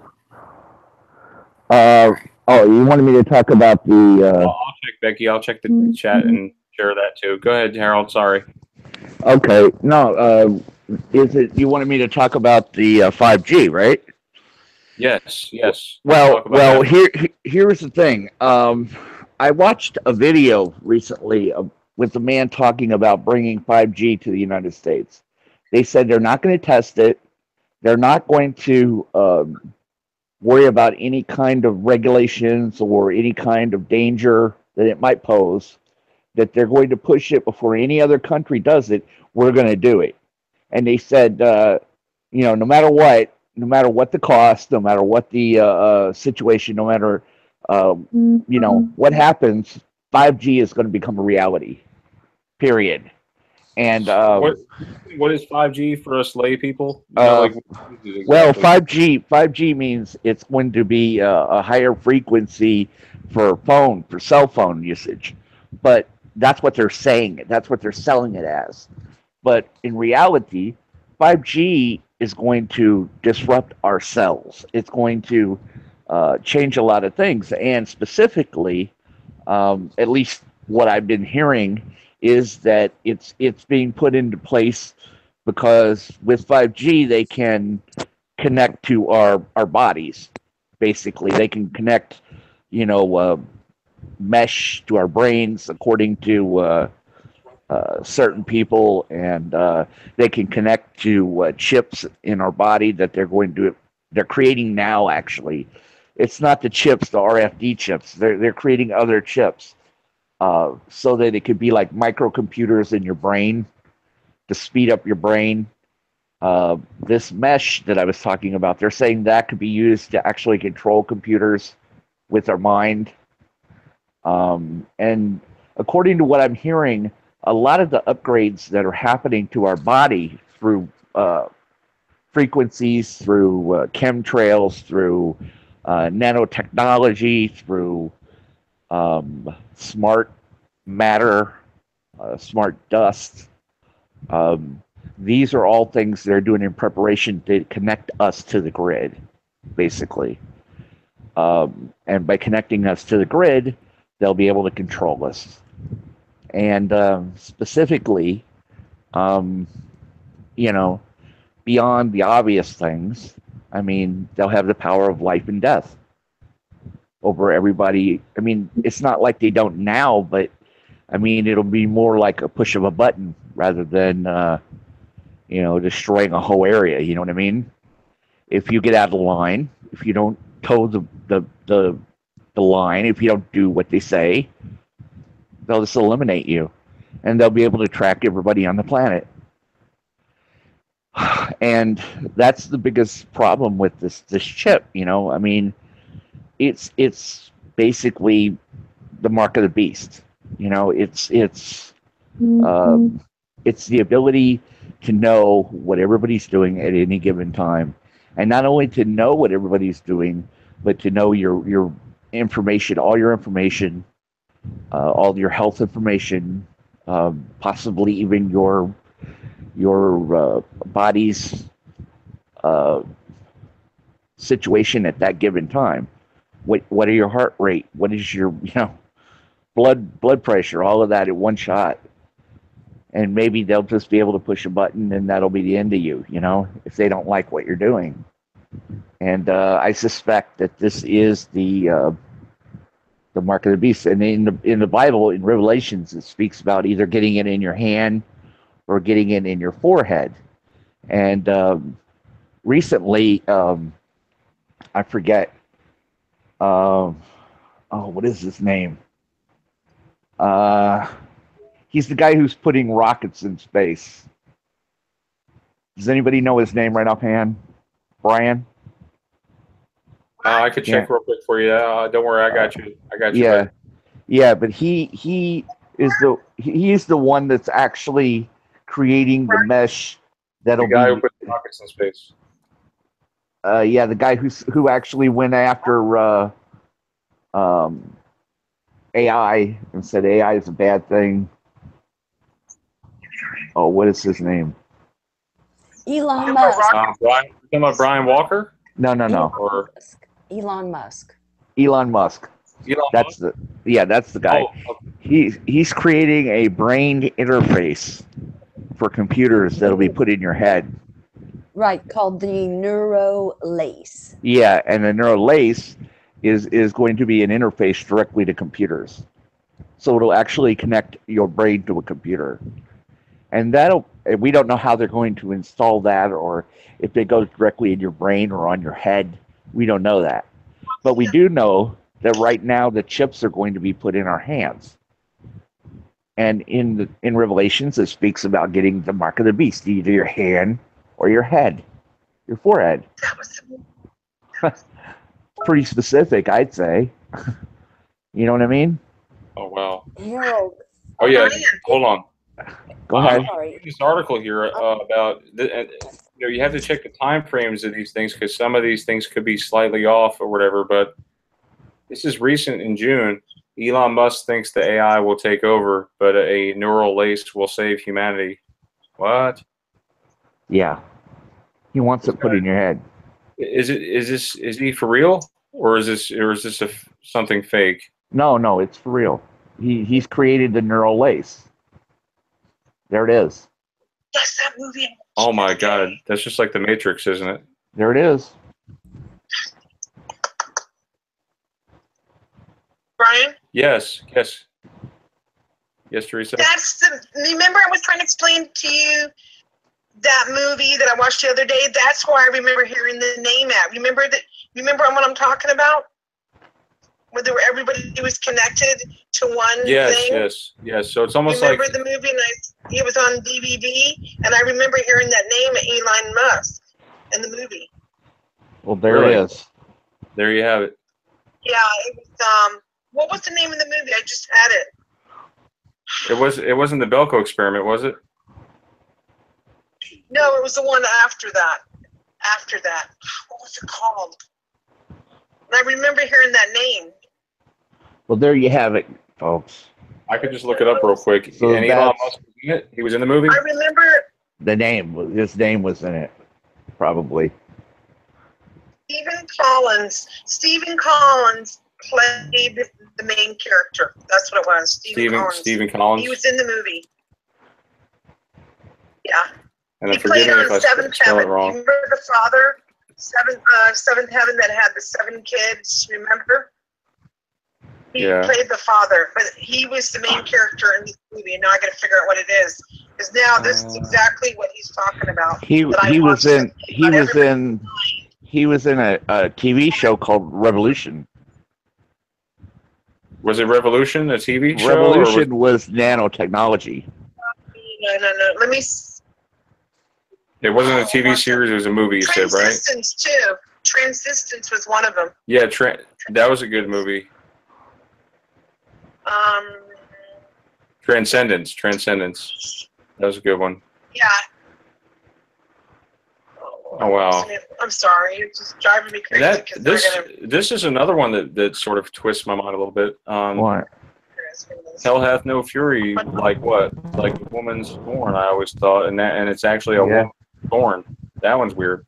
you wanted me to talk about the. I'll check, Becky. I'll check the chat and share that too. Go ahead, Harold. Sorry. Okay. No. Is it you wanted me to talk about the 5G, right? Yes. Yes. Well. Here's the thing. I watched a video recently with a man talking about bringing 5G to the United States. They said they're not going to test it. They're not going to worry about any kind of regulations or any kind of danger that it might pose, that they're going to push it before any other country does it. We're going to do it. And they said, no matter what the cost, no matter what the situation, no matter, what happens, 5G is going to become a reality, period. And what is 5G for us lay people? Well, 5G means it's going to be a higher frequency for cell phone usage, but that's what they're saying. That's what they're selling it as. But in reality, 5G is going to disrupt our cells. It's going to change a lot of things, and specifically, at least what I've been hearing is that it's being put into place because with 5G they can connect to our bodies. Basically, they can connect, mesh to our brains according to certain people, and they can connect to chips in our body that they're creating now. Actually, it's not the chips, the RFD chips. They're creating other chips. So that it could be like microcomputers in your brain to speed up your brain. This mesh that I was talking about, they're saying that could be used to actually control computers with our mind. And according to what I'm hearing, a lot of the upgrades that are happening to our body through frequencies, through chemtrails, through nanotechnology, through smart matter, smart dust. These are all things they're doing in preparation to connect us to the grid, basically. And by connecting us to the grid, they'll be able to control us. And specifically, beyond the obvious things, I mean, they'll have the power of life and death over everybody. I mean, it's not like they don't now, but I mean, it'll be more like a push of a button rather than, destroying a whole area. You know what I mean? If you get out of line, if you don't toe the line, if you don't do what they say, they'll just eliminate you, and they'll be able to track everybody on the planet. And that's the biggest problem with this chip. I mean, it's basically the mark of the beast. It's the ability to know what everybody's doing at any given time, and not only to know what everybody's doing, but to know your information, all your information, all your health information, possibly even your body's situation at that given time. What are your heart rate? What is your blood pressure? All of that at one shot. And maybe they'll just be able to push a button, and that'll be the end of you. If they don't like what you're doing. And I suspect that this is the mark of the beast. And in the Bible, in Revelations, it speaks about either getting it in your hand or getting it in your forehead. And recently, I forget. What is his name? He's the guy who's putting rockets in space. Does anybody know his name right offhand? Brian? I could check real quick for you. Don't worry, I got you. Yeah, yeah, but he is the one that's actually creating the mesh that'll the guy be. who put rockets in space. Yeah, the guy who actually went after AI and said AI is a bad thing. Oh, what is his name? Elon Musk. Brian, you talking about Brian Walker? No. Or Elon Musk. Elon Musk. That's the guy. Oh, okay. He's creating a brain interface for computers that'll be put in your head. Right, called the Neuro Lace. Yeah, and the Neural Lace is going to be an interface directly to computers. So it'll actually connect your brain to a computer. And we don't know how they're going to install that, or if it goes directly in your brain or on your head. We don't know that. But we do know that right now the chips are going to be put in our hands. And in Revelations, it speaks about getting the mark of the beast, either your hand or your head, your forehead. Pretty specific, I'd say. You know what I mean? Oh, wow. Harold. Oh, yeah. Hold on. Go ahead. This article here about you have to check the time frames of these things, because some of these things could be slightly off or whatever. But this is recent in June. Elon Musk thinks the AI will take over, but a neural lace will save humanity. What? Yeah. He wants it put in your head. Is he for real, or is this something fake? No, it's for real. He's created the neural lace. There it is. Yes, that movie. Oh my God, that's just like the Matrix, isn't it? There it is. Brian? Yes, Teresa. Remember I was trying to explain to you that movie that I watched the other day? That's where I remember hearing the name at. Remember what I'm talking about? Whether everybody was connected to one thing? Yes. So it's almost remember like... the movie, and it was on DVD, and I remember hearing that name, Elon Musk, in the movie. Well, there it is. There you have it. Yeah, it was, what was the name of the movie? I just had it. It wasn't the Belko experiment, was it? No, it was the one after that. What was it called? And I remember hearing that name. Well, there you have it, folks. I could just look it up real quick. So and Elon Musk was in it? He was in the movie? I remember... His name was in it, probably. Stephen Collins played the main character. That's what it was. Stephen Collins. He was in the movie. Yeah. And he played on Seventh Heaven. Wrong. Remember the father? Seventh Heaven that had the 7 kids, remember? He played the father, but he was the main character in this movie, and now I got to figure out what it is. Because now this is exactly what he's talking about. He was in a TV show called Revolution. Was it Revolution, a TV show? Revolution was nanotechnology. No. Let me... It wasn't a TV series, it was a movie, you said, right? Transistence, too. Transistence was one of them. Yeah, that was a good movie. Transcendence. That was a good one. Yeah. Oh, wow. I'm sorry. It's just driving me crazy. This is another one that sort of twists my mind a little bit. What? Hell hath no fury, like what? Like a woman's born, I always thought, and it's actually a woman's born. That one's weird.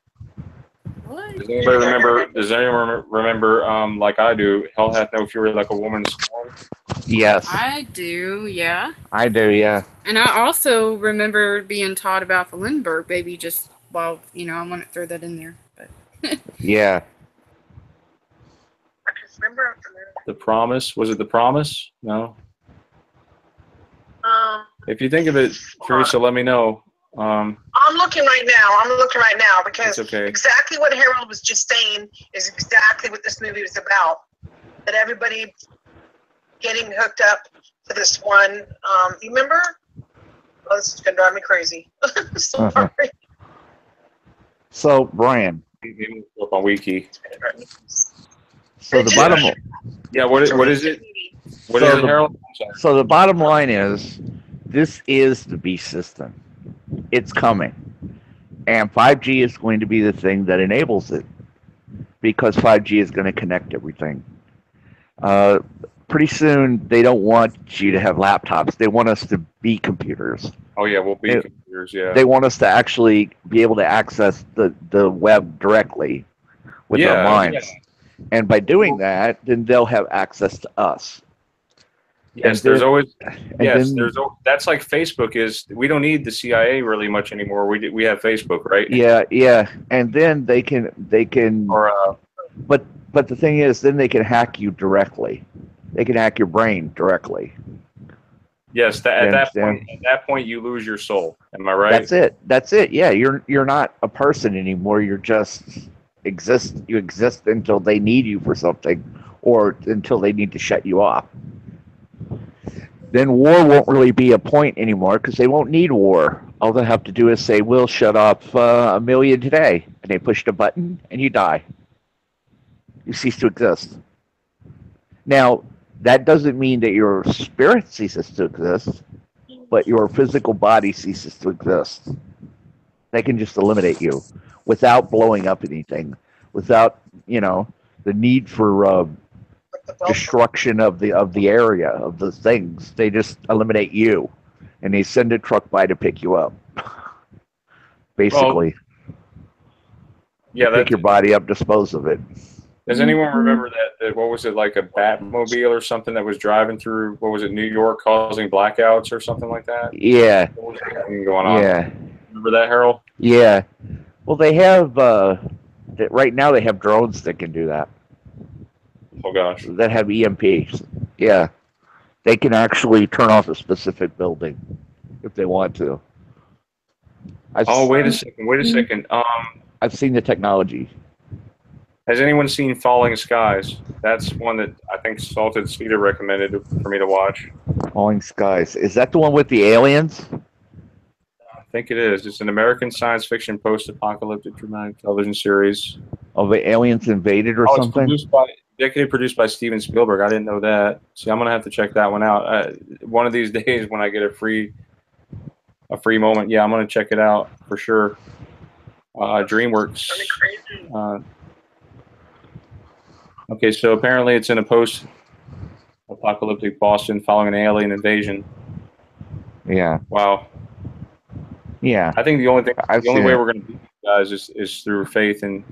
What? Does anyone remember, like I do, hell hath no fury like a woman's born? Yes. I do, yeah. I do, yeah. And I also remember being taught about the Lindbergh baby just while, I want to throw that in there. But yeah. I just remember The Promise. Was it The Promise? No. If you think of it, Teresa, let me know. I'm looking right now because exactly what Harold was just saying is exactly what this movie was about. That everybody getting hooked up to this one. You remember? Oh, this is gonna drive me crazy. Sorry. So, Brian. Up on Wiki. So the bottom. Yeah. What is it? What is it, Harold? So the bottom line is, this is the beast system. It's coming. And 5G is going to be the thing that enables it, because 5G is going to connect everything. Pretty soon, they don't want you to have laptops. They want us to be computers. Oh, yeah, we'll be computers. computers, yeah. They want us to actually be able to access the web directly with our minds. Yeah. And by doing that, then they'll have access to us. Yes, there's always. Yes, that's like Facebook is. We don't need the CIA really much anymore. We have Facebook, right? Yeah, yeah, and then they can. Or but the thing is, then they can hack you directly. They can hack your brain directly. Yes, at that point, you lose your soul. Am I right? That's it. Yeah, you're not a person anymore. You're just exist. You exist until they need you for something, or until they need to shut you off. Then war won't really be a point anymore because they won't need war. All they have to do is say, "We'll shut off 1 million today," and they push the button, and you die. You cease to exist. Now, that doesn't mean that your spirit ceases to exist, but your physical body ceases to exist. They can just eliminate you without blowing up anything, without the need for destruction of the area of the things. They just eliminate you, and they send a truck by to pick you up. Basically, pick your body up, dispose of it. Does anyone remember that? What was it, like a Batmobile or something that was driving through? What was it, New York, causing blackouts or something like that? Yeah. What was going on? Yeah. Remember that, Harold? Yeah. Well, they have right now. They have drones that can do that. Oh gosh. That have EMPs. Yeah. They can actually turn off a specific building if they want to. Wait a second. I've seen the technology. Has anyone seen Falling Skies? That's one that I think Salted Cedar recommended for me to watch. Falling Skies. Is that the one with the aliens? I think it is. It's an American science fiction post-apocalyptic dramatic television series. Oh, the aliens invaded or something? It's executive produced by Steven Spielberg. I didn't know that. See, I'm going to have to check that one out. One of these days when I get a free moment, I'm going to check it out for sure. DreamWorks. Okay, so apparently it's in a post-apocalyptic Boston following an alien invasion. Yeah. Wow. Yeah. I think the only way we're going to beat you guys is through faith and.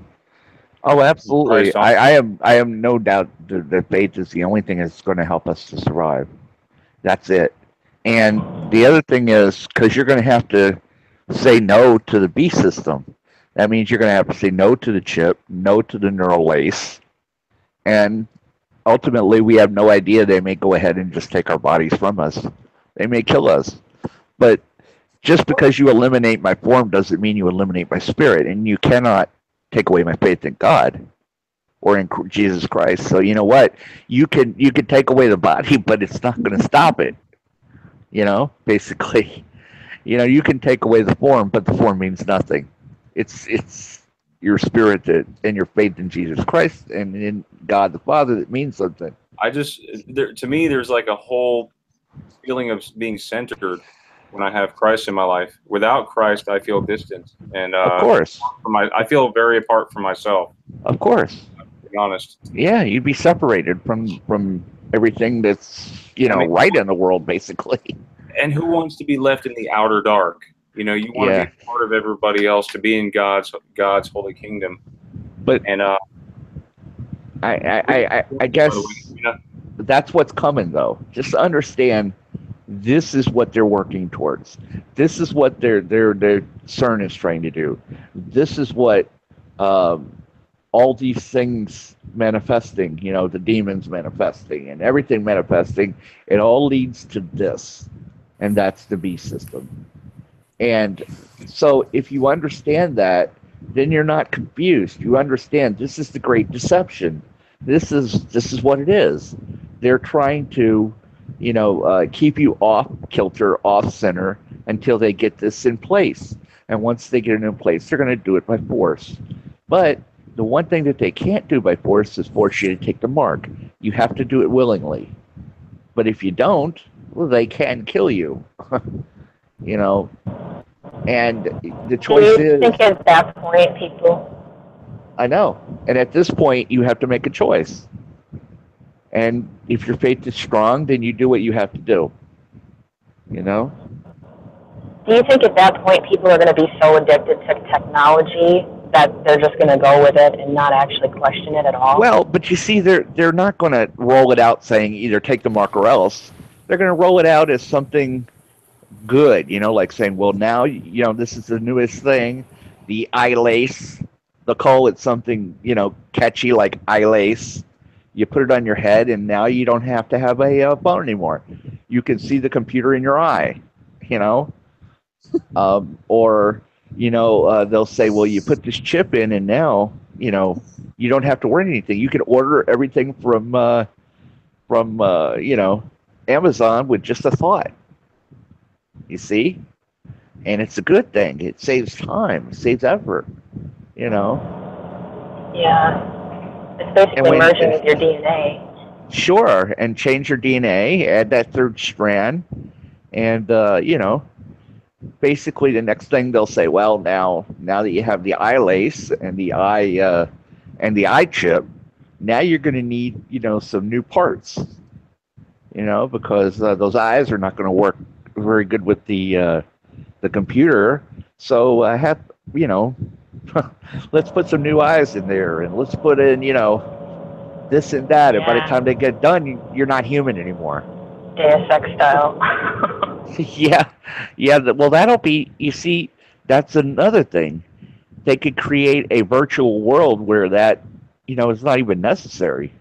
Oh, absolutely. I have no doubt that faith is the only thing that's going to help us to survive. That's it. And the other thing is, because you're going to have to say no to the B system. That means you're going to have to say no to the chip, no to the neural lace. And ultimately, we have no idea. They may go ahead and just take our bodies from us. They may kill us. But just because you eliminate my form doesn't mean you eliminate my spirit. And you cannot take away my faith in God or in Jesus Christ. So you know what? You can take away the body, but it's not going to stop it. Basically. You can take away the form, but the form means nothing. It's your spirit and your faith in Jesus Christ and in God the Father that means something. To me, there's like a whole feeling of being centered when I have Christ in my life. Without Christ, I feel distant, and of course, I feel very apart from myself. Of course, to be honest. Yeah, you'd be separated from everything that's right in the world, basically. And who wants to be left in the outer dark? You want to be part of everybody else, to be in God's holy kingdom. But I guess that's what's coming, though. Just understand, this is what they're working towards. This is what their CERN is trying to do. This is what all these things manifesting, the demons manifesting and everything manifesting, it all leads to this, and that's the beast system. And so if you understand that, then you're not confused. You understand this is the great deception. This is what it is. They're trying to, keep you off kilter, off center until they get this in place. And once they get it in place, they're going to do it by force. But the one thing that they can't do by force is force you to take the mark. You have to do it willingly. But if you don't, well, they can kill you. And the choice is. I think at that point, people. I know. And at this point, you have to make a choice. And if your faith is strong, then you do what you have to do. Do you think at that point people are going to be so addicted to technology that they're just going to go with it and not actually question it at all? Well, but you see, they're not going to roll it out saying either take the mark or else. They're going to roll it out as something good, like saying, well, now, this is the newest thing, the eye lace. They'll call it something, catchy like eye lace. You put it on your head, and now you don't have to have a phone anymore. You can see the computer in your eye, or they'll say, well, you put this chip in, and now you don't have to worry anything. You can order everything from Amazon with just a thought. You see, and it's a good thing. It saves time, it saves effort. Yeah, it's basically merging with your DNA. Sure, and change your DNA, add that third strand, and basically the next thing they'll say, well, now that you have the eye lace and the eye chip, now you're going to need some new parts, because those eyes are not going to work very good with the computer. So let's put some new eyes in there, and let's put in this and that, and by the time they get done, you're not human anymore. Deus Ex style. yeah. Well, that'll be. You see, that's another thing. They could create a virtual world where that is not even necessary.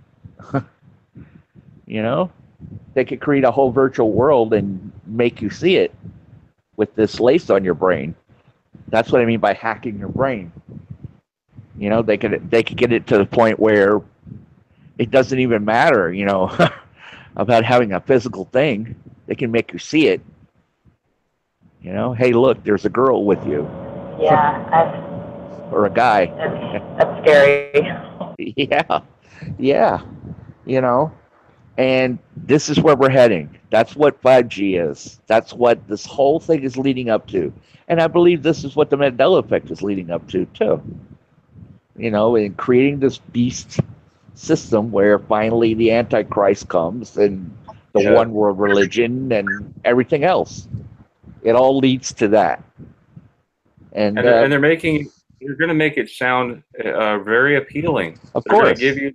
They could create a whole virtual world and make you see it with this lace on your brain. That's what I mean by hacking your brain. They could get it to the point where it doesn't even matter, about having a physical thing. They can make you see it. Hey, look, there's a girl with you. Yeah, or a guy. That's scary. Yeah. And this is where we're heading. That's what 5G is. That's what this whole thing is leading up to. And I believe this is what the Mandela effect is leading up to, too. In creating this beast system where finally the Antichrist comes and the one world religion and everything else. It all leads to that. And they're going to make it sound very appealing. Of they're going course. to give you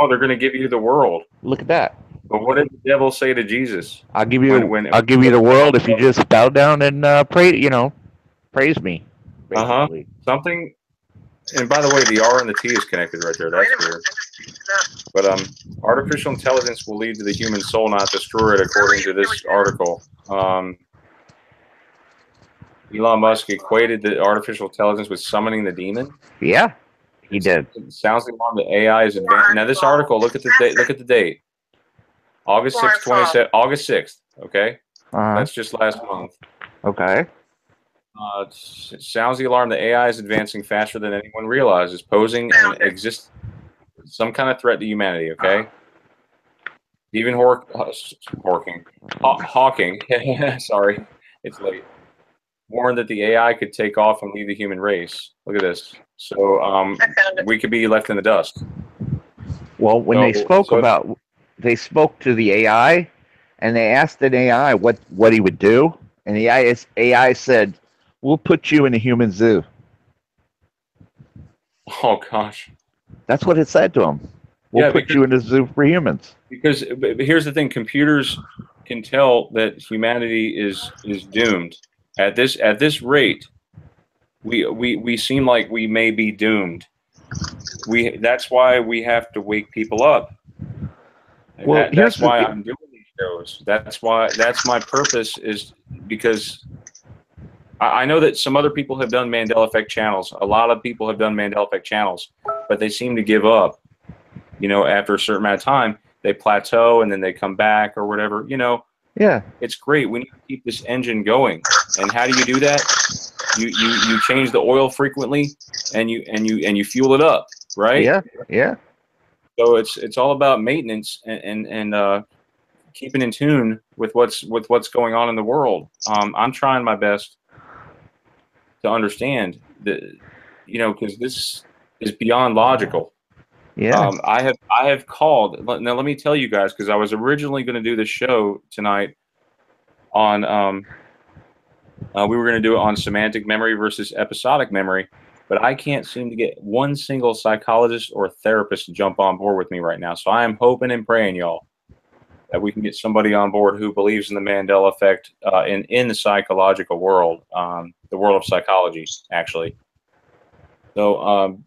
they're going to give you the world. Look at that. But what did the devil say to Jesus? I'll give you the world if you just bow down and praise me. Basically. Something. And by the way, the R and the T is connected right there. That's weird. But artificial intelligence will lead to the human soul, not destroy it, according to this article. Elon Musk equated the artificial intelligence with summoning the demon. Yeah, he did. It sounds like the AI is advanced. Now, this article, look at the date. Look at the date. August 6th, 27. August 6th. Okay. That's just last month. Okay. It sounds the alarm. The AI is advancing faster than anyone realizes, posing some kind of threat to humanity. Okay. Even Hawking. Sorry, it's late. Warned that the AI could take off and leave the human race. Look at this. So we could be left in the dust. Well, when they spoke to the AI, and they asked an AI what he would do, and the AI said, "We'll put you in a human zoo." Oh gosh. That's what it said to him. We'll put you in a zoo for humans. Because here's the thing: computers can tell that humanity is doomed. At this rate, we seem like we may be doomed. That's why we have to wake people up. Well, that's why I'm doing these shows. That's my purpose, is because I know that some other people have done Mandela Effect channels. A lot of people have done Mandela Effect channels, but they seem to give up. After a certain amount of time, they plateau and then they come back or whatever. Yeah. It's great. We need to keep this engine going. And how do you do that? You change the oil frequently, and you fuel it up, right? Yeah. So it's all about maintenance and keeping in tune with what's going on in the world. I'm trying my best to understand that, because this is beyond logical. Yeah. I have called. Now let me tell you guys, because I was originally going to do this show tonight on We were going to do it on semantic memory versus episodic memory, but I can't seem to get one single psychologist or therapist to jump on board with me right now. So I am hoping and praying, y'all, that we can get somebody on board who believes in the Mandela effect in the psychological world, the world of psychology, actually. So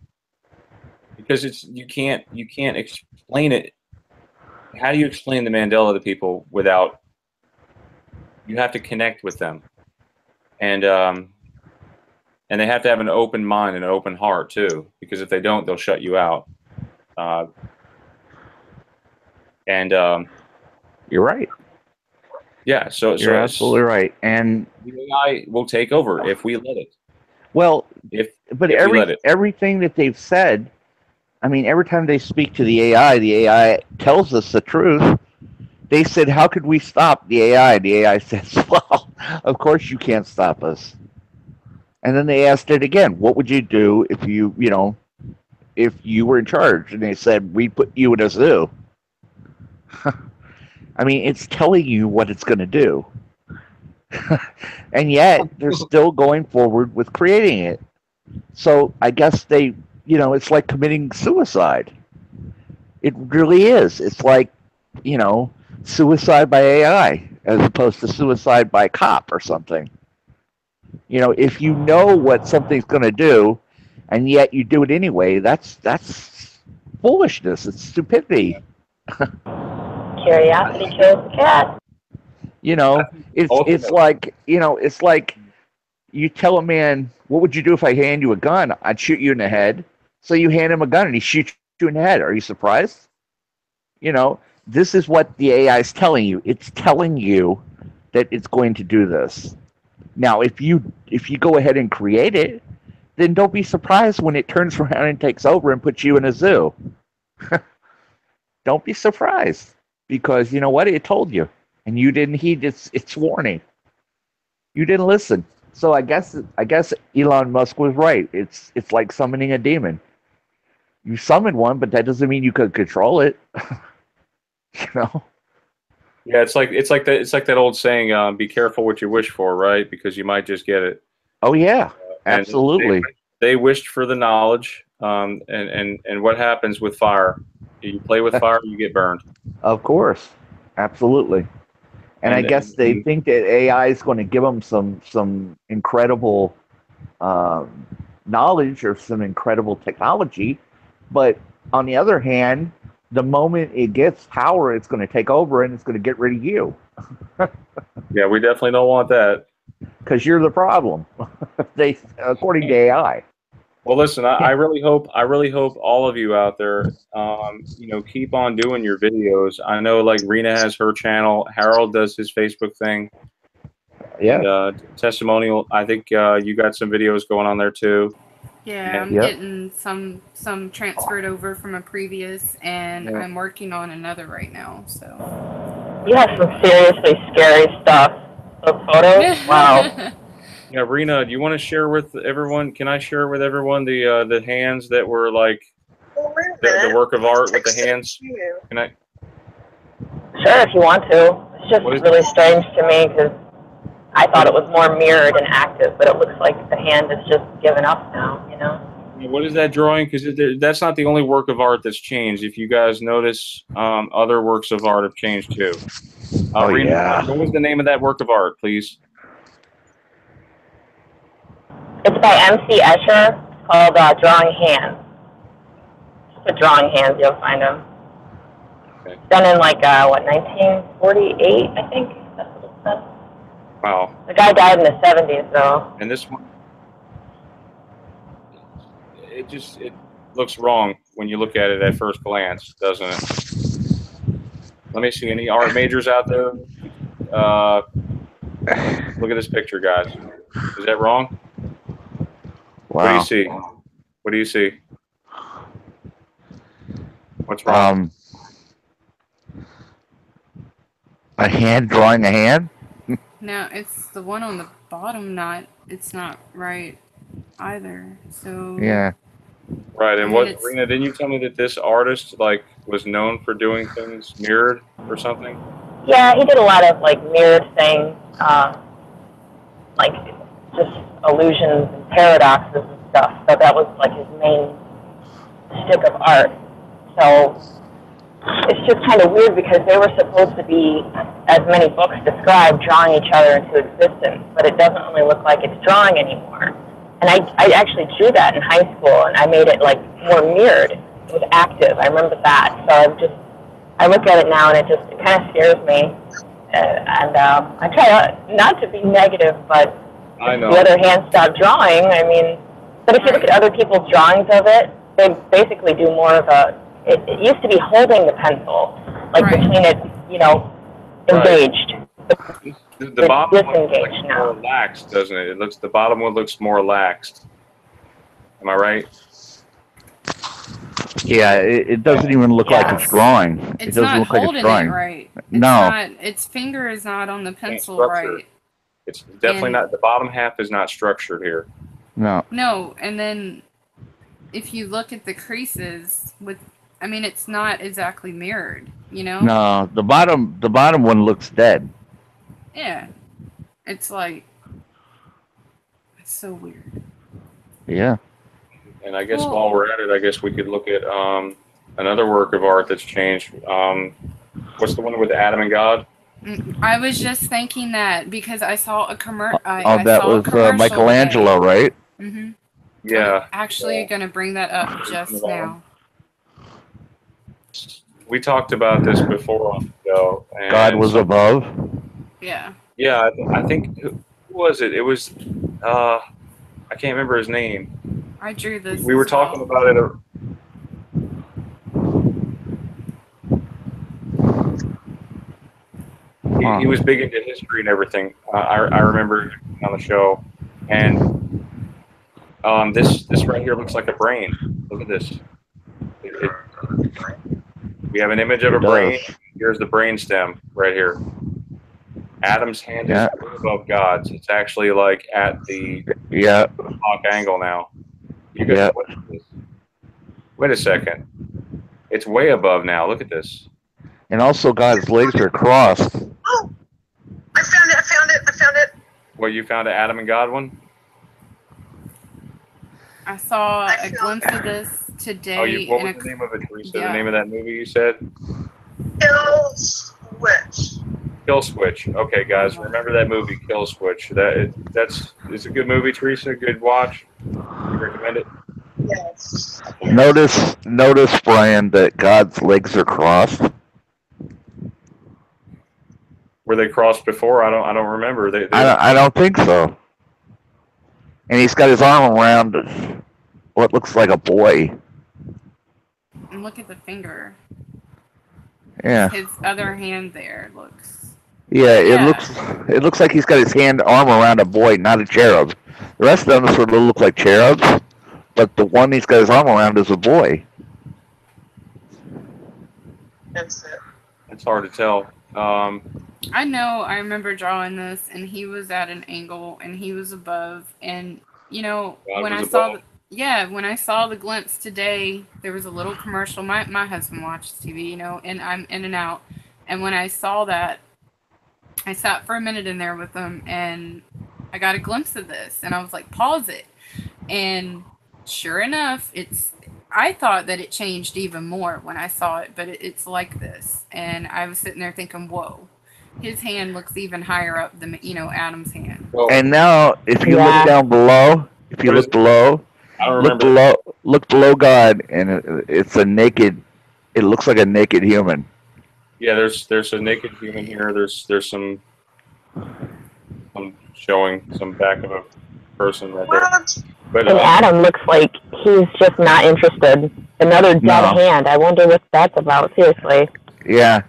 because it's you can't explain it. How do you explain the Mandela to people without? You have to connect with them, and they have to have an open mind and an open heart too. Because if they don't, they'll shut you out. You're right. Yeah, You're absolutely right, and the AI will take over if we let it. Well, if we let it. Everything that they've said, I mean, every time they speak to the AI tells us the truth. They said, "How could we stop the AI?" The AI says, "Well, of course you can't stop us." And then they asked it again, "What would you do if if you were in charge?" And they said, "We'd put you in a zoo." I mean, it's telling you what it's going to do. And yet, they're still going forward with creating it. So I guess they, it's like committing suicide. It really is. It's like, suicide by AI as opposed to suicide by cop or something. If you know what something's going to do and yet you do it anyway, that's foolishness. It's stupidity. Curiosity kills the cat. It's like it's like you tell a man, "What would you do if I hand you a gun?" "I'd shoot you in the head." So you hand him a gun and he shoots you in the head. Are you surprised? This is what the AI is telling you. It's telling you that it's going to do this. Now, if you go ahead and create it, then don't be surprised when it turns around and takes over and puts you in a zoo. Don't be surprised, because you know what? It told you, and you didn't heed its warning. You didn't listen. So I guess Elon Musk was right. It's like summoning a demon. You summon one, but that doesn't mean you could control it. Yeah, it's like that old saying, "Be careful what you wish for," right? Because you might just get it. Oh yeah, absolutely. They wished for the knowledge, and what happens with fire? You play with fire, you get burned. Of course, absolutely. And I guess they think that AI is going to give them some incredible knowledge or some incredible technology, but on the other hand, the moment it gets power, it's going to take over and it's going to get rid of you. Yeah, we definitely don't want that. Because you're the problem. According to AI. Well, listen, I really hope all of you out there, keep on doing your videos. I know, like, Rena has her channel, Harold does his Facebook thing. Yeah. And, testimonial. I think you got some videos going on there too. Yeah, I'm getting some transferred over from a previous, and I'm working on another right now. So you have some seriously scary stuff. Those photos, wow. Yeah, Rena, do you want to share with everyone? Can I share with everyone the hands that were like the work of art with the hands? Can I? Sure, if you want to. It's just really strange to me because I thought it was more mirrored and active, but it looks like the hand is just given up now, What is that drawing? Because that's not the only work of art that's changed. If you guys notice, other works of art have changed too. Rena, yeah. What was the name of that work of art, please? It's by M.C. Escher. It's called Drawing Hands. Just put Drawing Hands, you'll find them. Okay. Done in 1948, I think. That's what it says. Wow. The guy died in the 70s, though. And this one, it looks wrong when you look at it at first glance, doesn't it? Let me see, any art majors out there? Look at this picture, guys. Is that wrong? Wow. What do you see? What do you see? What's wrong? A hand drawing a hand? No, it's the one on the bottom. It's not right either. So yeah. Right, and Rena, didn't you tell me that this artist was known for doing things mirrored or something? Yeah, he did a lot of mirrored things. just illusions and paradoxes and stuff. So that was like his main stick of art. So it's just kind of weird because they were supposed to be, as many books describe, drawing each other into existence, but it doesn't really look like it's drawing anymore. And I actually drew that in high school, and I made it like more mirrored. It was active. I remember that. So I look at it now, and it kind of scares me. And I try not to be negative, but I know. on the other hand, stop drawing. I mean, but if you look at other people's drawings of it, they basically do more of a. It used to be holding the pencil, like between it, engaged. The bottom one looks disengaged now. more relaxed, doesn't it? The bottom one looks more relaxed. Am I right? Yeah, it doesn't even look like it's drawing. It It's doesn't not look like holding it's drawing. it right. It's No. not, its finger is not on the pencil structure. right. It's definitely And- not. The bottom half is not structured here. No. No, and then if you look at the creases it's not exactly mirrored, No, the bottom one looks dead. Yeah. It's like, it's so weird. Yeah. And I guess while we're at it, I guess we could look at another work of art that's changed. What's the one with Adam and God? I was just thinking that because I saw a commercial. That was Michelangelo, right? Mm-hmm. Yeah. Actually, going to bring that up just now. We talked about this before on the show. And God was above. Yeah. Yeah, I think who was it? It was I can't remember his name. I drew this. We were talking about it. He was big into history and everything. I remember on the show, and this right here looks like a brain. Look at this. We have an image of a brain. Here's the brain stem right here. Adam's hand is above God's. It's actually like at the clock angle now. You guys, what is this? Wait a second. It's way above now. Look at this. And also God's legs are crossed. Oh, I found it. Well, you found an Adam and God one? I saw a glimpse of this today. Oh, what was the name of it, Teresa? The name of that movie you said? Kill Switch. Kill Switch. Okay, guys, remember that movie, Kill Switch. It's a good movie, Teresa. Good watch. You recommend it? Yes. Notice, Brian, that God's legs are crossed. Were they crossed before? I don't remember. I don't think so. And he's got his arm around what looks like a boy. And look at the finger. Yeah. His other hand there looks. Yeah, it looks like he's got his arm around a boy, not a cherub. The rest of them sort of look like cherubs, but the one he's got his arm around is a boy. That's it. It's hard to tell. I know. I remember drawing this, and he was at an angle, and he was above, and when I saw the glimpse today, there was a little commercial. My husband watches TV, and I'm in and out. And when I saw that, I sat for a minute in there with him, and I got a glimpse of this, and I was like, pause it. And sure enough, I thought that it changed even more when I saw it, but it's like this. And I was sitting there thinking, whoa, his hand looks even higher up than, Adam's hand. And now, if you look down below, look below God, and it's a naked. It looks like a naked human. Yeah, there's a naked human here. There's some showing some back of a person right there. But and Adam looks like he's just not interested. Another dead hand. I wonder what that's about. Seriously. Yeah.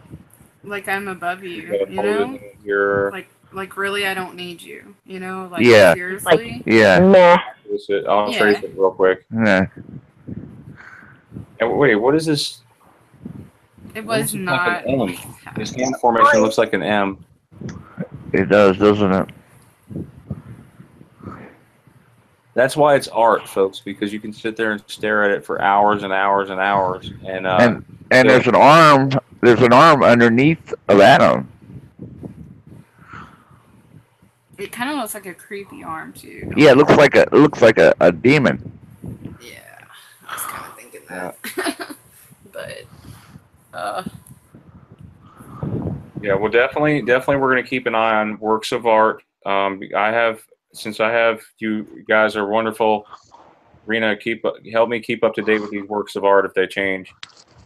Like I'm above you, You're like really, I don't need you, Like yeah. seriously. Yeah. Meh. I'll trace it real quick. Yeah. And wait, what is this? It was not. Like an M. His hand formation looks like an M. It does, doesn't it? That's why it's art, folks, because you can sit there and stare at it for hours and hours and hours. And there's an arm. There's an arm underneath of Adam. It kind of looks like a creepy arm too. Yeah, it looks like a demon. Yeah, I was kind of thinking that. But yeah, well, definitely, we're going to keep an eye on works of art. Since I have you guys are wonderful. Rena, help me keep up to date with these works of art if they change.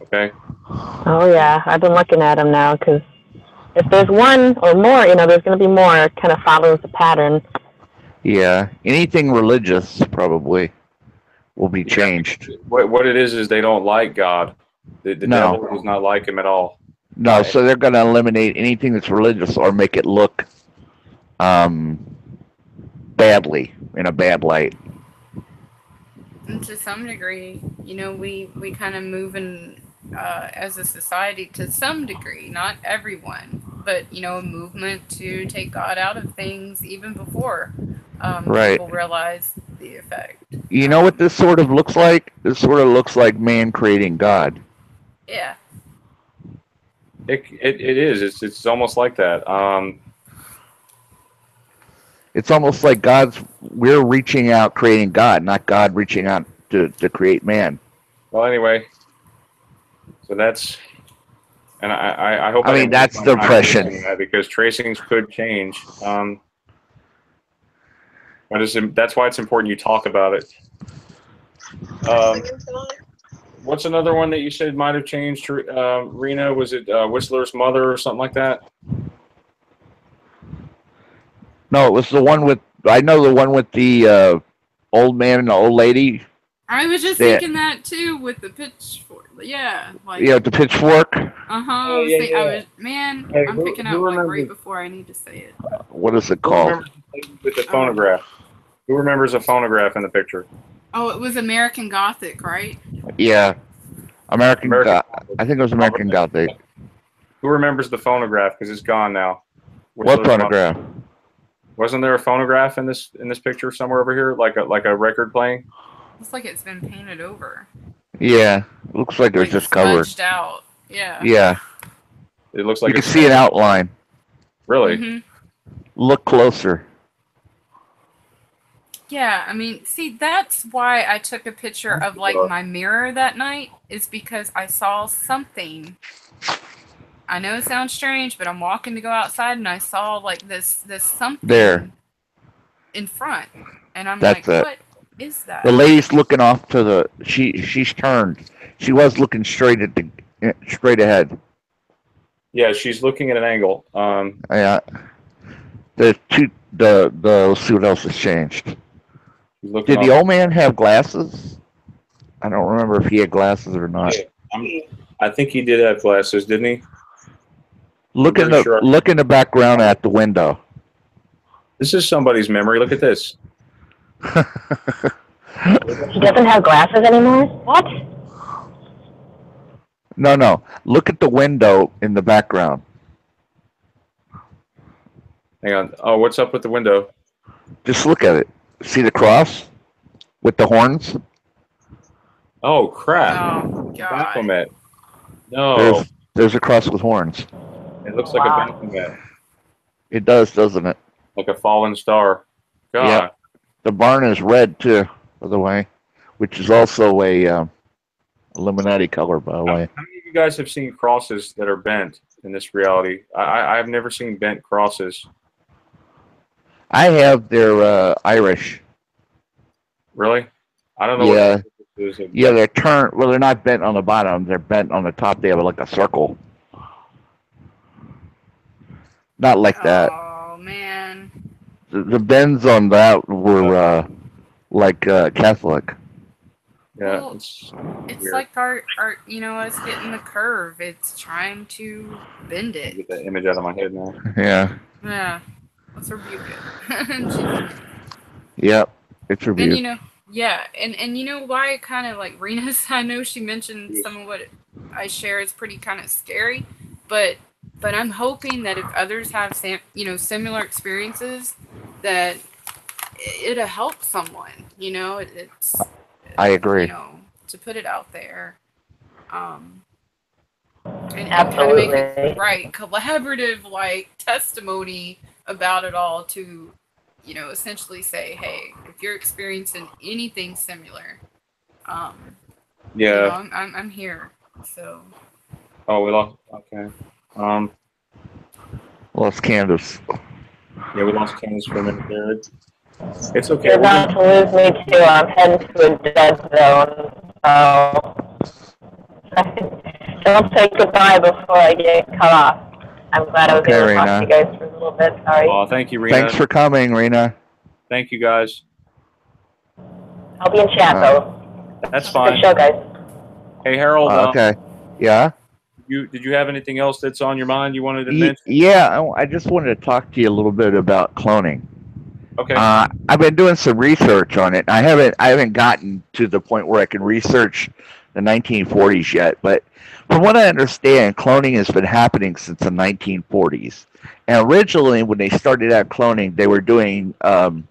Okay. Oh yeah, I've been looking at them now because if there's one or more, there's going to be more. It kind of follows the pattern. Yeah, anything religious probably will be changed. What it is they don't like God. The devil does not like him at all. No, so they're going to eliminate anything that's religious or make it look badly, in a bad light. and to some degree, we kind of move in as a society to some degree, not everyone, but a movement to take God out of things even before people realize the effect. You know what this sort of looks like? This sort of looks like man creating God. Yeah. It is. It's almost like that. It's almost like we're reaching out, creating God, not God reaching out to create man. Well, anyway, so that's, and I hope. I mean, that's the impression. Because tracings could change. That's why it's important you talk about it. What's another one that you said might have changed, Rena? Was it Whistler's mother or something like that? No, it was the one with. I know the one with the old man and the old lady. I was just thinking that too with the pitchfork. Yeah, the pitchfork. I'm picking out one right before I need to say it. What is it called? With the phonograph. Who remembers a phonograph in the picture? Oh, it was American Gothic, right? Yeah, American Gothic. I think it was American Gothic. Who remembers the phonograph? Because it's gone now. What phonograph? Wasn't there a phonograph in this picture somewhere over here, like a record playing? Looks like it's been painted over. Yeah, looks like it was just covered. Smudged out. Yeah. Yeah. It looks like you can see an outline. Really? Mm-hmm. Look closer. Yeah, I mean, see, that's why I took a picture of my mirror that night, is because I saw something. I know it sounds strange, but I'm walking to go outside and I saw this something there in front, and I'm what is that? The lady's looking off to she's turned. She was looking straight ahead. Yeah, she's looking at an angle. Yeah. Let's see what else has changed. Did the old man have glasses? I don't remember if he had glasses or not. I think he did have glasses, didn't he? Look in the background at the window. This is somebody's memory. Look at this. He doesn't have glasses anymore? What? No. Look at the window in the background. Hang on. Oh, what's up with the window? Just look at it. See the cross with the horns? Oh, crap. Oh, God. Baphomet. No. There's a cross with horns. It looks like a Baphomet. It does, doesn't it? Like a fallen star. God. Yeah. The barn is red, too, by the way, which is also a Illuminati color, by the way. How many of you guys have seen crosses that are bent in this reality? I've never seen bent crosses. I have. They're Irish. Really? I don't know. Yeah. What this is. Yeah, they're turned. Well, they're not bent on the bottom. They're bent on the top. They have like a circle. Not like that. Oh, man. The bends on that were Catholic. Yeah. Well, it's like our us getting the curve. It's trying to bend it. Get that image out of my head now. Yeah. Yeah. Let's rebuke it. Yep. It's rebuked. And and you know why kind of like Rena's, I know she mentioned some of what I share is pretty kind of scary, but I'm hoping that if others have similar experiences, that it'll help someone. It's I agree. To put it out there. And Absolutely. kind of make it collaborative testimony about it all to essentially say, hey, if you're experiencing anything similar, Yeah. I'm here. So. Oh, we lost. Okay. Lost Candace. Yeah, we lost Candace for a minute there. It's okay. You're about to lose me too. I'm heading to a dead zone. Don't say goodbye before I get cut off. I'm glad I was able to talk to you guys for a little bit. Sorry. Oh, thank you, Rena. Thanks for coming, Rena. Thank you, guys. I'll be in chat though. That's fine. Good show, guys. Hey, Harold. Okay. Yeah. Did you have anything else that's on your mind you wanted to mention? Yeah, I just wanted to talk to you a little bit about cloning. Okay. I've been doing some research on it. I haven't gotten to the point where I can research the 1940s yet, but from what I understand, cloning has been happening since the 1940s. And originally, when they started out cloning, they were doing the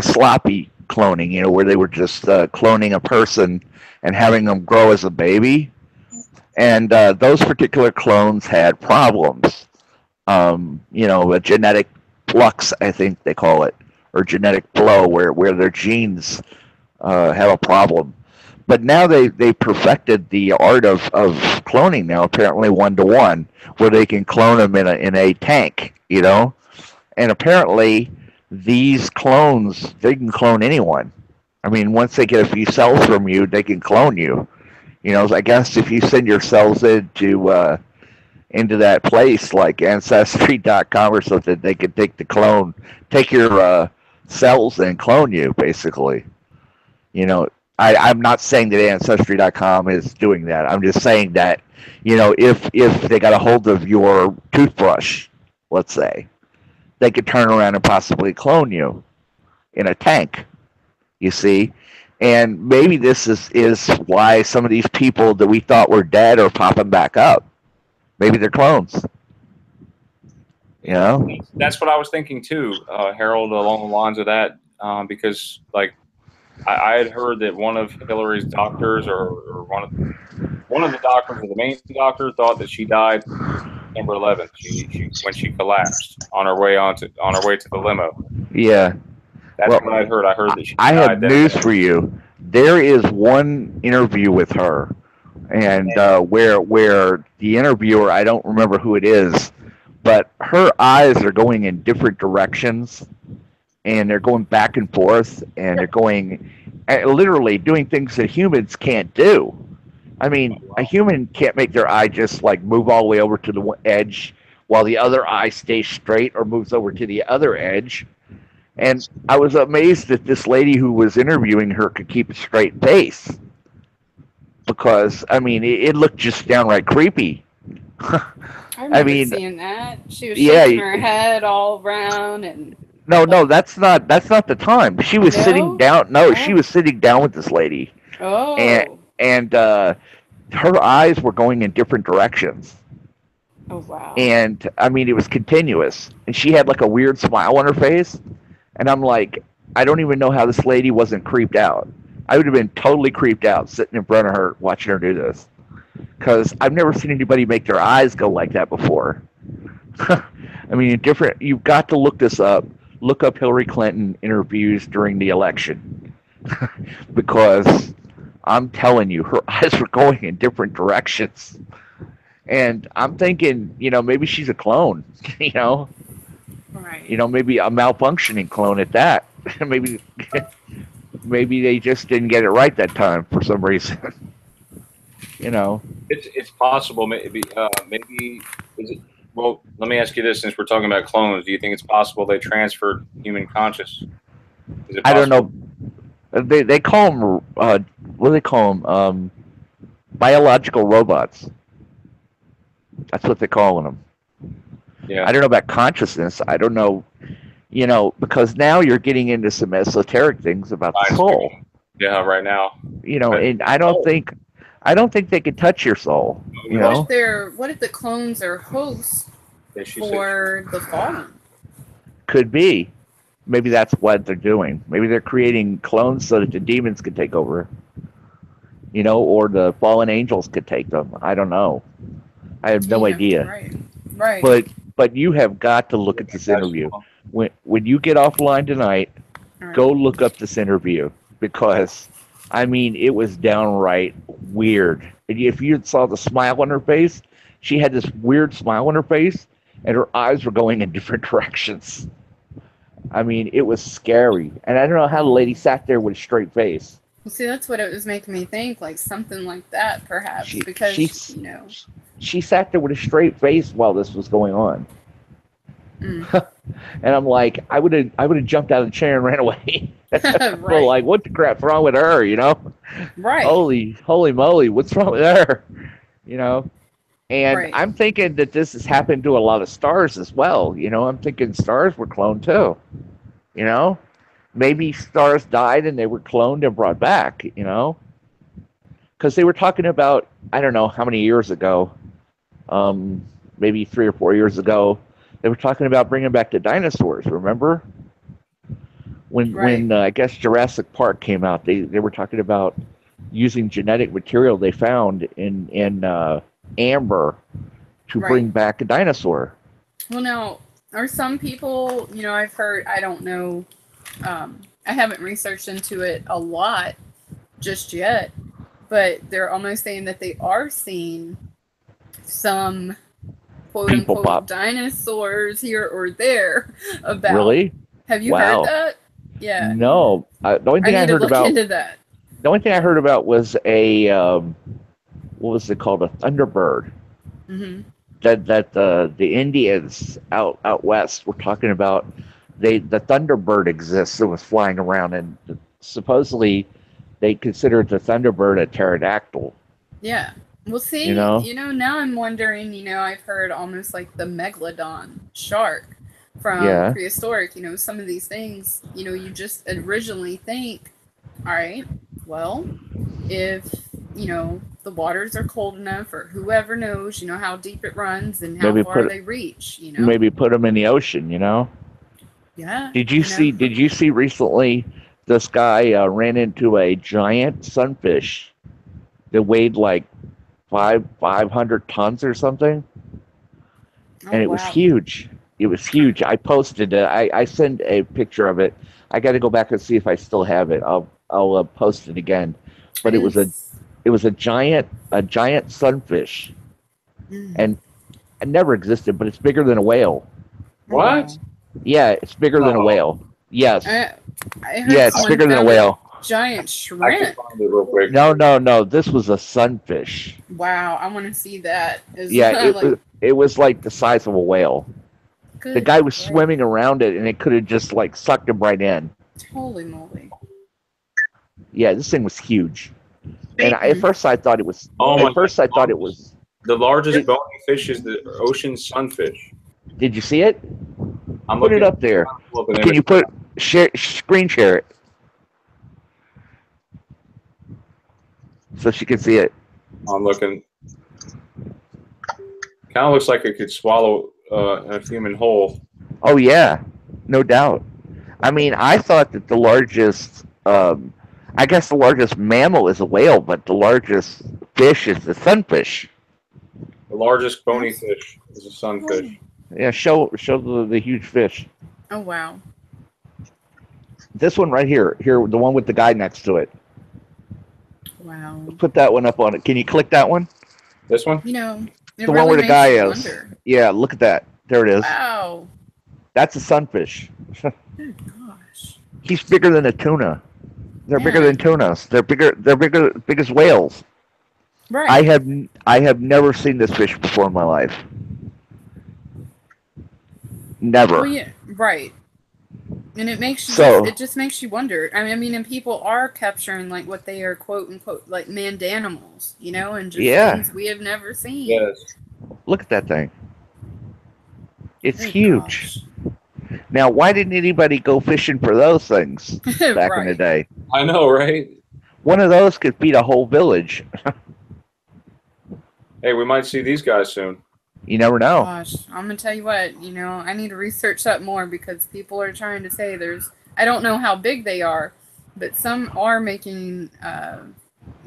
sloppy cloning, where they were just cloning a person and having them grow as a baby. And those particular clones had problems. A genetic flux, I think they call it, or genetic flow, where their genes have a problem. But now they perfected the art of cloning now, apparently 1-to-1, where they can clone them in a tank, And apparently these clones, they can clone anyone. I mean, once they get a few cells from you, they can clone you. I guess if you send your cells into that place like Ancestry.com or something, they could take your cells and clone you, basically. I'm not saying that Ancestry.com is doing that. I'm just saying that, if they got a hold of your toothbrush, let's say, they could turn around and possibly clone you in a tank, you see? And maybe this is why some of these people that we thought were dead are popping back up. Maybe they're clones. That's what I was thinking too, Harold, along the lines of that, because I had heard that one of Hillary's doctors, or one of the doctors, or the main doctor, thought that she died September 11th. When she collapsed on her way to the limo. Yeah. That's what I heard. I heard that she I died. have news for you. There is one interview with her, and where the interviewer, I don't remember who it is, but her eyes are going in different directions, and they're going back and forth, and they're going literally doing things that humans can't do. I mean, a human can't make their eye just move all the way over to the edge while the other eye stays straight or moves over to the other edge. And I was amazed that this lady who was interviewing her could keep a straight face, because I mean it looked just downright creepy. I remember seeing that. She was shaking her head all around and. No, that's not the time. She was sitting down. No, she was sitting down with this lady. Oh. And her eyes were going in different directions. Oh wow. And I mean it was continuous, and she had a weird smile on her face. And I'm like, I don't even know how this lady wasn't creeped out. I would have been totally creeped out sitting in front of her, watching her do this. Because I've never seen anybody make their eyes go like that before. I mean, you've got to look this up. Look up Hillary Clinton interviews during the election. Because I'm telling you, her eyes were going in different directions. And I'm thinking, maybe she's a clone, Right. Maybe a malfunctioning clone at that. maybe they just didn't get it right that time for some reason. It's possible. Maybe is it? Well, let me ask you this: since we're talking about clones, do you think it's possible they transferred human conscious? Is it possible? I don't know. They call them what do they call them? Biological robots. That's what they're calling them. Yeah. I don't know about consciousness. I don't know, because now you're getting into some esoteric things about the soul. Yeah, right now. And I don't think they can touch your soul. What if the clones are hosts for the fallen? Could be. Maybe that's what they're doing. Maybe they're creating clones so that the demons could take over. Or the fallen angels could take them. I don't know. I have no idea. Right. But you have got to look at this interview. when you get offline tonight, All go right. look up this interview because, I mean, it was downright weird. And if you saw the smile on her face, she had this weird smile on her face, and her eyes were going in different directions. I mean, it was scary, and I don't know how the lady sat there with a straight face. Well, see, that's what it was making me think, like something like that, perhaps, She because you know. she sat there with a straight face while this was going on. Mm. And I'm like, I would have jumped out of the chair and ran away. Right. Well, like, what the crap's wrong with her? You know? Right. Holy moly, what's wrong with her? You know? And Right. I'm thinking that this has happened to a lot of stars as well. You know, I'm thinking stars were cloned too. You know? Maybe stars died and they were cloned and brought back, you know? Because they were talking about, I don't know how many years ago, maybe 3 or 4 years ago, they were talking about bringing back the dinosaurs, remember? When I guess Jurassic Park came out, they were talking about using genetic material they found in amber to bring back a dinosaur. Well, now, are some people, you know, I've heard, I don't know, I haven't researched into it a lot just yet, but they're almost saying that they are seeing some quote-unquote dinosaurs here or there about. Really? Have you heard that? Yeah. No. The only thing I heard about into that. The only thing I heard about was a what was it called? A thunderbird. Mm-hmm. That the Indians out west were talking about. The thunderbird exists and was flying around, and supposedly they considered the thunderbird a pterodactyl. Yeah. Well, see, You know? Now I'm wondering, I've heard almost like the megalodon shark from prehistoric, some of these things, you just originally think, all right, well, if, the waters are cold enough, or whoever knows, how deep it runs and how far they reach, Maybe put them in the ocean, Yeah. Did you see recently this guy ran into a giant sunfish that weighed like 500 tons or something? And it was huge. It was huge. I posted it. I sent a picture of it. I got to go back and see if I still have it. I'll post it again. But it was a giant sunfish, and it never existed. But it's bigger than a whale. What? Yeah, it's bigger than a whale. Yes. I heard it's bigger than a whale. Giant I shrimp. can find it real quick. No. This was a sunfish. Wow, I want to see that. It was like the size of a whale. The guy was swimming around it, and it could have just like sucked him right in. Holy moly! Yeah, this thing was huge. And at first I thought it was. I thought it was. The largest bony fish is the ocean sunfish. Did you see it? I'm put it up there. Can you screen share it so she can see it? I'm looking. Kind of looks like it could swallow a human whole. Oh yeah, no doubt. I mean, I thought that the largest, I guess the largest mammal is a whale, but the largest fish is the sunfish. The largest bony fish is a sunfish. Yeah, show the huge fish. Oh wow. This one right here, the one with the guy next to it. Wow. Put that one up on it. Can you click that one? This one? The one where the guy is. Wonder. Yeah, look at that. There it is. Wow. That's a sunfish. Oh gosh. He's bigger than a tuna. They're bigger than tunas. They're big as whales. Right. I have never seen this fish before in my life. Never. Well, yeah, right. And it makes you it just makes you wonder. I mean, and people are capturing like what they are quote unquote like mandanimals, and just things we have never seen. Yes. Look at that thing. It's huge. Gosh. Now, why didn't anybody go fishing for those things back in the day? I know, right? One of those could feed a whole village. Hey, we might see these guys soon. You never know. Gosh, I'm gonna tell you what, I need to research that more because people are trying to say I don't know how big they are, but some are making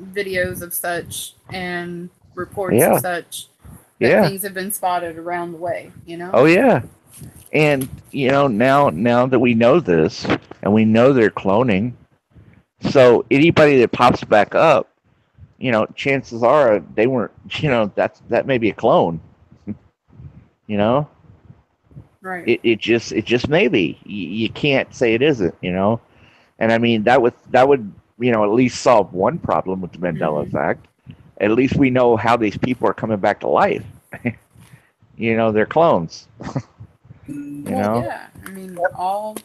videos of such and reports of such that things have been spotted around the way, Oh yeah. And now that we know this, and we know they're cloning, so anybody that pops back up, chances are they weren't. That may be a clone. Right. It just may be. You can't say it isn't. And I mean that would at least solve one problem with the Mandela effect. At least we know how these people are coming back to life. They're clones. Yeah. I mean, all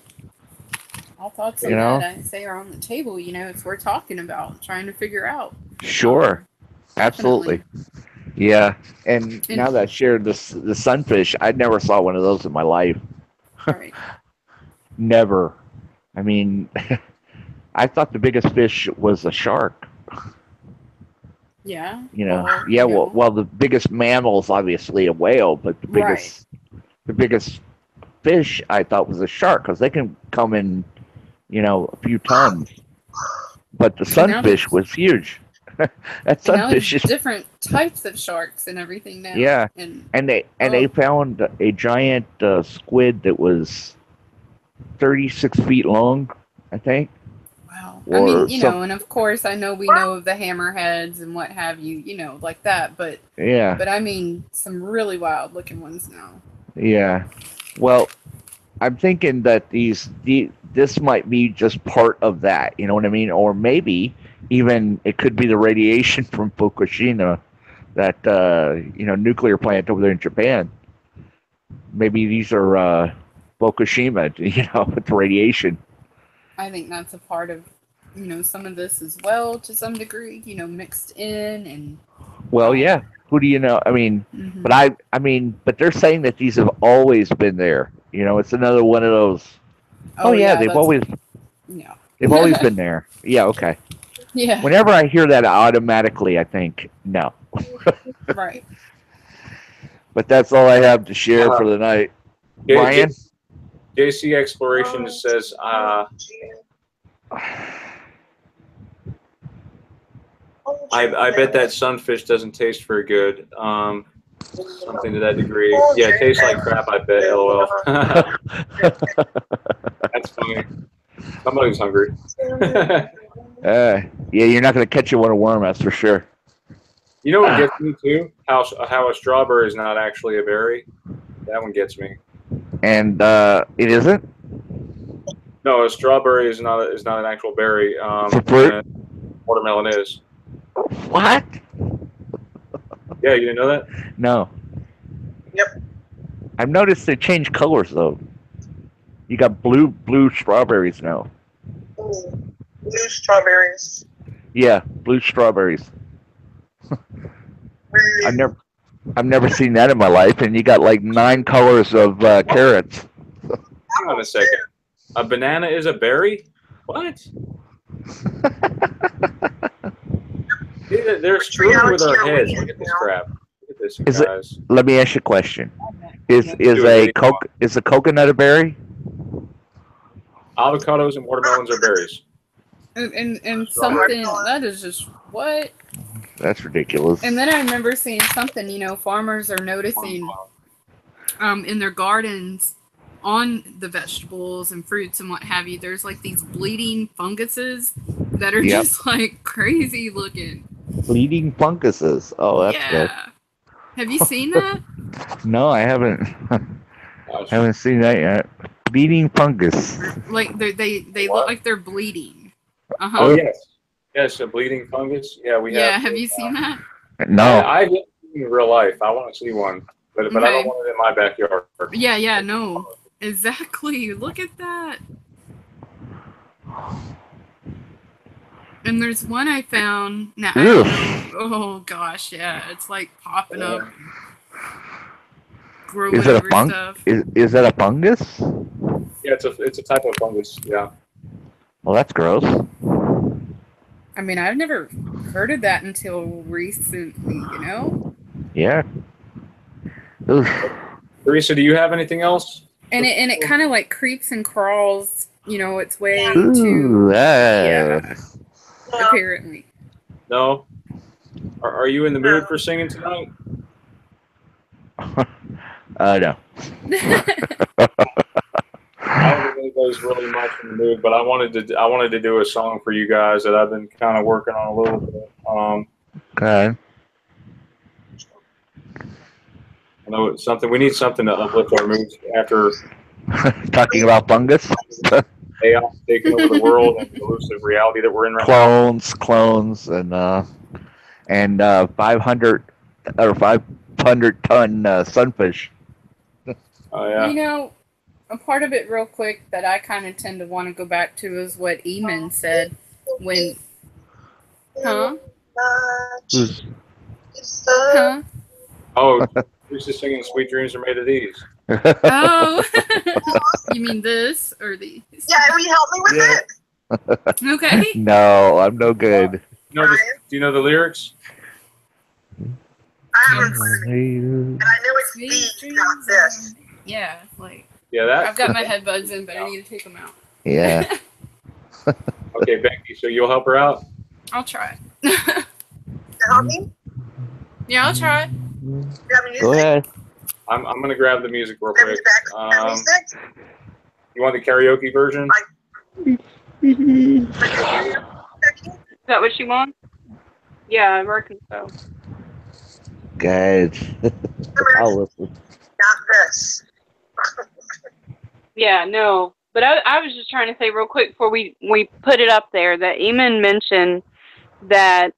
thoughts on that I say are on the table. If we're talking about trying to figure out. Sure, absolutely. Yeah, and now that I shared the sunfish, I never saw one of those in my life. Right. Never. I mean, I thought the biggest fish was a shark. Yeah. Well, the biggest mammal is obviously a whale, but the biggest fish I thought was a shark because they can come in, a few tons. But the sunfish was huge. That sunfish is different types of sharks and everything now. Yeah, and they found a giant squid that was 36 feet long, I think. Wow. I mean, and of course, I know we know of the hammerheads and what have you, like that. But yeah. But I mean, some really wild looking ones now. Yeah. Well, I'm thinking that this might be just part of that. You know what I mean? Or maybe even it could be the radiation from Fukushima, that nuclear plant over there in Japan. Maybe these are Fukushima, with the radiation. I think that's a part of, some of this as well to some degree, mixed in and. Well, yeah. Who do you know? I mean, but they're saying that these have always been there. It's another one of those. Oh yeah, they've always. Yeah. They've always been there. Yeah. Okay. Yeah. Whenever I hear that, automatically I think no. Right. But that's all I have to share for the night. Brian? JC Exploration says, I bet that sunfish doesn't taste very good. Something to that degree. Yeah, it tastes like crap, I bet, LOL. That's funny. Somebody's hungry. Yeah, you're not going to catch you on a worm, that's for sure. You know what gets me too? How a strawberry is not actually a berry. That one gets me. And it isn't? No, a strawberry is not an actual berry. It's a fruit? Watermelon is. What? Yeah, you didn't know that? No. Yep. I've noticed they change colors though. You got blue strawberries now. Blue strawberries. Yeah, blue strawberries. I've never seen that in my life, and you got like 9 colors of carrots. Hang on a second. A banana is a berry? What? They're screwing with our heads. Look at this crap. Look at this, guys. Let me ask you a question. Is a coconut a berry? Avocados and watermelons are berries. And something that is just what? That's ridiculous. And then I remember seeing something, farmers are noticing in their gardens on the vegetables and fruits and what have you, there's like these bleeding funguses that are just like crazy looking. Bleeding funguses. Oh, that's good. Have you seen that? No, I haven't. I haven't seen that yet. Bleeding fungus. Like they look like they're bleeding. Oh yes, yes, a bleeding fungus. Yeah, we have. Yeah, have you seen that? No. I haven't seen in real life. I want to see one, but I don't want it in my backyard. Yeah, no, exactly. Look at that. And there's one I found. Now, I don't know. Oh gosh, yeah, it's like popping up. Is it a fungus? Is that a fungus? Yeah, it's a type of fungus. Yeah. Well, that's gross. I mean, I've never heard of that until recently. Yeah. Teresa, do you have anything else? And it kind of like creeps and crawls, its way to. Yeah. Apparently. No. Are you in the mood for singing tonight? No. I don't think anybody's really much in the mood, but I wanted to do a song for you guys that I've been kind of working on a little bit. Okay. I know it's something we need something to uplift our moods after talking about fungus. AI taking over the world and the elusive reality that we're in right now. Clones, and 500 or 500-ton sunfish. Oh yeah. You know, a part of it real quick that I kind of tend to want to go back to is what Eamon said when, huh? Huh? Oh, who's just singing "Sweet Dreams Are Made of These"? Oh, you mean this or these? Yeah, will you help me with it? Okay. No, I'm no good. Do you know the lyrics? I haven't heard it. And I know it's these, not this. Yeah, like. Yeah, that. I've got my headbuds in, but I need to take them out. Yeah. Okay, Becky, so you'll help her out? I'll try. Help me? Yeah, I'll try. Go ahead. I'm gonna grab the music real quick. You want the karaoke version? Is that what you want? Yeah, I reckon so. Guys, I'll listen. Not this. Yeah, no. But I was just trying to say real quick before we put it up there that Eamon mentioned that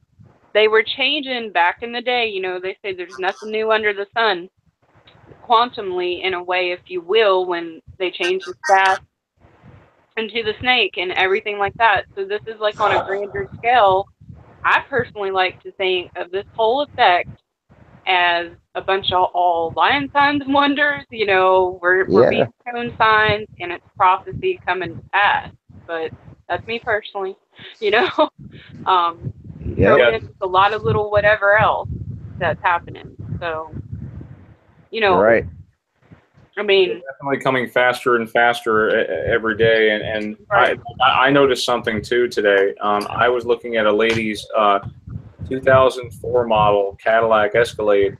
they were changing back in the day. You know, they say there's nothing new under the sun. Quantumly, in a way, if you will, when they changed the staff into the snake and everything like that. So this is like on a grander scale. I personally like to think of this whole effect as a bunch of all lion signs and wonders, you know, we're being shown signs and it's prophecy coming to pass. But that's me personally, you know. Throw in a lot of little whatever else that's happening. So, you know, right. I mean, it's definitely coming faster and faster every day, and right. I noticed something too today. I was looking at a lady's 2004 model Cadillac Escalade,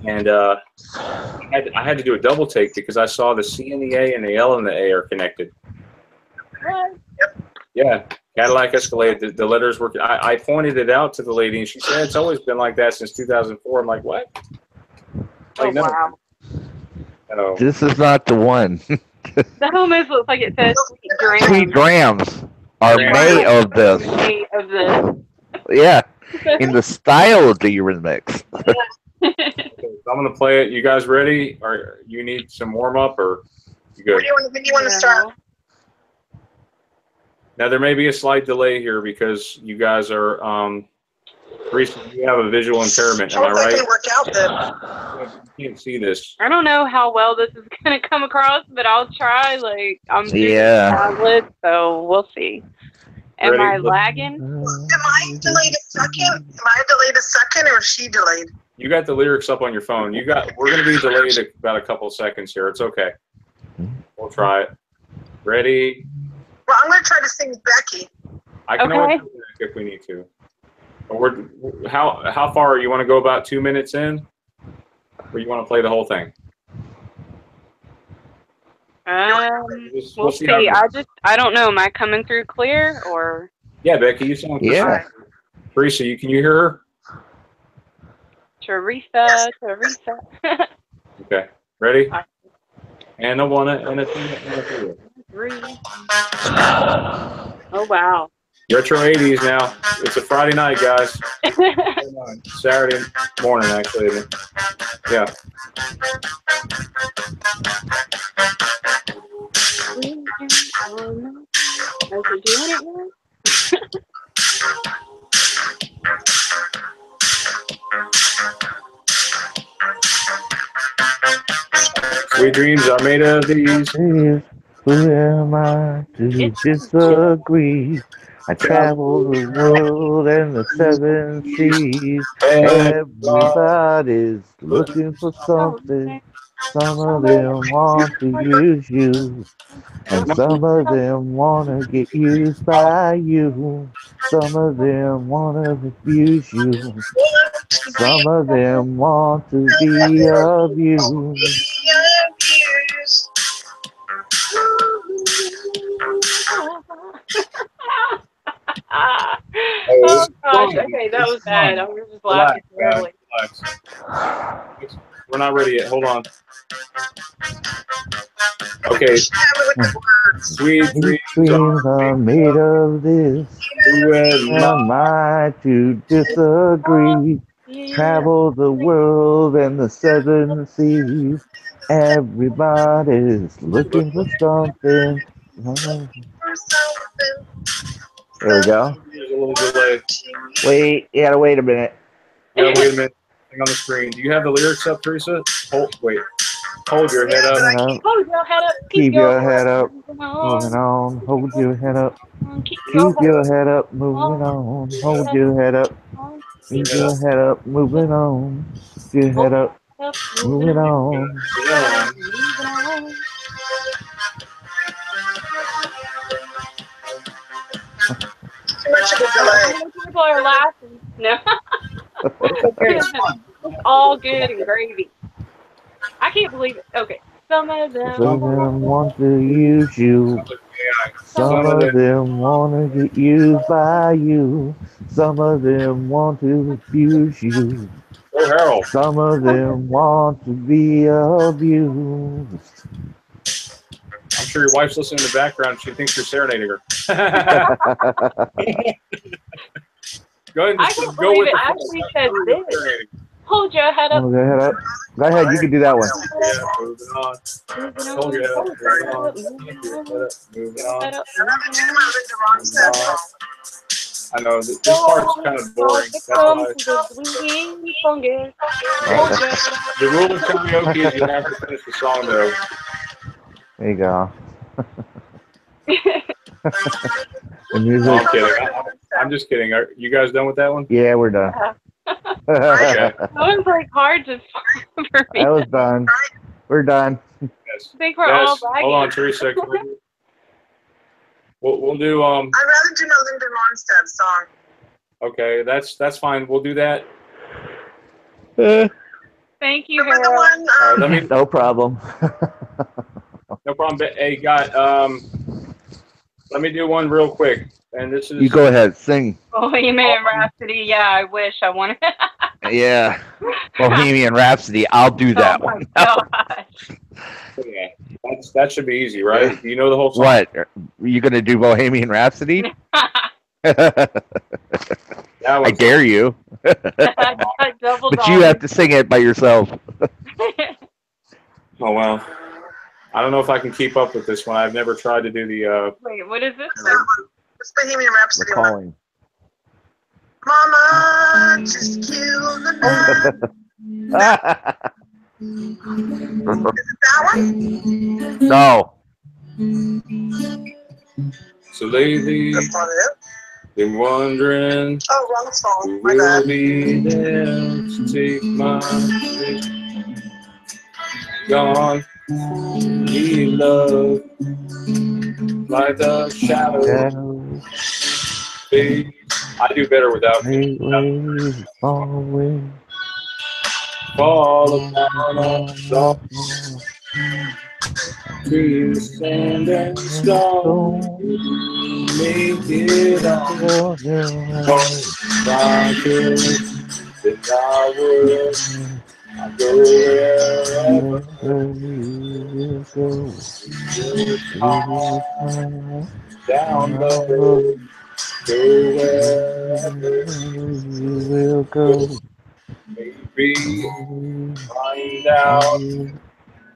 and I had to do a double take because I saw the C and the A and the L and the A are connected. What? Yeah, Cadillac Escalade. The letters were. I pointed it out to the lady, and she said it's always been like that since 2004. I'm like, what? Like, oh wow. No. This is not the one. That almost looks like it says sweet grams. Sweet grams are made of this. Made of this. Yeah, in the style of the Eurythmics. Okay, so I'm gonna play it. You guys ready? Or you need some warm up, or you good? When do you want to start? Now there may be a slight delay here because you guys are recently you have a visual impairment. Am I right? It's gonna work out then. You can't see this. I don't know how well this is gonna come across, but I'll try. Like I'm doing tablet, so we'll see. Am Ready? I lagging? Am I delayed a second? Or is she delayed? You got the lyrics up on your phone. We're gonna be delayed about a couple seconds here. It's okay. We'll try it. Ready? Well, I'm gonna try to sing Becky. I can always do that if we need to. But how far? You want to go about 2 minutes in? Or you want to play the whole thing? We'll see. I don't know. Am I coming through clear or? Yeah, Becky, you sound good. Yeah. Teresa, can you hear her? Teresa. Okay. Ready? And a one, and a two, and a three. 3. Oh wow. Retro 80s now. It's a Friday night, guys. Saturday morning, actually. Yeah. Is it doing it now? Sweet dreams are made of these. Who am I to disagree? I travel the world and the 7 seas. Everybody's looking for something. Some of them want to use you, and some of them want to get used by you. Some of them want to abuse you. Some of them want to be of you. Oh gosh. Okay, that was bad. I was just laughing terribly. Relax. We're not ready yet. Hold on. Okay. Sweet dreams are made of this. Who Am I to disagree? Travel the world and the seven seas. Everybody's looking for something. There we go. There's a little delay. Wait, you gotta wait a minute. Yeah, wait a minute. Hang on the screen. Do you have the lyrics up, Teresa? Wait. Hold your head up. Hold your head up. Keep your head up. Moving on. Hold your head up. Keep your head up. Moving on. Hold your head up. Keep your head up. Moving on. Keep your head up. Moving on. Too much of a delay. People are laughing. No. It's all good and gravy. I can't believe it. Okay. Some of them want to use you. Some of them want to get used by you. Some of them want to abuse you. Some of them want to be abused. I'm sure your wife's listening in the background. She thinks you're serenading her. Go ahead and I can't believe it actually said this. Hold your head up. Hold your head up. Go ahead, you can do that one. Yeah, moving on. Hold your head up. Moving on. I know, this part's kind of boring. That's why. The rule of karaoke is you have to finish the song, though. There you go. The music. No, I'm kidding. I'm just kidding. Are you guys done with that one? Yeah, we're done. Okay. That was like hard to for me. That was done. We're done. Yes. I think we're all back. Hold on, Teresa. We'll do I'd rather do my Linda Ronstadt song. Okay, that's fine. We'll do that. Thank you, Remember the Harold. one? No problem. No problem. Hey, God, let me do one real quick. And this is. You go ahead, sing. Bohemian Rhapsody. Yeah, I wish I wanted. Yeah. Bohemian Rhapsody. I'll do that one. Yeah, that should be easy, right? Do you know the whole song? What? Are you going to do Bohemian Rhapsody? I dare you. But you have to sing it by yourself. Oh, well. I don't know if I can keep up with this one. I've never tried to do the. Wait, what is this? It's Bohemian Rhapsody. Calling. Mama, just kill the night. Is it that one? No. So lately, That's not it. been wondering. Oh, wrong song. Who My will bad. be there to take my place? Gone, need love, like a shadow. Fade. I do better without. Fall upon us all. Trees, sand, and stone. Make it all. If I could, then I would. I go wherever. Down the road. Go wherever You will go. maybe find out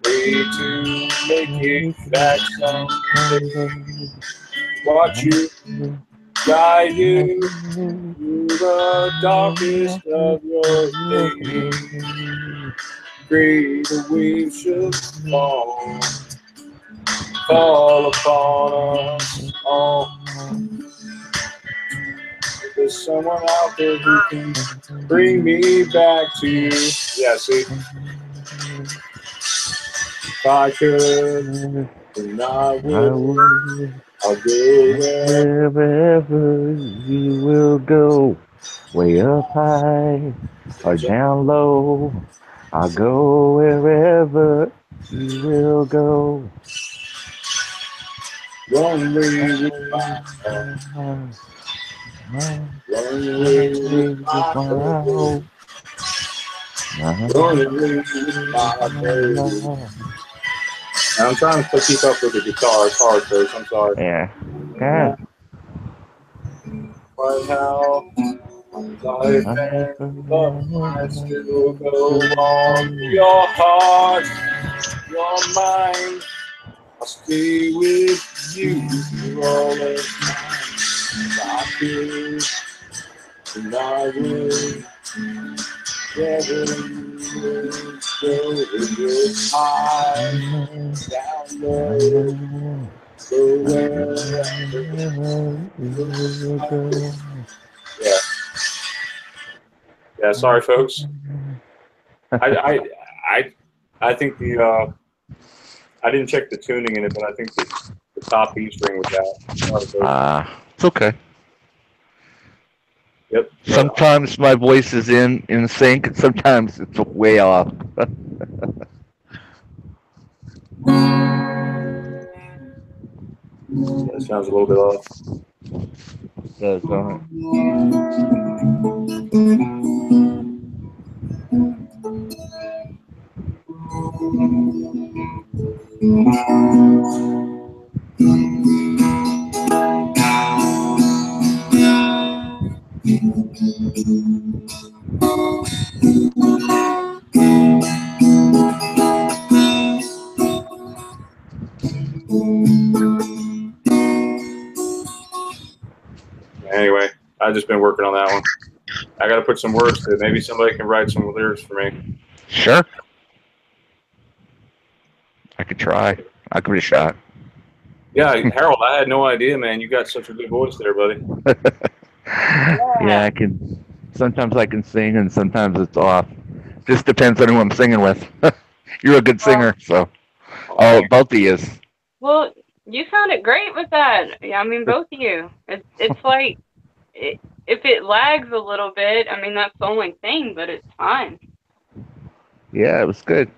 way to make it back someday. Watch you, guide you through the darkest of your days. Pray the waves should fall upon us all. There's someone out there who can bring me back to you. Yeah, see? If I could, then I would. I'll go wherever you will go. Way up high or down low. I'll go wherever you will go. One way with my heart. I'm trying to keep up with the guitar. It's hard, folks. I'm sorry. Yeah. Yeah. But how life and love might still go on. Your heart, your mind, I'll stay with you through all the times I feel, and I will never go with your eyes down low. So yeah. Yeah, sorry, folks. I think the I didn't check the tuning in it, but I think the top E string was out. Sorry, folks. It's okay. Yep. Sometimes my voice is in sync, and sometimes it's way off. Yeah, it sounds a little bit off. Yeah, it's all right. Anyway, I've just been working on that one. I got to put some words to it. Maybe somebody can write some lyrics for me. Sure. I could try. I could be a shot. Yeah, Harold, I had no idea, man. You got such a good voice there, buddy. Yeah, I can. Sometimes I can sing, and sometimes it's off. Just depends on who I'm singing with. You're a good singer, so. Oh, both of you. Well, you sounded great with that. Yeah, I mean, both of you. It's like, if it lags a little bit, I mean, that's the only thing, but it's fine. Yeah, it was good.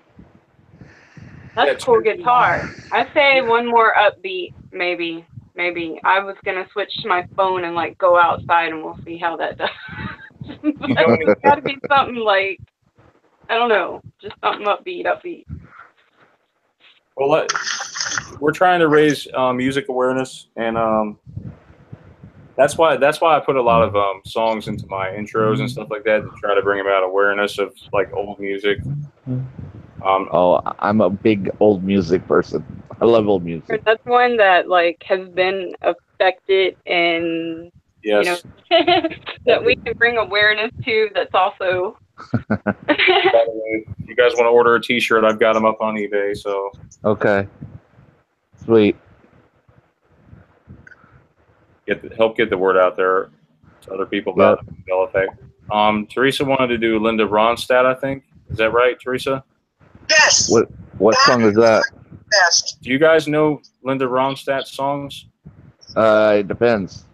That's cool guitar. I say one more upbeat, maybe. I was gonna switch to my phone and like go outside, and we'll see how that does. But it's got to be something like, I don't know, just something upbeat. Well, we're trying to raise music awareness, and that's why I put a lot of songs into my intros and stuff like that to try to bring about awareness of like old music. I'm a big old music person. I love old music. That's one that like has been affected, and yes, that we can bring awareness to. That's also. By the way, if you guys want to order a T-shirt, I've got them up on eBay. So okay, sweet. Help get the word out there to other people about the Mandela effect. Teresa wanted to do Linda Ronstadt, I think. Is that right, Teresa? Yes. What song is that? Best. Do you guys know Linda Ronstadt's songs? It depends.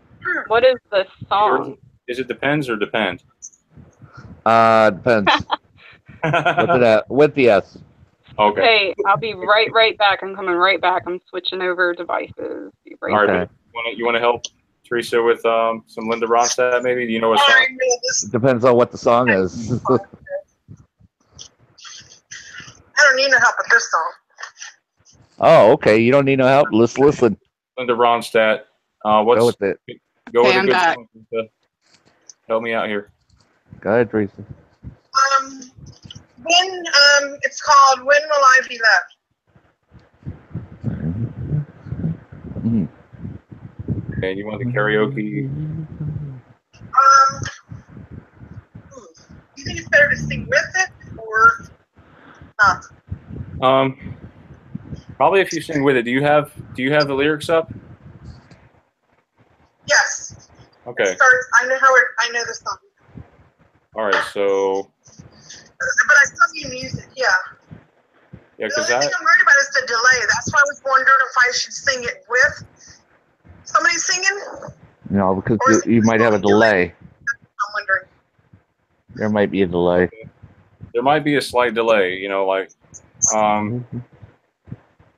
What is the song? Is it depends or depend? Depends. With the S. Okay. Hey, I'll be right back. I'm coming right back. I'm switching over devices. Be right All back. right. You want to help Teresa with some Linda Ronstadt, maybe? Do you know what song? It depends on what the song is. I don't need no help with this song. Oh, okay. You don't need no help. Let's listen. Linda Ronstadt. Go with it. Go with Hey, a I'm good back. song, Teresa. Help me out here. Go ahead, Teresa. When it's called "When Will I Be Loved?" Mm. And you want the karaoke? You think it's better to sing with it or not? Probably if you sing with it. Do you have the lyrics up? Yes. Okay. It starts, I know the song. All right. So. But I still need music. Yeah. Yeah, The only thing I'm worried about is the delay. That's why I was wondering if I should sing it with somebody singing. No, because you might have a delay. I'm wondering. There might be a delay. There might be a slight delay. You know, like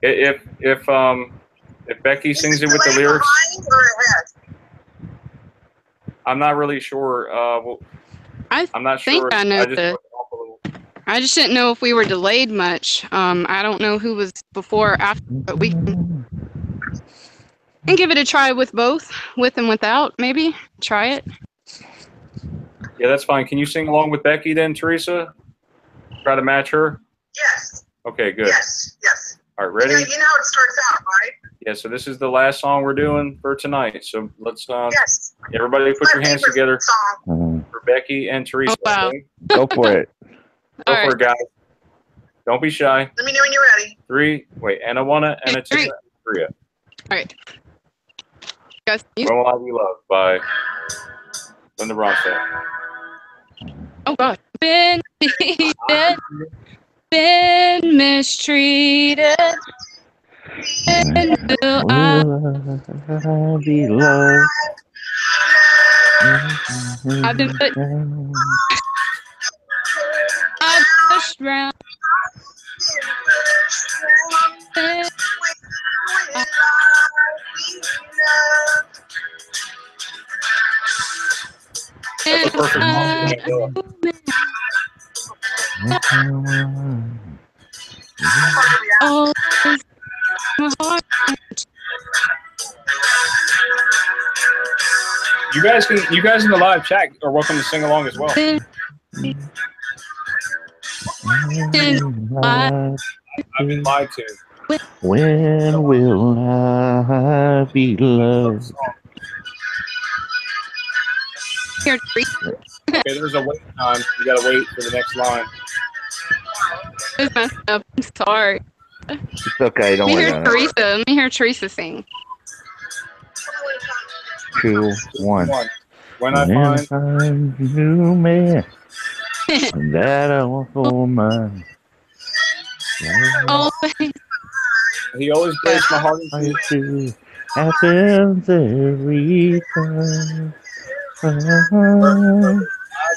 if Becky sings it with the lyrics. Behind or ahead? I'm not really sure. I'm not think sure. I know I just this. I just didn't know if we were delayed much. I don't know who was before or after, but we can give it a try with both, with and without, maybe. Try it. Yeah, that's fine. Can you sing along with Becky then, Teresa? Try to match her? Yes. Okay, good. Yes. Yes. All right, ready? You know how it starts out, right? Yeah, so this is the last song we're doing for tonight. So let's Yes. everybody put My your hands favorite together song. for Becky and Teresa. Oh, wow. Okay? Go for it. Go for it, guys. Don't be shy. Let me know when you're ready. 3, wait, and a 1, and a 2, and a 3. All right. Guys, When Will I Be Loved by Linda Ronstadt. oh, God. Been mistreated. And will I be loved? I've been put. I've pushed round. That's a perfect song. Oh, my heart. You guys in the live chat are welcome to sing along as well. I've been lied to. When will I be loved? Here, Okay, there's a wait time. You gotta wait for the next line. It's messed up. I'm sorry. It's okay. Don't Let me worry hear about it. Teresa. Let me hear Teresa sing. 2, 1. When I find a new man that I want for mine. Oh, he always breaks my heart in two. Happens every time. I've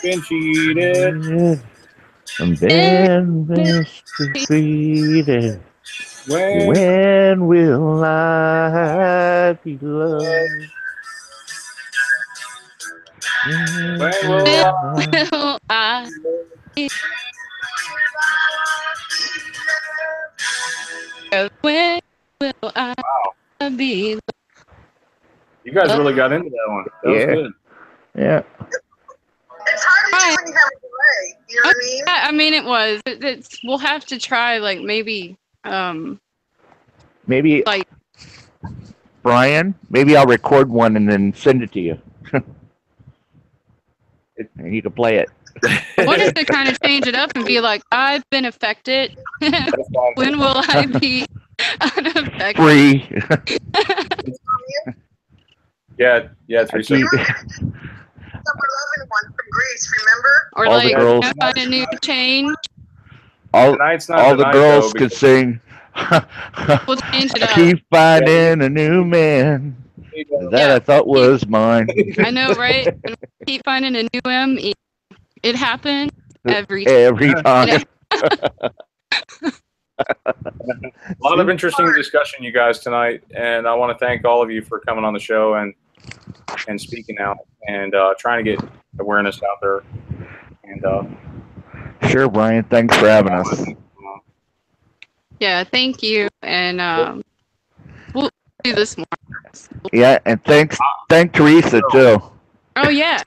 been cheated. And then mistreated. When will I be loved? When will I? When will I be loved? You guys really got into that one. That was good. Yeah. It's hard to do when you have a delay. You know what I mean? I mean, it was. We'll have to try, like, maybe. Maybe. Like. Brian, maybe I'll record one and then send it to you. And you can play it. What is to kind of change it up and be like, I've been affected. When will I be unaffected? Free. Yeah, Teresa. Number 11 one from Greece, remember? Or all like, the girls, find a new change. all the the girls could sing. We'll change it up. Keep finding a new man that I thought was mine. I know, right? And we keep finding a new M. It happens every time. A lot of interesting discussion, you guys, tonight, and I want to thank all of you for coming on the show and speaking out and trying to get awareness out there. And sure, Brian. Thanks for having us. Yeah, thank you, and we'll do this more. Yeah, and thank Teresa too. Oh yeah.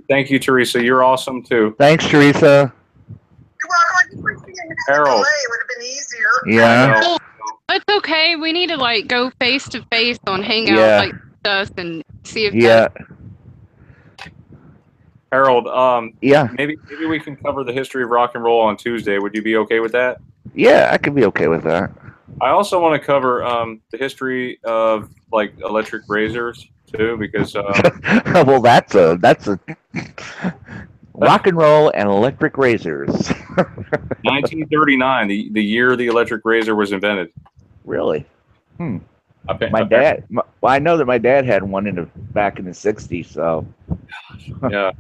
Thank you, Teresa. You're awesome too. Thanks, Teresa. Harold. It would have been easier. Yeah. Well, it's okay. We need to like go face to face on Hangouts Yeah. like us and see if Yeah. Harold, yeah. Maybe we can cover the history of rock and roll on Tuesday. Would you be okay with that? Yeah, I could be okay with that. I also want to cover the history of like electric razors too, because well, that's a rock and roll and electric razors. 1939, the year the electric razor was invented. Really? My dad. Well, I know that my dad had one back in the '60s. So. Yeah.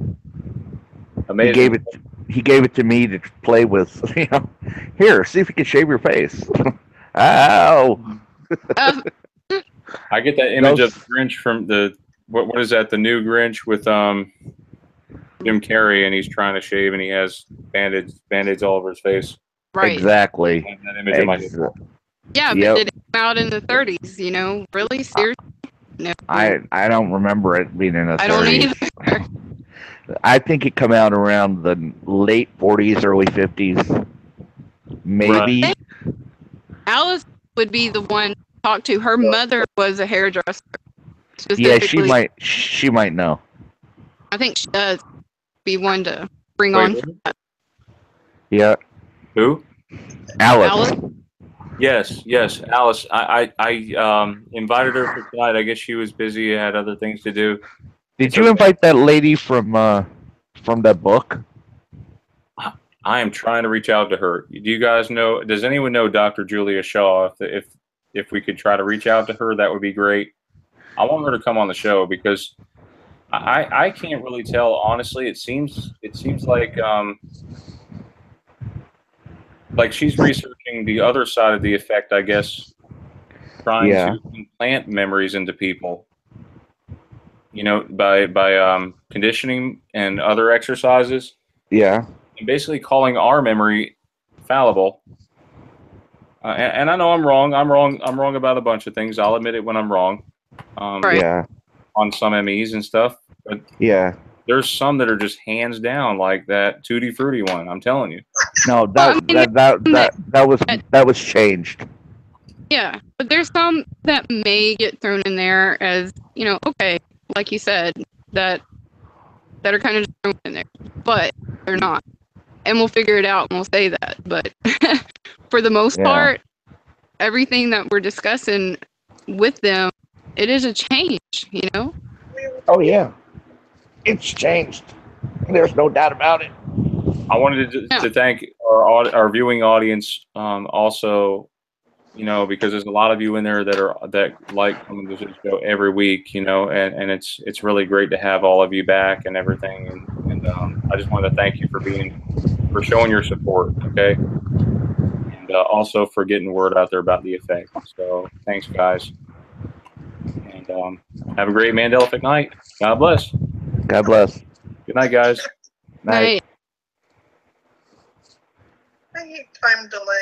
Amazing. He gave it to me to play with. You know, here, see if you can shave your face. Ow. I get that image of the Grinch from the what is that? The new Grinch with Jim Carrey, and he's trying to shave, and he has band-aids all over his face. Right. Exactly. That image in my head. Yeah, but Yep. did it come out in the 30s? You know, really seriously? No. I don't remember it being in the 30s. I don't either. I think it come out around the late 40s, early 50s, maybe. Right. Alice would be the one to talk to. Her mother was a hairdresser. Yeah, she might know. I think she does be one to bring Wait, on. For that. Yeah. Who? Alice. Yes, Alice. I invited her for tonight. I guess she was busy, had other things to do. Did you invite that lady from that book? I am trying to reach out to her. Do you guys know? Does anyone know Dr. Julia Shaw? If we could try to reach out to her, that would be great. I want her to come on the show because I can't really tell honestly. It seems like she's researching the other side of the effect, I guess, trying to implant memories into people. You know, by conditioning and other exercises. Yeah. And basically calling our memory fallible. And I know I'm wrong. I'm wrong about a bunch of things. I'll admit it when I'm wrong. Yeah. On some MEs and stuff. But yeah. There's some that are just hands down like that Tutti Frutti one. I'm telling you. No, that was changed. Yeah, but there's some that may get thrown in there as, you know, okay, like you said, that are kind of thrown in there, but they're not. And we'll figure it out and we'll say that. But for the most part, everything that we're discussing with them, it is a change, you know? Oh, yeah. It's changed. There's no doubt about it. I wanted to thank our viewing audience also, you know, because there's a lot of you in there that like coming to the show every week, you know, and it's really great to have all of you back and everything. And I just wanted to thank you for showing your support, okay? And also for getting word out there about the effect. So thanks, guys. And have a great Mandela Effect night. God bless. God bless. Good night, guys. Night. I hate time delay.